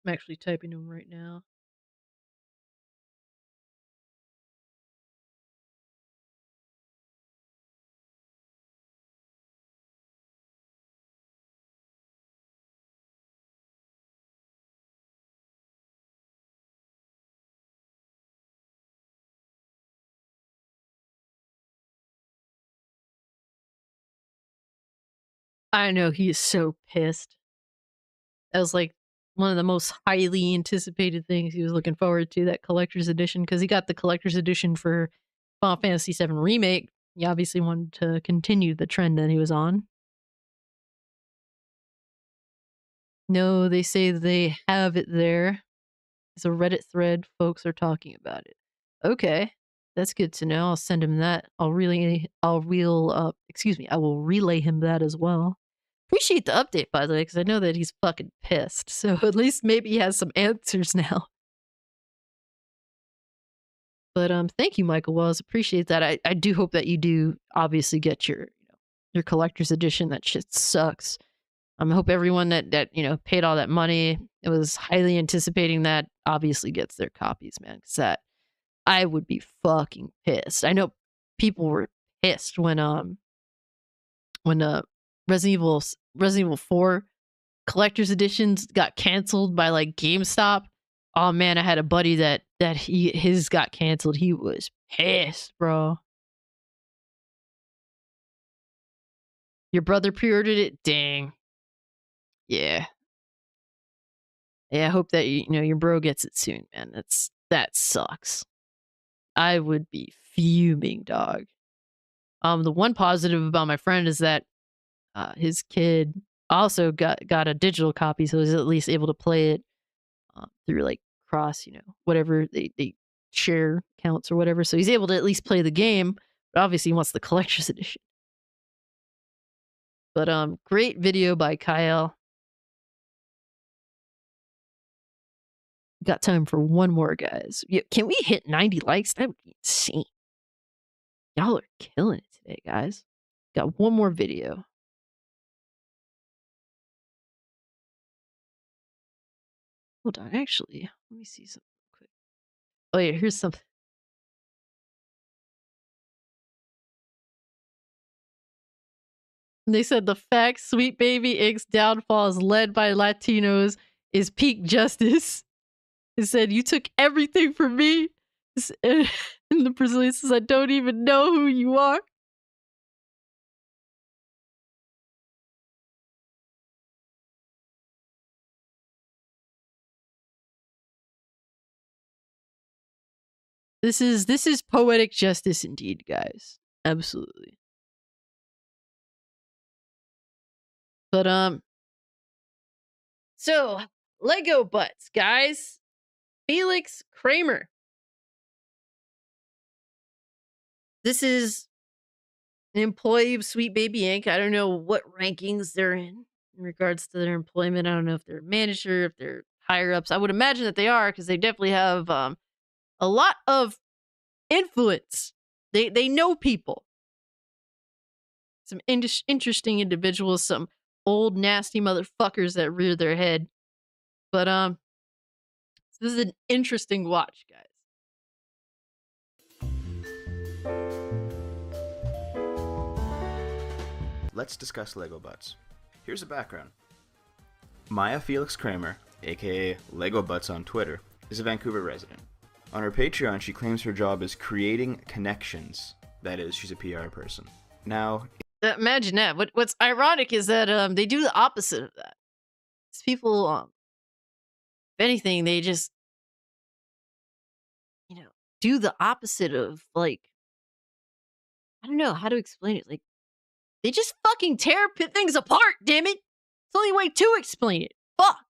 I'm actually typing them right now. I know he is so pissed. That was like one of the most highly anticipated things he was looking forward to, that collector's edition, because he got the collector's edition for Final Fantasy VII Remake. He obviously wanted to continue the trend that he was on. No, they say they have it there. It's a Reddit thread. Folks are talking about it. Okay, that's good to know. I'll send him that. I will relay him that as well. Appreciate the update, by the way, because I know that he's fucking pissed. So at least maybe he has some answers now. But thank you, Michael Wells. Appreciate that. I do hope that you do obviously get your collector's edition. That shit sucks. I hope everyone that paid all that money, it was highly anticipating that, obviously gets their copies, man. Because that I would be fucking pissed. I know people were pissed when Resident Evil 4 collector's editions got canceled by like GameStop. Oh man, I had a buddy that his got canceled. He was pissed, bro. Your brother pre-ordered it? Dang. Yeah. Yeah, I hope that your bro gets it soon, man. That sucks. I would be fuming, dog. The one positive about my friend is that his kid also got a digital copy, so he's at least able to play it through like across, whatever they share counts or whatever. So he's able to at least play the game, but obviously he wants the collector's edition. But great video by Kyle. Got time for one more, guys. Yeah, can we hit 90 likes? That would be insane. Y'all are killing it today, guys. Got one more video. Hold on, actually, let me see something quick. Oh yeah, here's something. They said the fact Sweet Baby Inc.'s downfall is led by Latinos is peak justice. It said, you took everything from me. And the Brazilian says, I don't even know who you are. This is poetic justice indeed, guys. Absolutely. But so Lego butts, guys. Felix Kramer. This is an employee of Sweet Baby Inc. I don't know what rankings they're in regards to their employment. I don't know if they're a manager, if they're higher ups. I would imagine that they are, because they definitely have a lot of influence. They know people. Some interesting individuals, some old nasty motherfuckers that rear their head. But this is an interesting watch, guys. Let's discuss Lego Butts. Here's the background. Maya Felix Kramer, aka Lego Butts on Twitter, is a Vancouver resident. On her Patreon, she claims her job is creating connections. That is, she's a PR person. Now, imagine that. What's ironic is that they do the opposite of that. These people, if anything, they just do the opposite of, like, I don't know how to explain it. Like, they just fucking tear things apart, damn it. It's the only way to explain it. Fuck.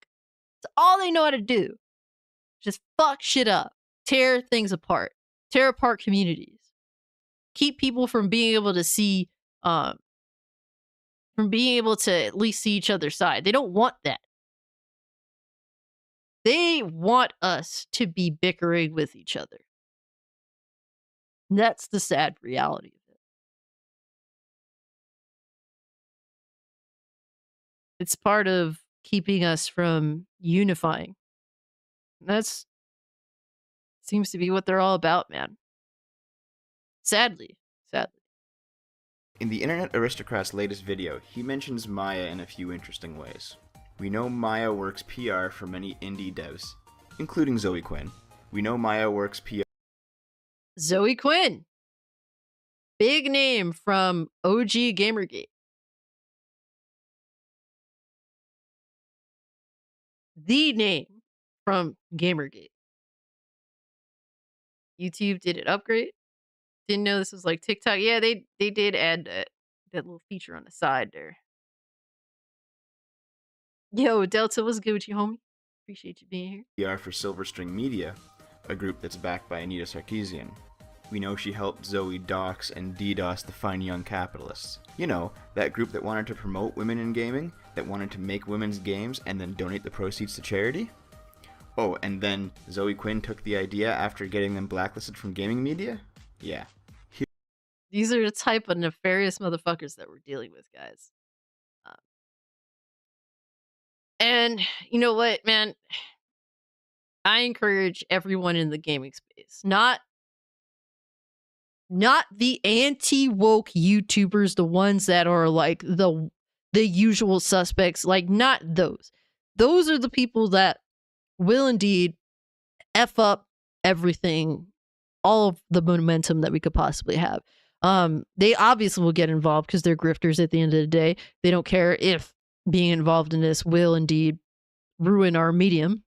That's all they know how to do. Just fuck shit up. Tear things apart. Tear apart communities. Keep people from being able to see, from being able to at least see each other's side. They don't want that. They want us to be bickering with each other. That's the sad reality of it. It's part of keeping us from unifying. That's seems to be what they're all about, man. Sadly. in the Internet Aristocrat's latest video, he mentions Maya in a few interesting ways. We know Maya works PR for many indie devs, including Zoe Quinn. We know Maya works PR. Zoe Quinn. Big name from OG Gamergate. The name from Gamergate. YouTube did it upgrade. Didn't know this was like TikTok. Yeah, they did add that little feature on the side there. Yo, Delta, what's good with you, homie? Appreciate you being here. PR for Silver String Media, a group that's backed by Anita Sarkeesian. We know she helped Zoe dox and DDoS the fine young capitalists. You know, that group that wanted to promote women in gaming, that wanted to make women's games and then donate the proceeds to charity? Oh, and then Zoe Quinn took the idea after getting them blacklisted from gaming media? Yeah. These are the type of nefarious motherfuckers that we're dealing with, guys. And you know what, man? I encourage everyone in the gaming space, not the anti-woke YouTubers, the ones that are like the usual suspects, like not those. Those are the people that will indeed F up everything, all of the momentum that we could possibly have. They obviously will get involved because they're grifters at the end of the day. They don't care if being involved in this will indeed ruin our medium.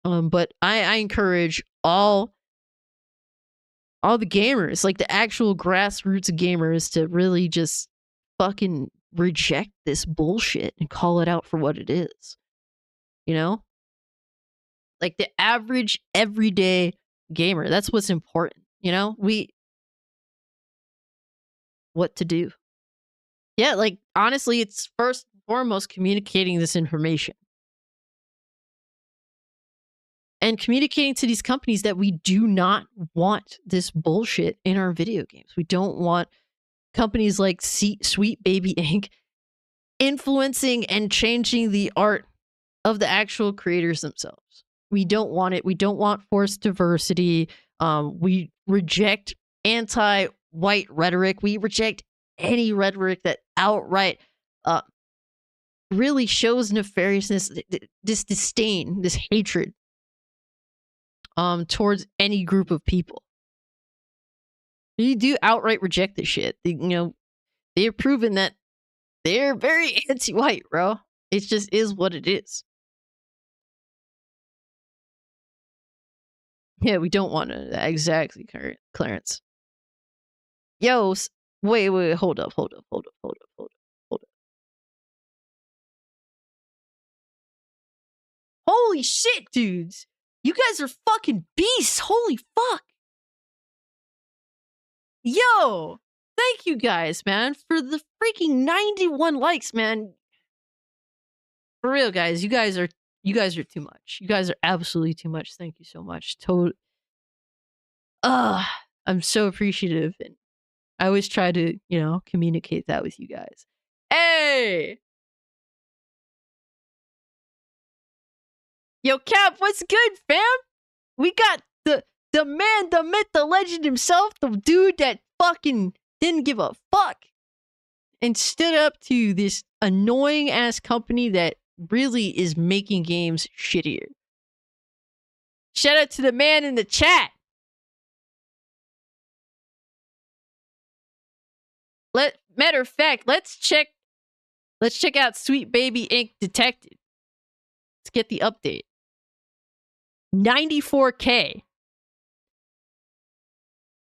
But I encourage all the gamers, like the actual grassroots gamers, to really just fucking reject this bullshit and call it out for what it is. You know? Like the average everyday gamer. That's what's important. You know, what to do. Yeah, like honestly, it's first and foremost communicating this information. And communicating to these companies that we do not want this bullshit in our video games. We don't want companies like Sweet Baby Inc. influencing and changing the art of the actual creators themselves. We don't want it. We don't want forced diversity. We reject anti-white rhetoric. We reject any rhetoric that outright really shows nefariousness, this disdain, this hatred towards any group of people. You do outright reject this shit. They have proven that they're very anti-white, bro. It just is what it is. Yeah, we don't want to. Exactly, Clarence. Yo, wait, hold up. Holy shit, dudes. You guys are fucking beasts. Holy fuck. Yo, thank you guys, man, for the freaking 91 likes, man. For real, guys, you guys are too much. You guys are absolutely too much. Thank you so much. I'm so appreciative, and I always try to, communicate that with you guys. Hey! Yo, Cap, what's good, fam? We got the man, the myth, the legend himself, the dude that fucking didn't give a fuck and stood up to this annoying ass company that really is making games shittier. Shout out to the man in the chat. Matter of fact, let's check out Sweet Baby Inc. Detected. Let's get the update. 94K.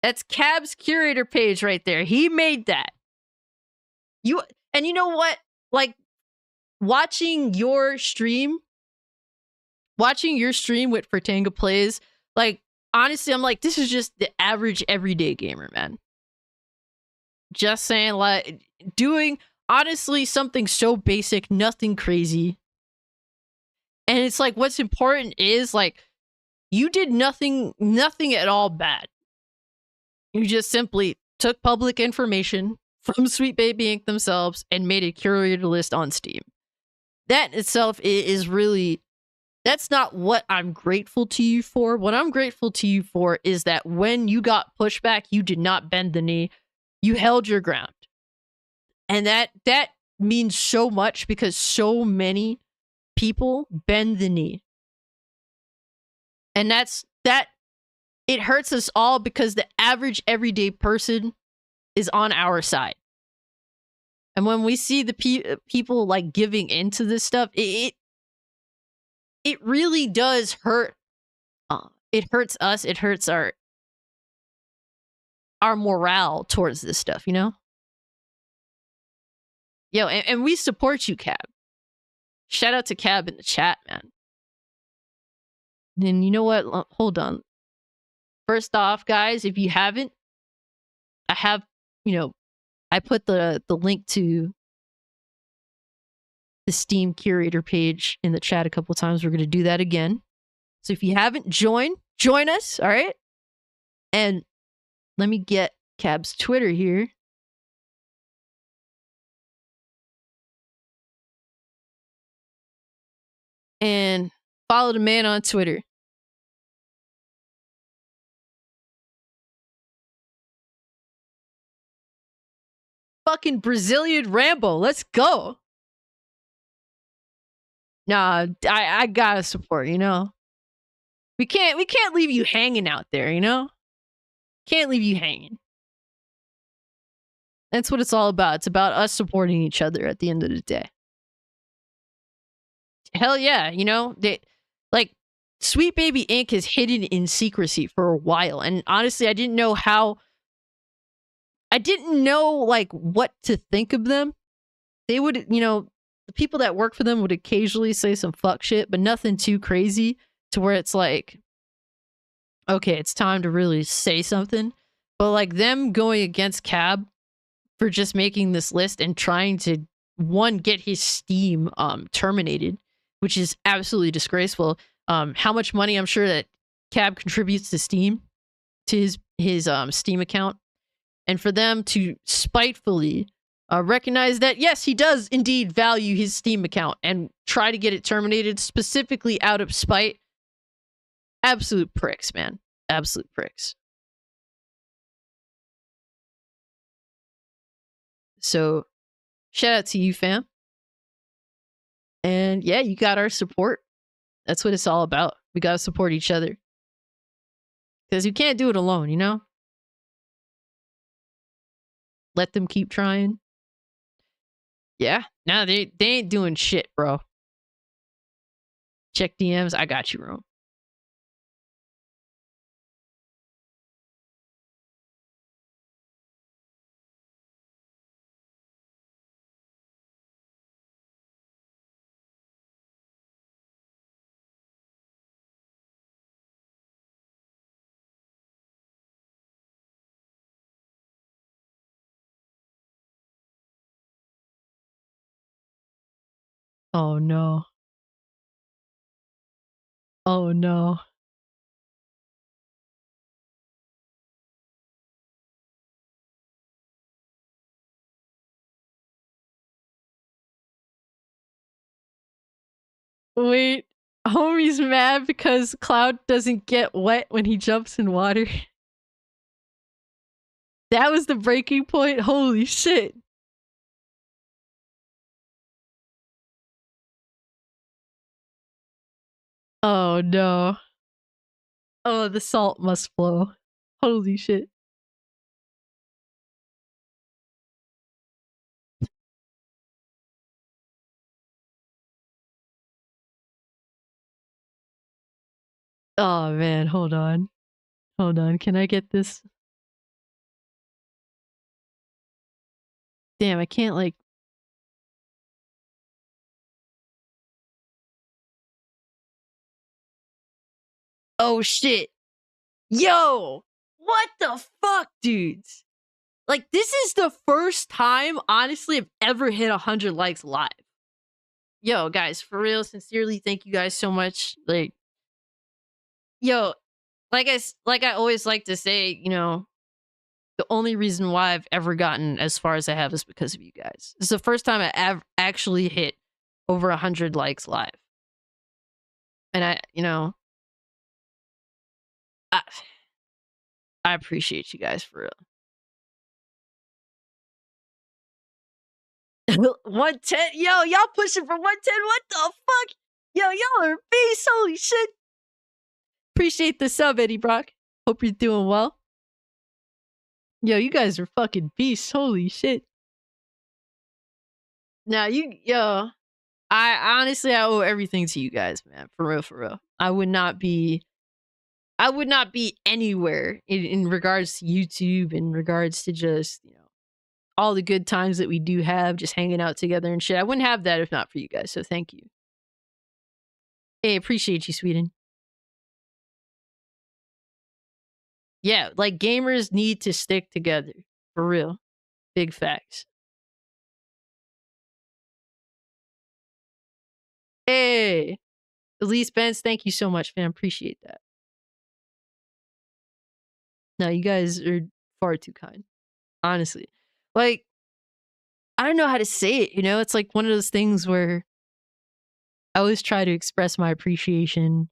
That's Cab's curator page right there. He made that. You know what? Like watching your stream with Fertanga Plays, like honestly, I'm like, this is just the average everyday gamer, man. Just saying, like doing honestly something so basic, nothing crazy. And it's like what's important is like you did nothing at all bad. You just simply took public information from Sweet Baby Inc. themselves and made a curated list on Steam. That itself is really, that's not what I'm grateful to you for. What I'm grateful to you for is that when you got pushback, you did not bend the knee. You held your ground. And that means so much because so many people bend the knee. And that it hurts us all because the average everyday person is on our side. And when we see the people like giving into this stuff, it really does hurt. It hurts us. It hurts our morale towards this stuff, you know? Yo, and we support you, Cab. Shout out to Cab in the chat, man. And you know what? Hold on. First off, guys, if you haven't, I have, I put the link to the Steam curator page in the chat a couple times. We're going to do that again. So if you haven't join us, all right? And let me get Cab's Twitter here. And follow the man on Twitter. Fucking Brazilian Rambo. Let's go. Nah, I gotta support, you know? We can't leave you hanging out there, you know? Can't leave you hanging. That's what it's all about. It's about us supporting each other at the end of the day. Hell yeah, Sweet Baby Inc. is hidden in secrecy for a while. And honestly, I didn't know what to think of them. They would, the people that work for them would occasionally say some fuck shit, but nothing too crazy to where it's like, okay, it's time to really say something. But like them going against Cab for just making this list and trying to get his Steam terminated, which is absolutely disgraceful. How much money I'm sure that Cab contributes to Steam, to his Steam account, and for them to spitefully recognize that yes, he does indeed value his Steam account and try to get it terminated specifically out of spite. Absolute pricks, man. Absolute pricks. So, shout out to you, fam. And yeah, you got our support. That's what it's all about. We got to support each other. Because you can't do it alone, you know? Let them keep trying. Yeah. No, they ain't doing shit, bro. Check DMs. I got you, Rome. Oh no. Oh no. Wait, homie's mad because Cloud doesn't get wet when he jumps in water. That was the breaking point? Holy shit. Oh no. Oh, the salt must flow. Holy shit. Oh man, hold on. Hold on. Can I get this? Damn, I can't like. Oh shit. Yo! What the fuck, dudes? Like, this is the first time, honestly, I've ever hit 100 likes live. Yo, guys, for real, sincerely, thank you guys so much. Like, yo, like I always like to say, you know, the only reason why I've ever gotten as far as I have is because of you guys. This is the first time I actually hit over 100 likes live. And I, you know, I, I appreciate you guys for real. 110, yo, y'all pushing for 110. What the fuck? Yo, y'all are beasts. Holy shit. Appreciate the sub, Eddie Brock. Hope you're doing well. Yo, you guys are fucking beasts. Holy shit. Now, yo, I honestly, I owe everything to you guys, man. For real, for real. I would not be anywhere in regards to YouTube, in regards to just, you know, all the good times that we do have, just hanging out together and shit. I wouldn't have that if not for you guys. So thank you. Hey, appreciate you, Sweden. Yeah, like gamers need to stick together. For real. Big facts. Hey, Elise Benz, thank you so much, fam. Appreciate that. No, you guys are far too kind. Honestly. Like, I don't know how to say it, you know? It's like one of those things where I always try to express my appreciation.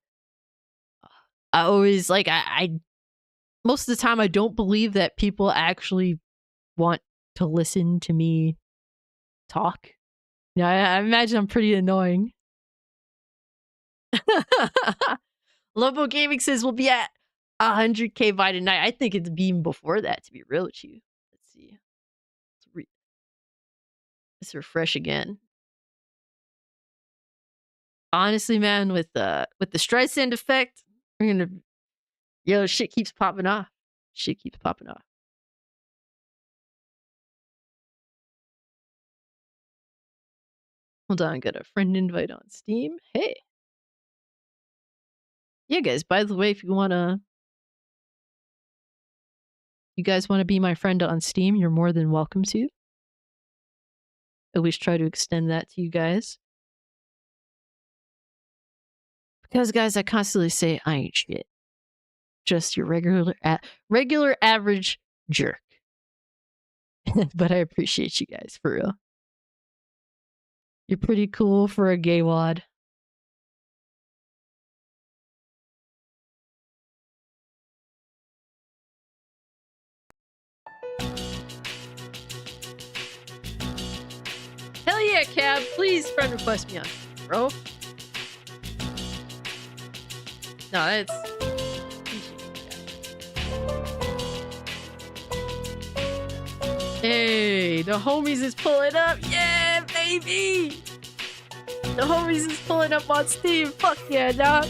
I always like I most of the time I don't believe that people actually want to listen to me talk. Yeah, I imagine I'm pretty annoying. Lobo Gaming says we'll be at 100K by tonight. I think it's even before that, to be real with you. Let's see. Let's refresh again. Honestly, man, with the Streisand effect, we're gonna shit keeps popping off. Shit keeps popping off. Hold on, got a friend invite on Steam. Hey. Yeah, guys, by the way, if you guys want to be my friend on Steam, you're more than welcome to. At least try to extend that to you guys. Because, guys, I constantly say I ain't shit. Just your regular average jerk. But I appreciate you guys, for real. You're pretty cool for a gay wad. Hell yeah, Cab. Please friend request me on, bro. No, it's... Hey, the homies is pulling up. Yeah, baby. The homies is pulling up on Steam. Fuck yeah, dog.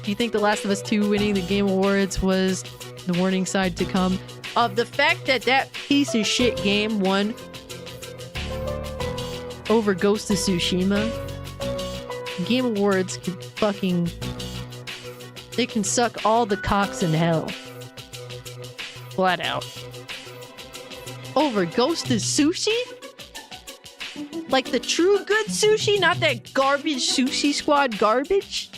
Do you think The Last of Us 2 winning the Game Awards was the warning sign to come? Of the fact that that piece of shit game won over Ghost of Tsushima, Game Awards can fucking... They can suck all the cocks in hell. Flat out. Over Ghost of Sushi? Like the true good sushi, not that garbage Sushi Squad garbage?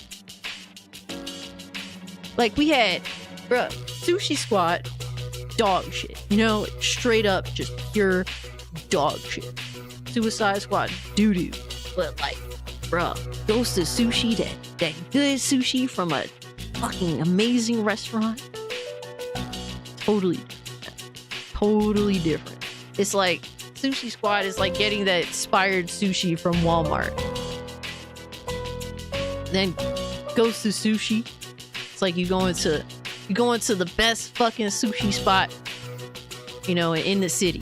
Like we had, bruh, Sushi Squad, dog shit. You know, straight up just pure dog shit. Suicide Squad, doo-doo. But like, bruh, Ghost of Sushi, that good sushi from a fucking amazing restaurant. Totally different. It's like Sushi Squad is like getting that expired sushi from Walmart. Then Ghost of Sushi, it's like you go into the best fucking sushi spot, you know, in the city.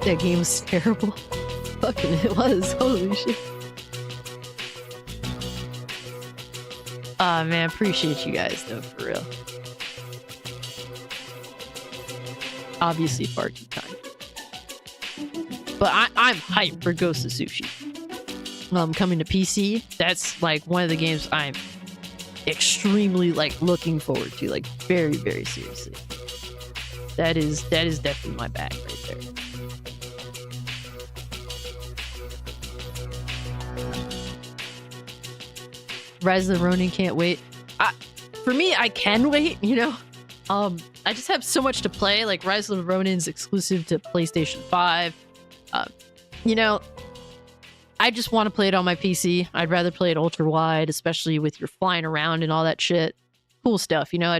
That game was terrible. Fucking it was. Holy shit. Aw, man, appreciate you guys, though, for real. Obviously, far too kind. But I'm hyped for Ghost of Sushi. Coming to PC, that's, like, one of the games I'm extremely, like, looking forward to, like, very, very seriously. That is definitely my bag right there. Rise of the Ronin, can't wait. For me, I can wait, you know? I just have so much to play. Like, Rise of the Ronin's exclusive to PlayStation 5. You know, I just want to play it on my PC. I'd rather play it ultra-wide, especially with your flying around and all that shit. Cool stuff, you know?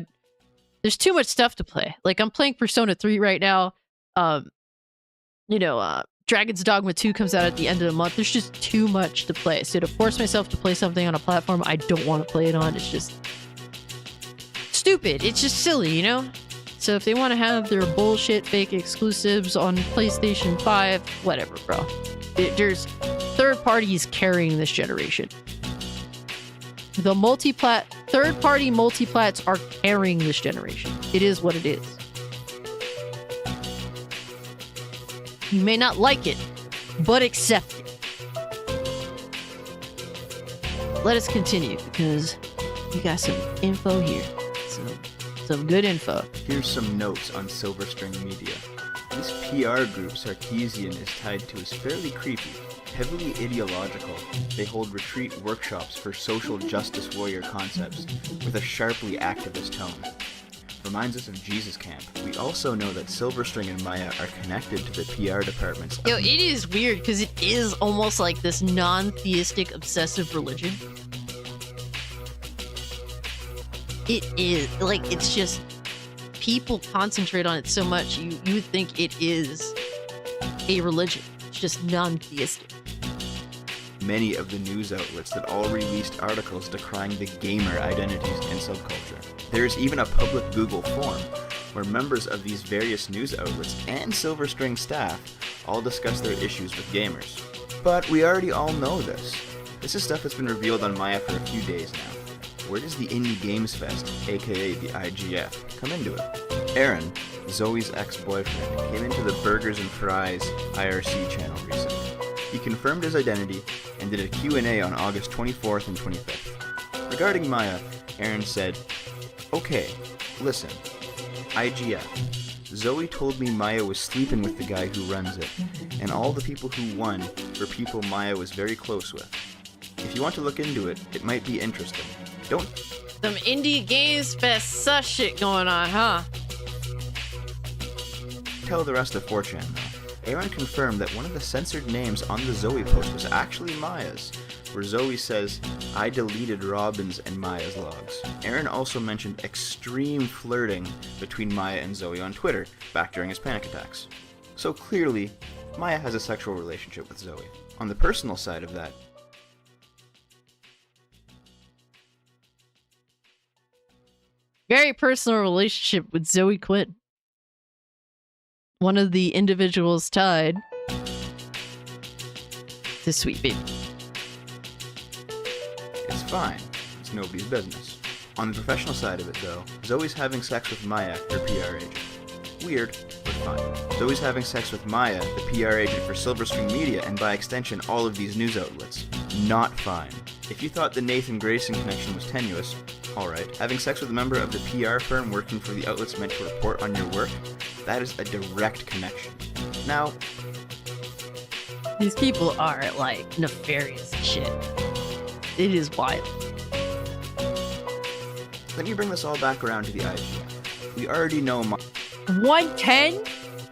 There's too much stuff to play. Like, I'm playing Persona 3 right now. You know, Dragon's Dogma 2 comes out at the end of the month. There's just too much to play. So to force myself to play something on a platform I don't want to play it on, it's just stupid. It's just silly, you know? So if they want to have their bullshit fake exclusives on PlayStation 5, whatever, bro. There's third parties carrying this generation. The third-party multiplats are carrying this generation. It is what it is. You may not like it, but accept it. Let us continue, because we got some info here. Some good info. Here's some notes on Silverstring Media. This PR group Sarkeesian is tied to is fairly creepy, heavily ideological. They hold retreat workshops for social justice warrior concepts with a sharply activist tone. Reminds us of Jesus Camp. We also know that Silverstring and Maya are connected to the PR departments. Yo, it is weird because it is almost like this non-theistic obsessive religion. It is. Like, it's just... People concentrate on it so much, you would think it is a religion. It's just non-theistic. Many of the news outlets that all released articles decrying the gamer identities and subculture. There's even a public Google form where members of these various news outlets and Silverstring staff all discuss their issues with gamers. But we already all know this. This is stuff that's been revealed on Maya for a few days now. Where does the Indie Games Fest, aka the IGF, come into it? Aaron, Zoe's ex-boyfriend, came into the Burgers and Fries IRC channel recently. He confirmed his identity and did a Q&A on August 24th and 25th. Regarding Maya, Aaron said, "Okay, listen, IGF. Zoe told me Maya was sleeping with the guy who runs it, and all the people who won were people Maya was very close with. If you want to look into it, it might be interesting. Don't..." Some indie games fest sus shit going on, huh? Tell the rest of 4chan though. Aaron confirmed that one of the censored names on the Zoe post was actually Maya's, where Zoe says, "I deleted Robin's and Maya's logs." Aaron also mentioned extreme flirting between Maya and Zoe on Twitter, back during his panic attacks. So clearly, Maya has a sexual relationship with Zoe. On the personal side of that, Very personal relationship with Zoe Quinn. One of the individuals tied to Sweet Baby. it's fine. It's nobody's business. On the professional side of it though, Zoe's having sex with Maya, her PR agent. Weird, but fine. Zoe's having sex with Maya, the PR agent for Silver String Media, and by extension all of these news outlets. Not fine. If you thought the Nathan Grayson connection was tenuous, alright. Having sex with a member of the PR firm working for the outlets meant to report on your work, that is a direct connection. Now, These people are, like, nefarious and shit. It is wild. let me bring this all back around to the IGF. We already know 110?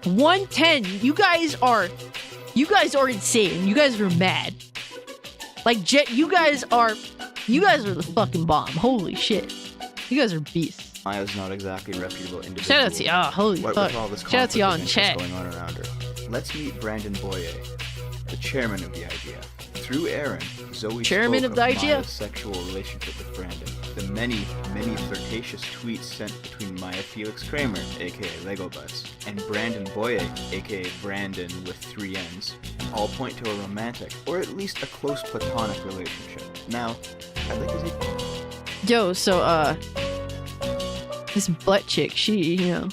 110. You guys are insane. You guys are mad. Like, you guys are the fucking bomb. Holy shit. You guys are beasts. Maya's not exactly a reputable individual. Shout out to y'all. Holy What fuck. with all this Shout out to y'all in conflict of chat. interest going on around her. Let's meet Brandon Boyer, the chairman of the IGF. Through Aaron, Zoe Chairman spoke of the IGF? Maya's sexual relationship with Brandon. The many, many flirtatious tweets sent between Maya Felix Kramer, aka Lego Butts, and Brandon Boyer, aka Brandon with 3 N's, all point to a romantic, or at least a close platonic relationship. Now, I'd like to see... Yo, so, this butt chick, she, I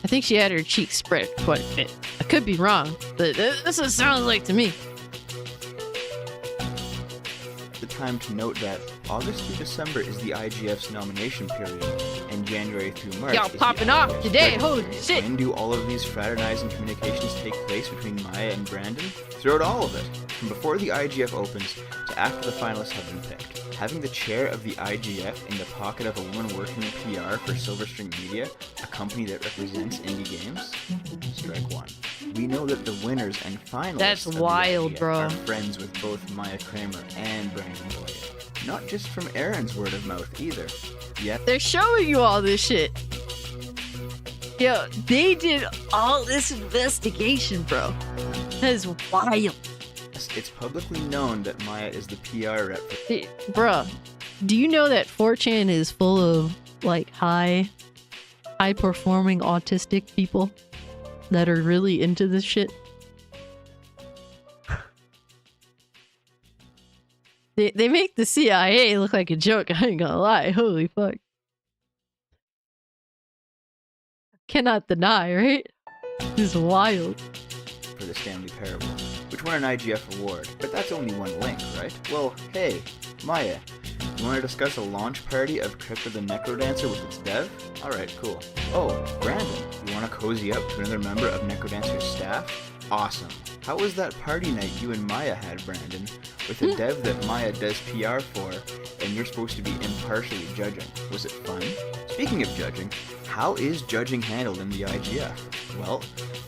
think she had her cheeks spread quite a bit. I could be wrong, but that's what it sounds like to me. The time to note that August through December is the IGF's nomination period, and January through March Y'all is the popping off IGF's today, judging holy period. shit. When do all of these fraternizing communications take place between Maya and Brandon? Throughout all of it, from before the IGF opens to after the finalists have been picked. Having the chair of the IGF in the pocket of a woman working in PR for Silver String Media, a company that represents indie games? Strike one. We know that the winners and finalists That's of the wild, IGF bro. are friends with both Maya Kramer and Brandon Boyer. Not just from Aaron's word of mouth either. Yet They're showing you all this shit. Yo, they did all this investigation, bro. That is wild. it's publicly known that Maya is the PR rep for Bruh, do you know that 4chan is full of, like, high performing autistic people that are really into this shit? They make the CIA look like a joke, I ain't gonna lie. Holy fuck. Cannot deny, right? This is wild. for the Stanley Parable, which won an IGF award, but that's only one link, right? Well, hey, Maya, you want to discuss a launch party of Crypto the Necrodancer with its dev? Alright, cool. Oh, Brandon, you want to cozy up to another member of Necrodancer's staff? Awesome. How was that party night you and Maya had, Brandon, with a dev that Maya does PR for, and you're supposed to be impartially judging? Was it fun? Speaking of judging, how is judging handled in the IGF? Well,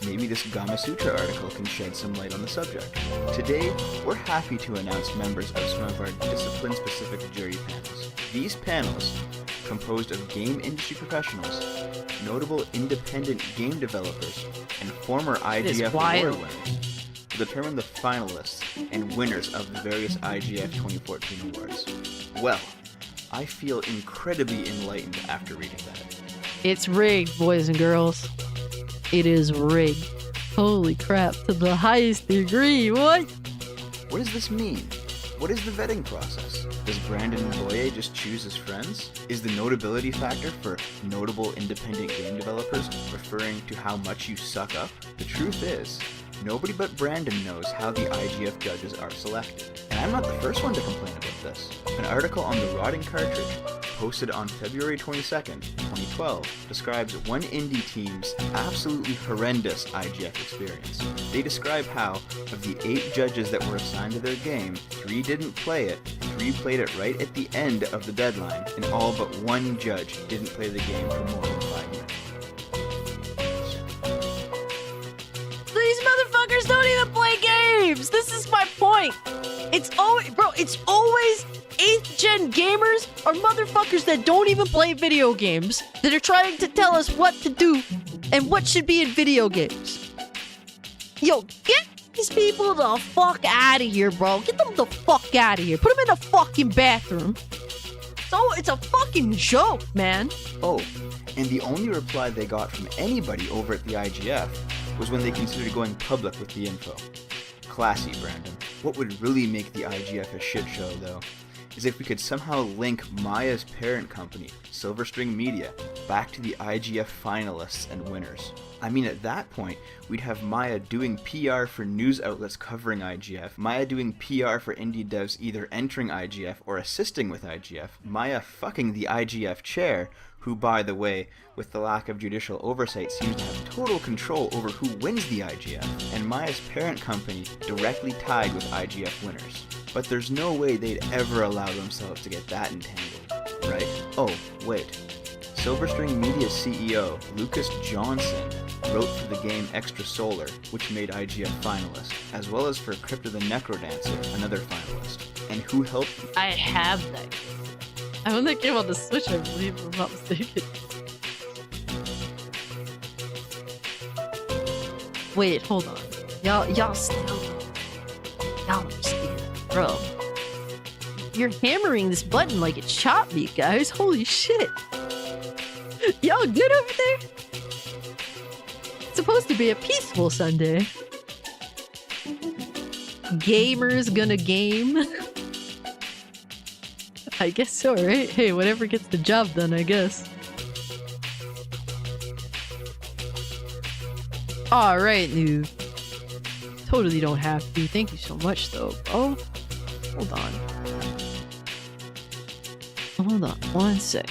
maybe this Gama Sutra article can shed some light on the subject. Today, we're happy to announce members of some of our discipline-specific jury panels. These panels, composed of game industry professionals, notable independent game developers, and former IGF award winners, will determine the finalists and winners of the various IGF 2014 awards. Well, I feel incredibly enlightened after reading that. It's rigged, boys and girls. It is rigged. Holy crap, to the highest degree. What? What does this mean? What is the vetting process? Does Brandon Boye just choose his friends? Is the notability factor for notable independent game developers referring to how much you suck up? The truth is, nobody but Brandon knows how the IGF judges are selected. And I'm not the first one to complain about this. An article on the Rotting Cartridge, posted on February 22nd, 2012, describes one indie team's absolutely horrendous IGF experience. They describe how, of the 8 judges that were assigned to their game, 3 didn't play it, 3 played it right at the end of the deadline, and all but 1 judge didn't play the game for more than 5 minutes. These motherfuckers don't even play games! This is my point! It's always 8th gen gamers are motherfuckers that don't even play video games, that are trying to tell us what to do and what should be in video games. Yo, get these people the fuck out of here, bro. Get them the fuck out of here. Put them in the fucking bathroom. So it's a fucking joke, man. Oh, and the only reply they got from anybody over at the IGF was when they considered going public with the info. Classy, Brandon. What would really make the IGF a shit show, though, is if we could somehow link Maya's parent company, Silverstring Media, back to the IGF finalists and winners. I mean, at that point, we'd have Maya doing PR for news outlets covering IGF, Maya doing PR for indie devs either entering IGF or assisting with IGF, Maya fucking the IGF chair, who, by the way, with the lack of judicial oversight, seems to have total control over who wins the IGF, and Maya's parent company directly tied with IGF winners. But there's no way they'd ever allow themselves to get that entangled, right? Oh, wait. Silverstring Media's CEO, Lucas Johnson, wrote for the game Extra Solar, which made IGF finalist, as well as for Crypto the Necrodancer, another finalist. And who helped? I have that game. I own that game on the Switch, I believe, if I'm not mistaken. Wait, hold on. Y'all still... Y'all understand, bro. You're hammering this button like it's chop meat, guys. Holy shit. Y'all good over there? It's supposed to be a peaceful Sunday. Gamers gonna game. I guess so, right? Hey, whatever gets the job done, I guess. Alright, noob. Totally don't have to. Thank you so much, though, bro. Hold on. Hold on, 1 sec.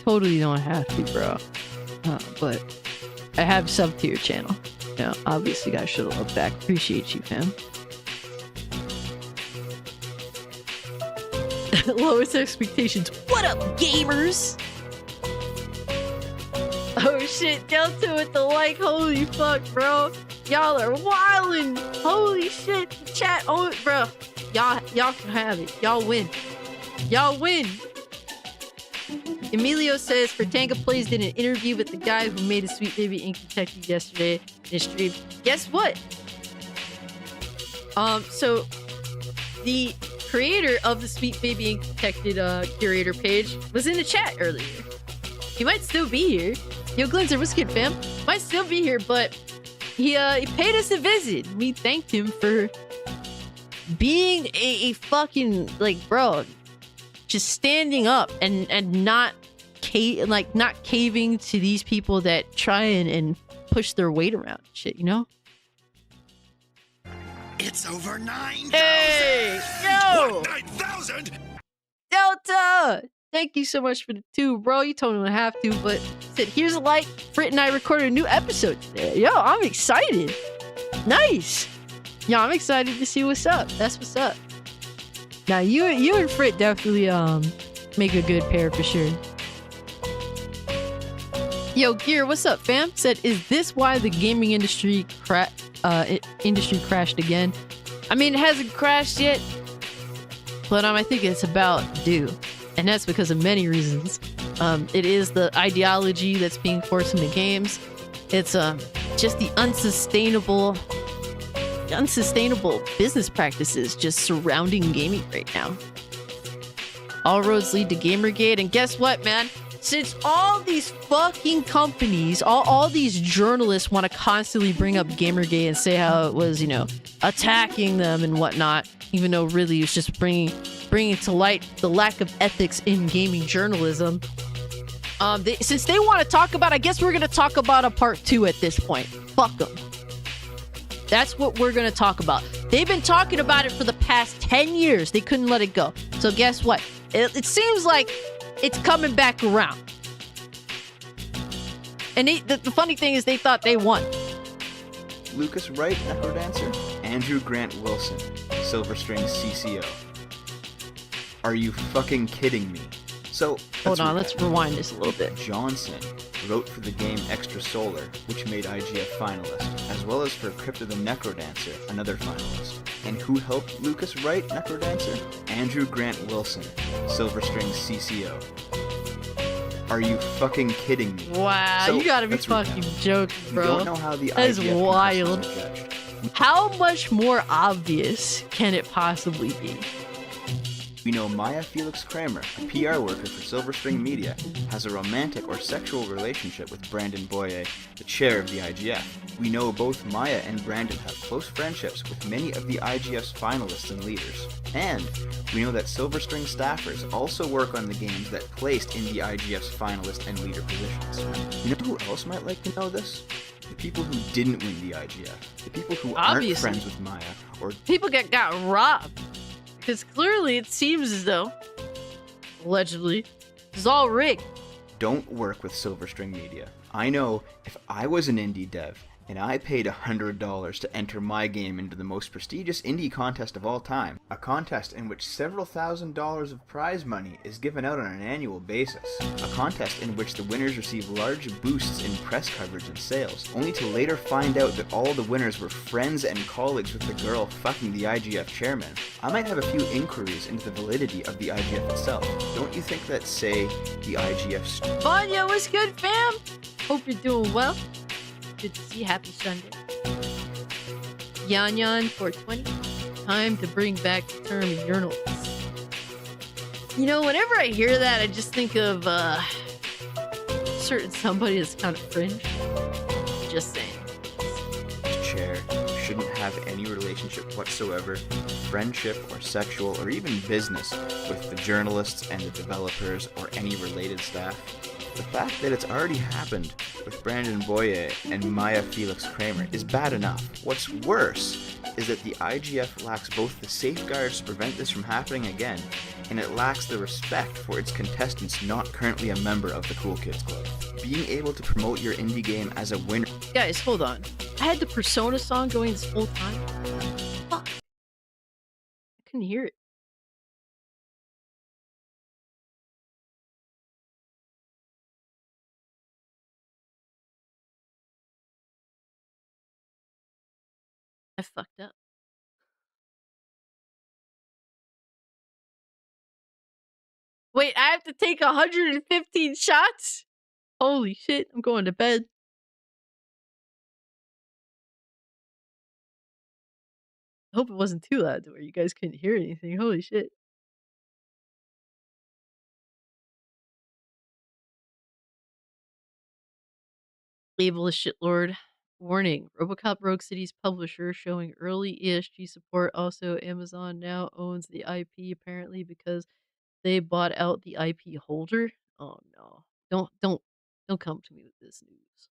Totally don't have to, bro. But I have sub to your channel. Yeah, obviously, guys should have looked back. Appreciate you, fam. Lowest expectations. What up, gamers? Oh shit, Delta with the like. Holy fuck, bro. Y'all are wildin'. Holy shit. Chat. Oh, bro. Y'all can have it. Y'all win. Y'all win. Emilio says, Fertanga Plays did an interview with the guy who made a Sweet Baby Ink Detective yesterday in his stream. Guess what? So the creator of the Sweet Baby Ink Detective curator page was in the chat earlier. He might still be here. Yo, Glinzer, what's good, fam? Might still be here, but he paid us a visit. We thanked him for being a fucking, like, bro, just standing up and not caving to these people that try and push their weight around and shit, you know? It's over 9,000! Hey! Yo! What, 9,000? Delta! Thank you so much for the 2, bro. You told me I have to, but said, here's a like. Frit and I recorded a new episode today. Yo, I'm excited. Nice. Yo, I'm excited to see what's up. That's what's up. Now, you and Frit definitely make a good pair for sure. Yo, Gear, what's up, fam? Said, is this why the gaming industry crashed again? I mean, it hasn't crashed yet, but I think it's about due, and that's because of many reasons. It is the ideology that's being forced into games. It's just the unsustainable unsustainable business practices just surrounding gaming right now. All roads lead to Gamergate, and guess what, man? Since all these fucking companies, all these journalists want to constantly bring up Gamergate and say how it was, attacking them and whatnot, even though really it's just bringing to light the lack of ethics in gaming journalism. Since they want to talk about, I guess we're going to talk about a part 2 at this point. Fuck them. That's what we're going to talk about. They've been talking about it for the past 10 years. They couldn't let it go. So guess what? It seems like it's coming back around. And the funny thing is they thought they won. Lucas Wright, Necrodancer. Andrew Grant Wilson, Silverstring CCO. Are you fucking kidding me? So, hold on, let's rewind this a little bit. Johnson wrote for the game Extra Solar, which made IGF finalist, as well as for Crypto the Necrodancer, another finalist. And who helped Lucas write Necrodancer? Andrew Grant Wilson, Silverstring CCO. Are you fucking kidding me? Wow, so, you gotta be fucking joking, bro. We don't know how the that is IGF wild. Are judged. How much more obvious can it possibly be? We know Maya Felix Kramer, a PR worker for Silverstring Media, has a romantic or sexual relationship with Brandon Boyer, the chair of the IGF. We know both Maya and Brandon have close friendships with many of the IGF's finalists and leaders. And we know that Silverstring staffers also work on the games that placed in the IGF's finalist and leader positions. You know who else might like to know this? The people who didn't win the IGF. The people who aren't friends with Maya, or people got robbed. Because clearly it seems as though, allegedly, it's all rigged. Don't work with Silverstring Media. I know if I was an indie dev and I paid $100 to enter my game into the most prestigious indie contest of all time, a contest in which several $1,000s of prize money is given out on an annual basis, a contest in which the winners receive large boosts in press coverage and sales, only to later find out that all the winners were friends and colleagues with the girl fucking the IGF chairman, I might have a few inquiries into the validity of the IGF itself. Don't you think that, say, the IGF's... Vanya, what's good, fam? Hope you're doing well. Good to see you. Happy Sunday. Yan Yan 420. Time to bring back the term urinals. Whenever I hear that, I just think of certain somebody that's kind of fringe. Just saying. Chair shouldn't have any relationship whatsoever, friendship or sexual or even business, with the journalists and the developers or any related staff. The fact that it's already happened with Brandon Boyer and Maya Felix Kramer is bad enough. What's worse is that the IGF lacks both the safeguards to prevent this from happening again, and it lacks the respect for its contestants not currently a member of the Cool Kids Club. Being able to promote your indie game as a winner... Guys, hold on. I had the Persona song going this whole time. Fuck. I couldn't hear it. I fucked up. Wait, I have to take 115 shots? Holy shit, I'm going to bed. I hope it wasn't too loud to where you guys couldn't hear anything. Holy shit. Ableist shitlord. Warning, Robocop Rogue City's publisher showing early ESG support. Also, Amazon now owns the IP apparently because they bought out the IP holder. Oh no. Don't come to me with this news.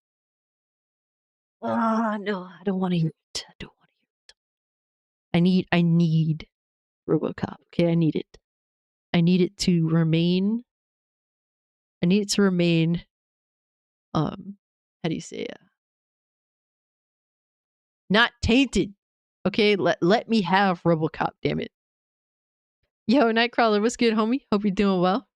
No, I don't want to hear it. I don't want to hear it. I need Robocop. Okay, I need it. I need it to remain. How do you say it? Not tainted. Okay, let me have Robocop, damn it. Yo, Nightcrawler, what's good, homie? Hope you're doing well.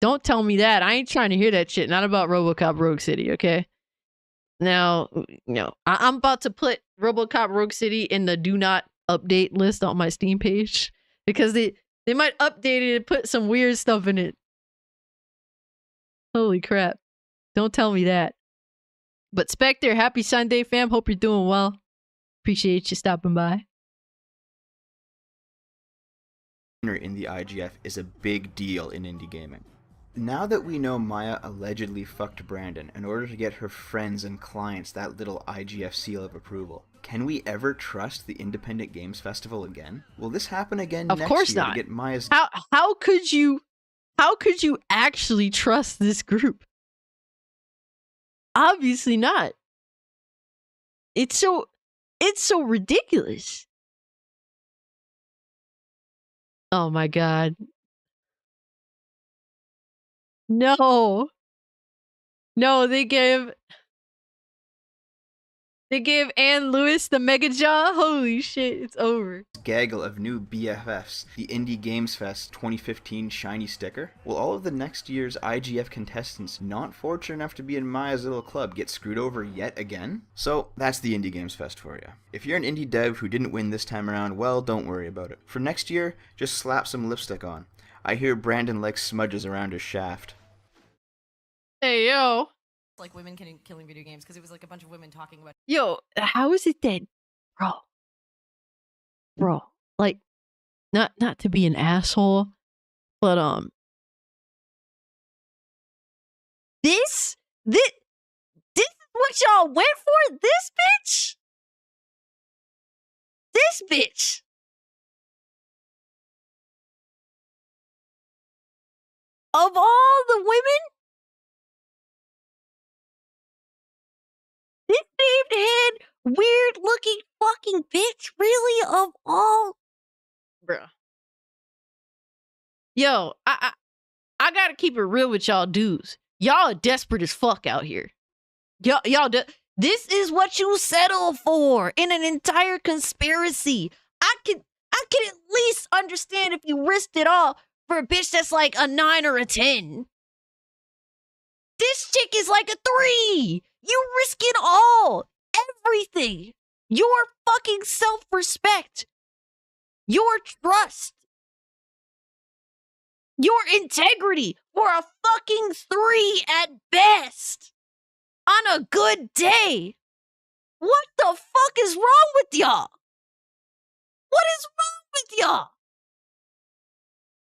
Don't tell me that. I ain't trying to hear that shit. Not about Robocop Rogue City, okay? Now, no. I'm about to put Robocop Rogue City in the do not update list on my Steam page. Because they might update it and put some weird stuff in it. Holy crap. Don't tell me that. But Spectre, happy Sunday, fam. Hope you're doing well. Appreciate you stopping by. In the IGF is a big deal in indie gaming. Now that we know Maya allegedly fucked Brandon in order to get her friends and clients that little IGF seal of approval, can we ever trust the Independent Games Festival again? Will this happen again Of next course year not. to get Maya's... How could you actually trust this group? Obviously not. It's so ridiculous. Oh my god. No. No, they gave Ann Lewis the mega jaw. Holy shit, it's over. gaggle of new BFFs, the Indie Games Fest 2015 shiny sticker? Will all of the next year's IGF contestants not fortunate enough to be in Maya's little club get screwed over yet again? So that's the Indie Games Fest for you. If you're an indie dev who didn't win this time around, well, don't worry about it. For next year, just slap some lipstick on. I hear Brandon likes smudges around his shaft. Hey, yo. Like women killing video games because it was like a bunch of women talking about. Yo, how is it that, bro, like, not to be an asshole, but this is what y'all went for? This bitch. Of all the women, this shaved head, weird looking fucking bitch, really, of all, bruh. Yo, I gotta keep it real with y'all dudes. Y'all are desperate as fuck out here. This is what you settle for in an entire conspiracy. I can at least understand if you risked it all for a bitch that's like a 9 or a 10. This chick is like a 3. You risk it all. Everything. Your fucking self-respect. Your trust. Your integrity for a fucking 3 at best. On a good day. What the fuck is wrong with y'all? What is wrong with y'all?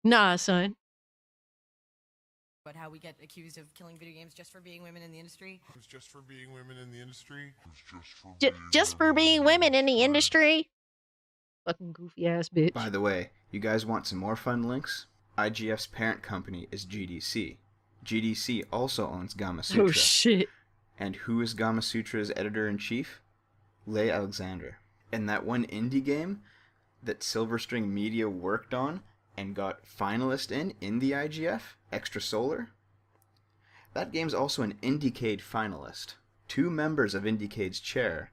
Nah, son. But how we get accused of killing video games just for being women in the industry. It's just for being women in the industry. Just for being women in the industry. Fucking goofy ass bitch. By the way, you guys want some more fun links? IGF's parent company is GDC. GDC also owns Gama Sutra. Oh shit. And who is Gama Sutra's editor-in-chief? Leigh Alexander. And that one indie game that Silverstring Media worked on and got finalist in the IGF, Extra Solar? That game's also an Indiecade finalist. 2 members of Indiecade's chair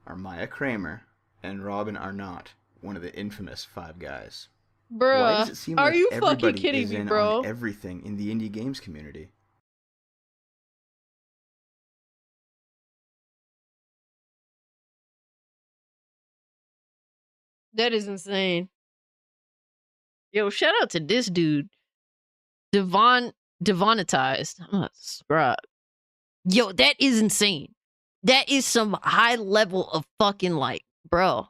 are Maya Kramer and Robin Arnott, one of the infamous 5 guys. Bruh, Why does it seem are like you everybody fucking kidding is me, in bro? on everything in the indie games community? That is insane. Yo, shout out to this dude. Devonetized. Bruh. Yo, that is insane. That is some high level of fucking like, bro.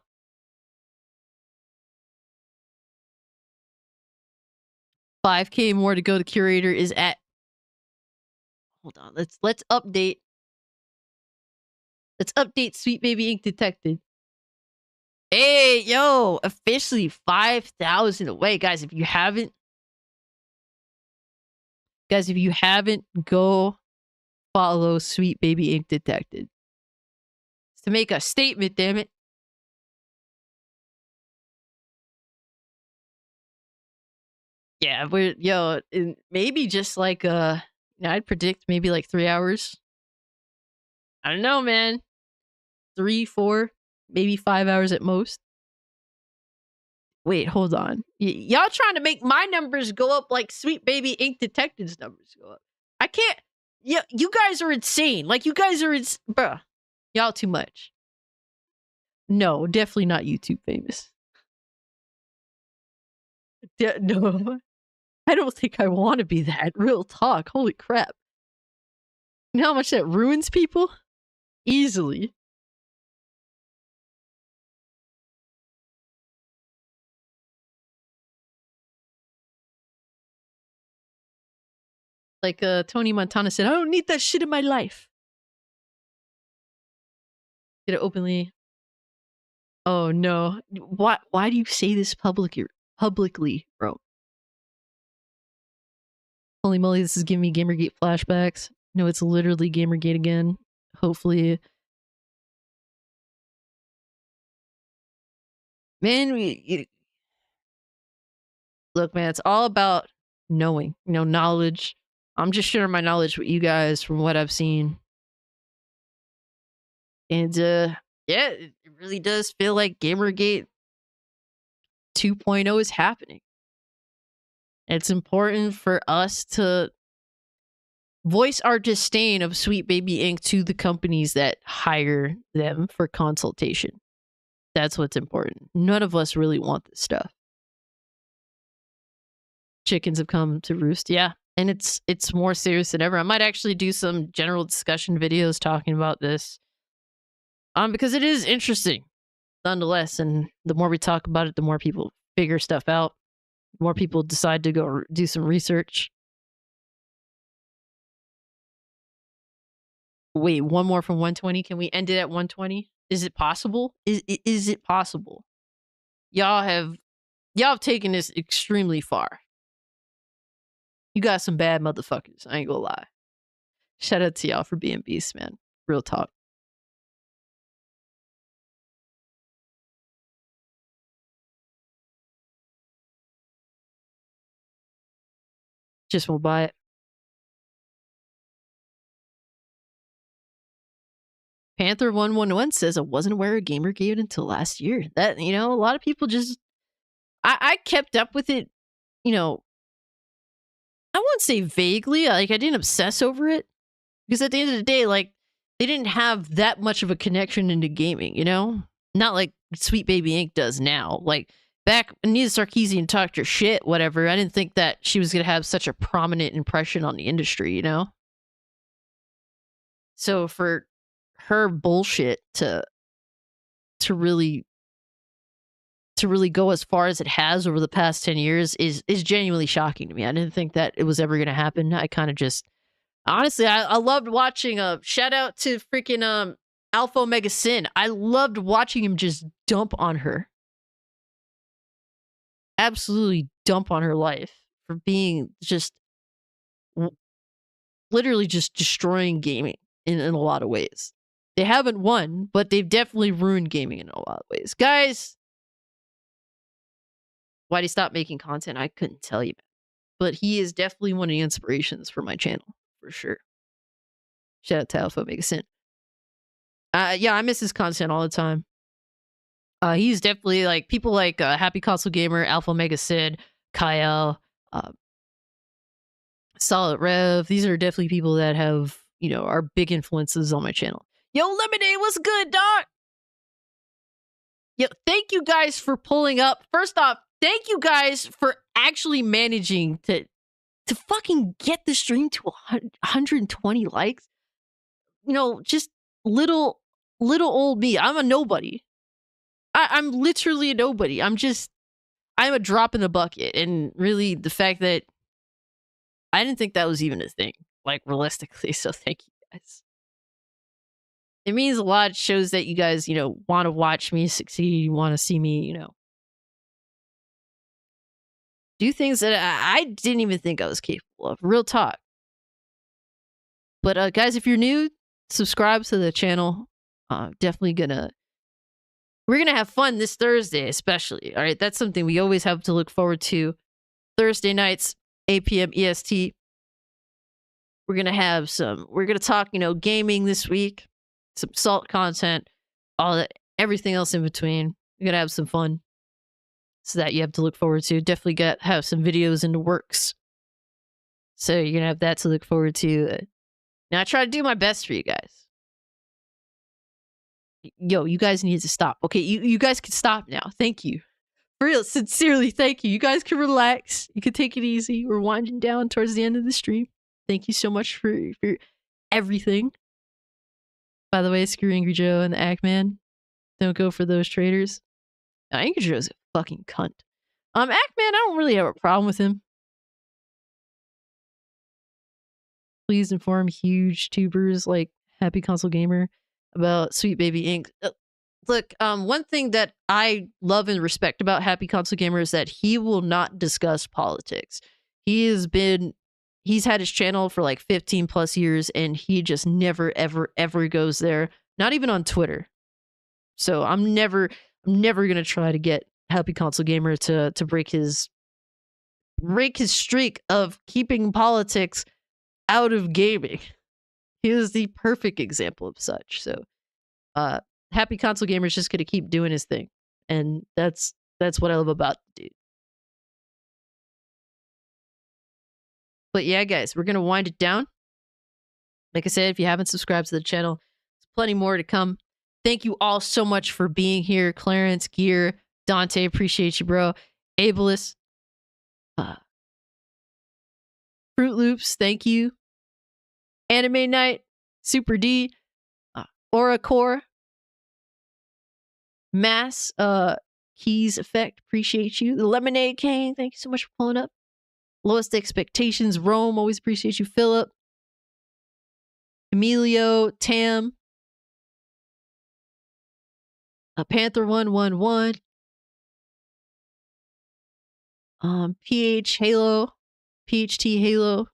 $5K more to go. The curator is at. Hold on. Let's update. Let's update Sweet Baby Ink Detected. Hey, yo, officially 5,000 away. Guys, if you haven't, go follow Sweet Baby Ink Detected. It's to make a statement, damn it. Yeah, maybe just like I'd predict maybe like 3 hours. I don't know, man. 3, 4, maybe 5 hours at most. Wait, hold on. Y'all trying to make my numbers go up like Sweet Baby Ink Detective's numbers go up. I can't. Yeah, you guys are insane. Like, you guys are bruh. Y'all too much. No, definitely not YouTube famous. No. I don't think I want to be that. Real talk. Holy crap. You know how much that ruins people? Easily. Like Tony Montana said, I don't need that shit in my life. Did it openly? Oh no! Why do you say this publicly, bro? Holy moly! This is giving me Gamergate flashbacks. No, it's literally Gamergate again. Hopefully, man. Look, man. It's all about knowing. Knowledge. I'm just sharing my knowledge with you guys from what I've seen, and yeah, it really does feel like Gamergate 2.0 is happening. It's important for us to voice our disdain of Sweet Baby Inc. to the companies that hire them for consultation. That's what's important. None of us really want this stuff. Chickens have come to roost, yeah. And it's more serious than ever. I might actually do some general discussion videos talking about this. Because it is interesting, nonetheless. And the more we talk about it, the more people figure stuff out. The more people decide to go do some research. Wait, one more from 120. Can we end it at 120? Is it possible? Is it possible? Y'all have taken this extremely far. You got some bad motherfuckers. I ain't gonna lie. Shout out to y'all for being beasts, man. Real talk. Just won't buy it. Panther111 says I wasn't aware of Gamergate until last year. That, a lot of people just I kept up with it, I wouldn't say vaguely, like I didn't obsess over it. Because at the end of the day, like, they didn't have that much of a connection into gaming, Not like Sweet Baby Inc. does now. Like, back Anita Sarkeesian talked her shit, whatever. I didn't think that she was going to have such a prominent impression on the industry, So for her bullshit to really go as far as it has over the past 10 years is genuinely shocking to me. I didn't think that it was ever going to happen. I kind of just... Honestly, I loved watching shout out to freaking Alpha Omega Sin. I loved watching him just dump on her. Absolutely dump on her life for being just literally just destroying gaming in a lot of ways. They haven't won, but they've definitely ruined gaming in a lot of ways. Guys, why'd he stop making content? I couldn't tell you. But he is definitely one of the inspirations for my channel, for sure. Shout out to Alpha Omega Sin. Yeah, I miss his content all the time. He's definitely like people like Happy Console Gamer, Alpha Omega Sin, Kyle, Solid Rev. These are definitely people that have, are big influences on my channel. Yo, Lemonade, what's good, dog? Yo, thank you guys for pulling up. First off, thank you guys for actually managing to fucking get the stream to 120 likes. Just little old me. I'm a nobody. I'm literally a nobody. I'm a drop in the bucket. And really, the fact that I didn't think that was even a thing, like, realistically. So thank you guys. It means a lot. It shows that you guys, want to watch me succeed. You want to see me, do things that I didn't even think I was capable of. Real talk. But guys, if you're new, subscribe to the channel. Definitely we're gonna have fun this Thursday, especially. All right, that's something we always have to look forward to. Thursday nights, 8 p.m. EST. We're gonna talk, gaming this week, some salt content, all that, everything else in between. We're gonna have some fun. So that you have to look forward to. Definitely have some videos in the works. So you're gonna have that to look forward to. Now I try to do my best for you guys. Yo, you guys need to stop. Okay, you guys can stop now. Thank you. For real, sincerely, thank you. You guys can relax. You can take it easy. We're winding down towards the end of the stream. Thank you so much for everything. By the way, screw Angry Joe and the Ackman. Don't go for those traitors. Now, Angry Joe's a fucking cunt. Ackman, I don't really have a problem with him. Please inform huge tubers like Happy Console Gamer about Sweet Baby Inc. Look, one thing that I love and respect about Happy Console Gamer is that he will not discuss politics. He's had his channel for like 15 plus years and he just never ever ever goes there, not even on Twitter. So I'm never going to try to get Happy Console Gamer to break his streak of keeping politics out of gaming. He is the perfect example of such. So Happy Console Gamer is just going to keep doing his thing. And that's what I love about the dude. But yeah, guys, we're going to wind it down. Like I said, if you haven't subscribed to the channel, there's plenty more to come. Thank you all so much for being here. Clarence, Gear, Dante, appreciate you, bro. Ableist, Fruit Loops, thank you. Anime Night, Super D, Oracore, Mass, Keys Effect, appreciate you. The Lemonade King, thank you so much for pulling up. Lowest Expectations, Rome, always appreciate you. Philip, Emilio, Tam, Panther 111, PH Halo, PHT Halo,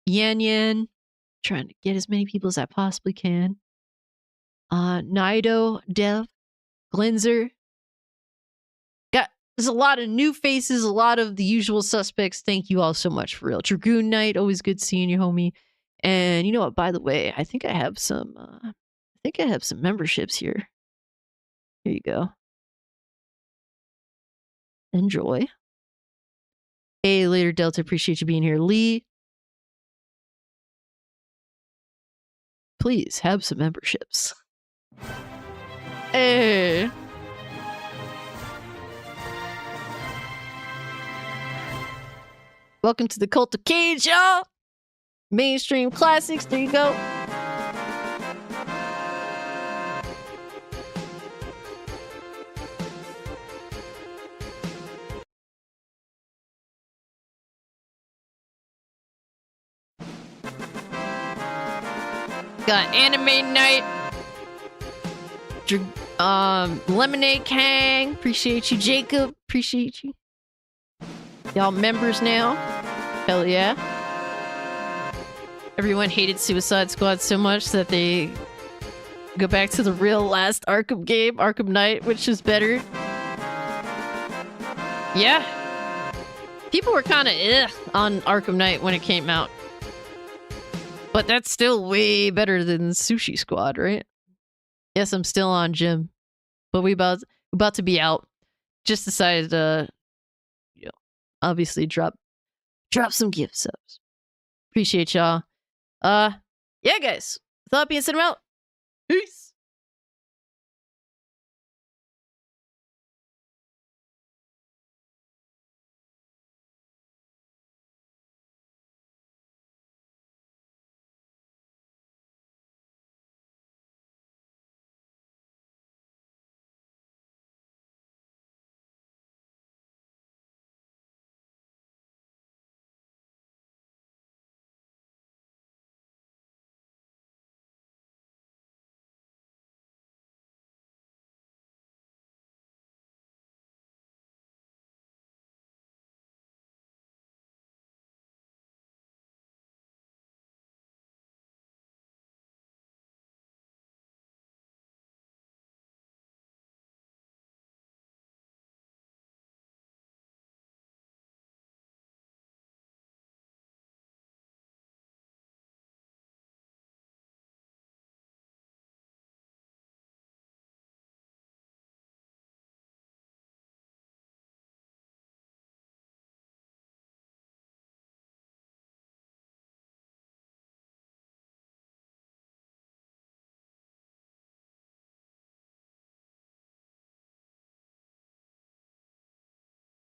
Yan Yan, trying to get as many people as I possibly can. Nido, Dev, Glenzer. There's a lot of new faces, a lot of the usual suspects. Thank you all so much for real. Dragoon Knight, always good seeing you, homie. And you know what? By the way, I think I have some. Memberships here. Here you go. Enjoy. Hey, later, Delta. Appreciate you being here, Lee. Please have some memberships. Hey. Welcome to the Cult of Cage, y'all. Mainstream classics. There you go. Got Anime Night. Lemonade Kang. Appreciate you, Jacob. Appreciate you. Y'all members now. Hell yeah. Everyone hated Suicide Squad so much that they go back to the real last Arkham game, Arkham Knight, which is better. Yeah. People were kind of on Arkham Knight when it came out. But that's still way better than Sushi Squad, right? Yes, I'm still on Jim. But we about to be out. Just decided to obviously drop some gift subs. Appreciate y'all. Yeah, guys. Without being said, I'm out. Peace.